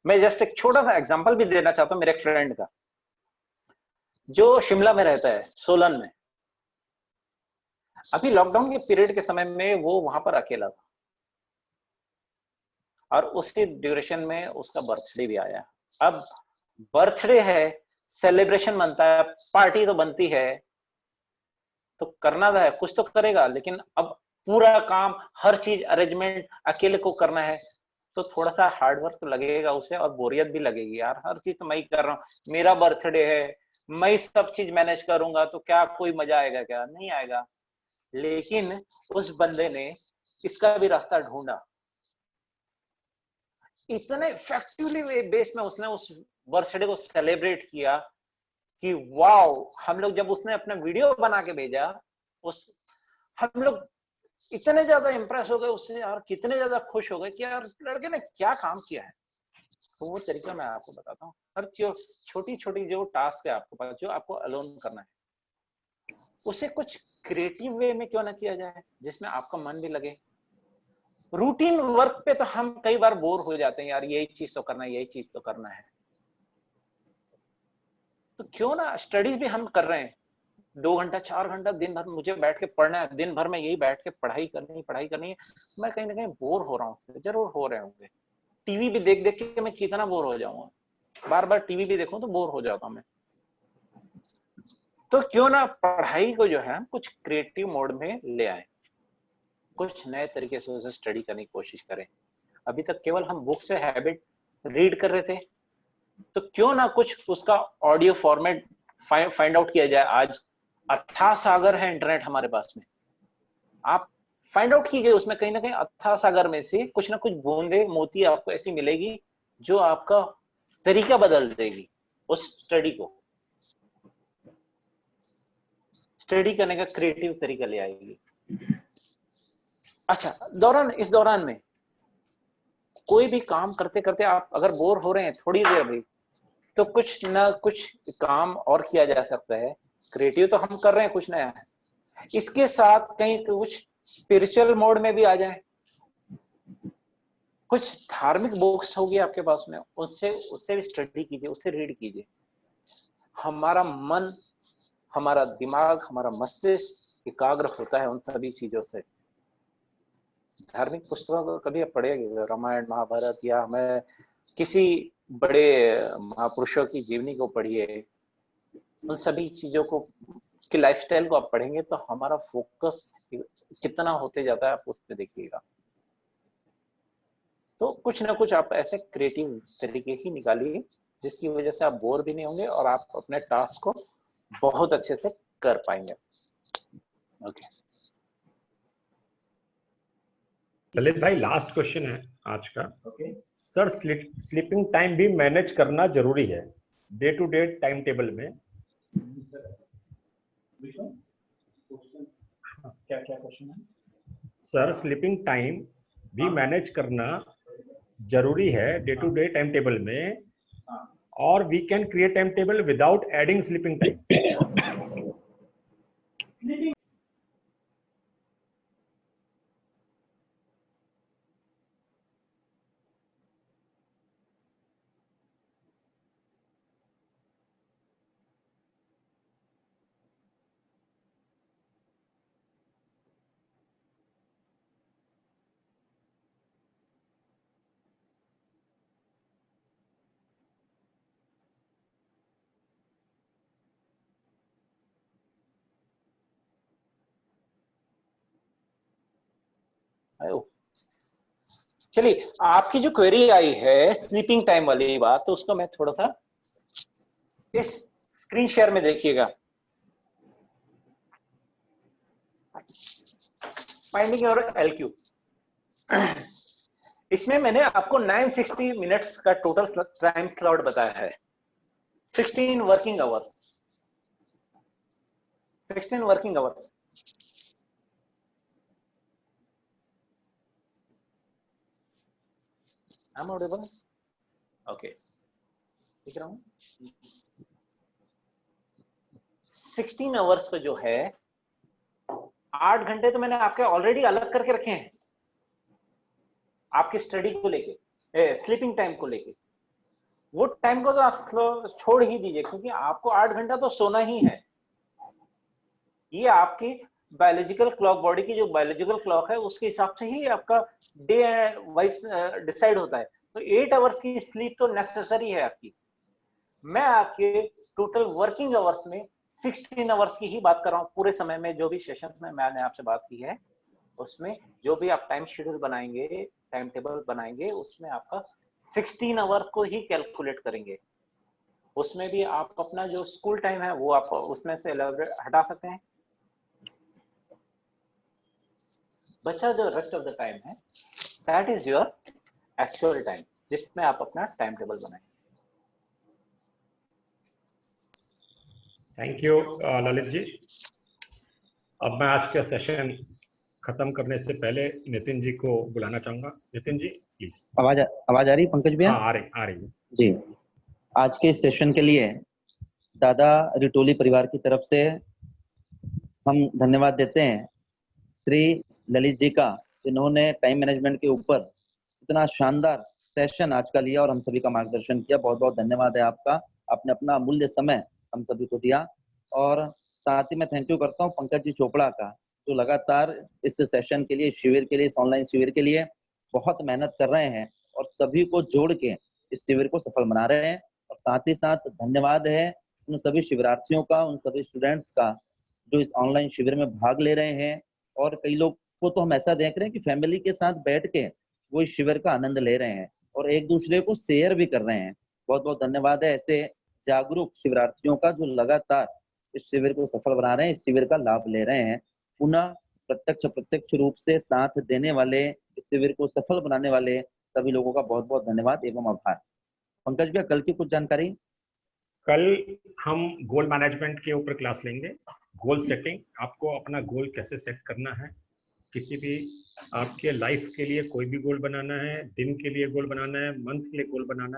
मैं जस्ट एक छोटा सा एग्जांपल भी देना चाहता हूँ मेरे एक फ्रेंड का, जो शिमला में रहता है, सोलन में। अभी लॉकडाउन के पीरियड के समय में वो वहां पर अकेला था, और उसी ड्यूरेशन में उसका बर्थडे भी आया। अब बर्थडे है, सेलिब्रेशन बनता है, पार्टी तो बनती है, तो करना है, कुछ तो करेगा, लेकिन अब पूरा काम, हर चीज अरेंजमेंट अकेले को करना है, तो थोड़ा सा हार्ड वर्क तो लगेगा उसे, और बोरियत भी लगेगी। यार हर चीज तो मैं ही कर रहा हूँ, मेरा बर्थडे है, मैं ही सब चीज मैनेज करूंगा, तो क्या कोई मजा आएगा? क्या नहीं आएगा। लेकिन उस बंदे ने इसका भी रास्ता ढूंढा, इतने इफेक्टिवली बेस में उसने उस बर्थडे को सेलिब्रेट किया कि वाओ, हम लोग जब उसने अपना वीडियो बना के भेजा, उस हम लोग इतने ज्यादा इंप्रेस हो गए उससे, यार कितने ज्यादा खुश हो गए कि यार लड़के ने क्या काम किया है। तो वो तरीका मैं आपको बताता हूँ। हर छोटी छोटी जो टास्क है आपके पास, जो आपको अलोन करना है, उसे कुछ क्रिएटिव वे में क्यों ना किया जाए, जिसमें आपका मन भी लगे। रूटीन वर्क पे तो हम कई बार बोर हो जाते हैं, यार यही चीज तो करना है, यही चीज तो करना है। तो क्यों ना स्टडीज भी हम कर रहे हैं, 2 घंटा 4 घंटा दिन भर मुझे बैठ के पढ़ना है, दिन भर में यही बैठ के पढ़ाई करनी है। मैं कहीं ना कहीं बोर हो रहा हूँ, जरूर हो रहे होंगे। टीवी भी देख देख के मैं कितना बोर हो जाऊंगा, बार बार टीवी भी देखूं तो बोर हो जाता हूं मैं। तो क्यों ना पढ़ाई को जो है कुछ क्रिएटिव मोड में ले आए, कुछ नए तरीके से उसे स्टडी करने की कोशिश करें। अभी तक केवल हम बुक से हैबिट रीड कर रहे थे, तो क्यों ना कुछ उसका ऑडियो फॉर्मेट फाइंड आउट किया जाए। आज अथाह सागर है इंटरनेट हमारे पास में, आप फाइंड आउट कीजिए उसमें, कहीं ना कहीं अथाह सागर में से कुछ ना कुछ बूंदे मोती आपको ऐसी मिलेगी जो आपका तरीका बदल देगी, उस स्टडी को स्टडी करने का क्रिएटिव तरीका ले आएगी। अच्छा, इस दौरान में कोई भी काम करते करते आप अगर बोर हो रहे हैं थोड़ी देर भी, तो कुछ ना कुछ काम और किया जा सकता है। क्रिएटिव तो हम कर रहे हैं, कुछ नया है, इसके साथ कहीं कुछ स्पिरिचुअल मोड में भी आ जाए। कुछ धार्मिक बुक्स होगी आपके पास में, उससे भी स्टडी कीजिए, उससे रीड कीजिए। हमारा मन, हमारा दिमाग, हमारा मस्तिष्क एकाग्र होता है उन सभी चीजों से। धार्मिक पुस्तकों को कभी आप पढ़ेंगे, रामायण महाभारत, या हमें किसी बड़े महापुरुषों की जीवनी को पढ़िए, उन सभी चीजों को की लाइफस्टाइल को आप पढ़ेंगे तो हमारा फोकस कितना होते जाता है, आप उस पर देखिएगा। तो कुछ ना कुछ आप ऐसे क्रिएटिव तरीके ही निकालिए जिसकी वजह से आप बोर भी नहीं होंगे और आप अपने टास्क को बहुत अच्छे से कर पाएंगे। ओके ललित भाई, लास्ट क्वेश्चन है आज का। सर, स्लीपिंग टाइम भी मैनेज करना जरूरी है day to day time table में? क्या क्या क्वेश्चन है सर? स्लीपिंग टाइम भी मैनेज करना जरूरी है day to day time table में, or we can create timetable without adding sleeping time. चलिए, आपकी जो क्वेरी आई है स्लीपिंग टाइम वाली बात, तो उसको मैं थोड़ा सा इस स्क्रीन शेयर में देखिएगा। फाइंडिंग योर LQ, इसमें मैंने आपको 960 मिनट्स का टोटल टाइम स्लॉट बताया है। 16 working hours, 16 working hours. I'm audible? Okay. दिख रहा हूं? 16 आवर्स का जो है 8 घंटे तो मैंने आपके ऑलरेडी अलग करके रखे हैं आपकी स्टडी को लेके, स्लीपिंग टाइम को लेके। वो टाइम को तो आप छोड़ ही दीजिए, क्योंकि आपको 8 घंटा तो सोना ही है। ये आपकी बायोलॉजिकल क्लॉक, बॉडी की जो बायोलॉजिकल क्लॉक है उसके हिसाब से ही आपका डे वाइज डिसाइड होता है। तो 8 आवर्स की स्लीप तो नेसेसरी है आपकी। मैं आपके टोटल वर्किंग आवर्स में 16 आवर्स की ही बात कर रहा हूँ। पूरे समय में जो भी सेशन में मैंने आपसे बात की है, उसमें जो भी आप टाइम शेड्यूल बनाएंगे, टाइम टेबल बनाएंगे, उसमें आपका 16 आवर को ही कैलकुलेट करेंगे। उसमें भी आप अपना जो स्कूल टाइम है वो आप उसमें से हटा सकते हैं। बचा जो रेस्ट ऑफ द टाइम है, that is your actual time, जिसमें आप अपना टाइम टेबल बनाएं। थैंक यू ललित जी। अब मैं आज का सेशन खत्म करने से पहले नितिन जी को बुलाना चाहूंगा। नितिन जी प्लीज। आवाज आ रही पंकज भैया? हाँ, आ रही जी। आज के सेशन के लिए दादा रिटोली परिवार की तरफ से हम धन्यवाद देते हैं श्री ललित जी का, जिन्होंने टाइम मैनेजमेंट के ऊपर इतना शानदार सेशन आज का लिया और हम सभी का मार्गदर्शन किया। बहुत बहुत धन्यवाद है आपका, आपने अपना अमूल्य समय हम सभी को दिया। और साथ ही मैं थैंक यू करता हूँ पंकज जी चोपड़ा का, जो लगातार इस सेशन के लिए, शिविर के लिए, इस ऑनलाइन शिविर के लिए बहुत मेहनत कर रहे हैं और सभी को जोड़ के इस शिविर को सफल बना रहे हैं। और साथ ही साथ धन्यवाद है उन सभी शिविरार्थियों का, उन सभी स्टूडेंट्स का जो इस ऑनलाइन शिविर में भाग ले रहे हैं। और कई लोग को तो हम ऐसा देख रहे हैं कि फैमिली के साथ बैठ के वो इस शिविर का आनंद ले रहे हैं और एक दूसरे को शेयर भी कर रहे हैं। बहुत बहुत धन्यवाद है ऐसे जागरूक शिविरार्थियों का, जो लगातार इस शिविर को सफल बना रहे हैं, इस शिविर का लाभ ले रहे हैं। पुनः प्रत्यक्ष रूप से साथ देने वाले, इस शिविर को सफल बनाने वाले सभी लोगों का बहुत बहुत धन्यवाद एवं आभार। पंकज भैया, कल की कुछ जानकारी? कल हम गोल मैनेजमेंट के ऊपर क्लास लेंगे। गोल सेटिंग, आपको अपना गोल कैसे सेट करना है, किसी भी आपके लाइफ के लिए कोई भी गोल बनाना है, दिन के लिए गोल बनाना है, मंथ के लिए गोल बनाना है।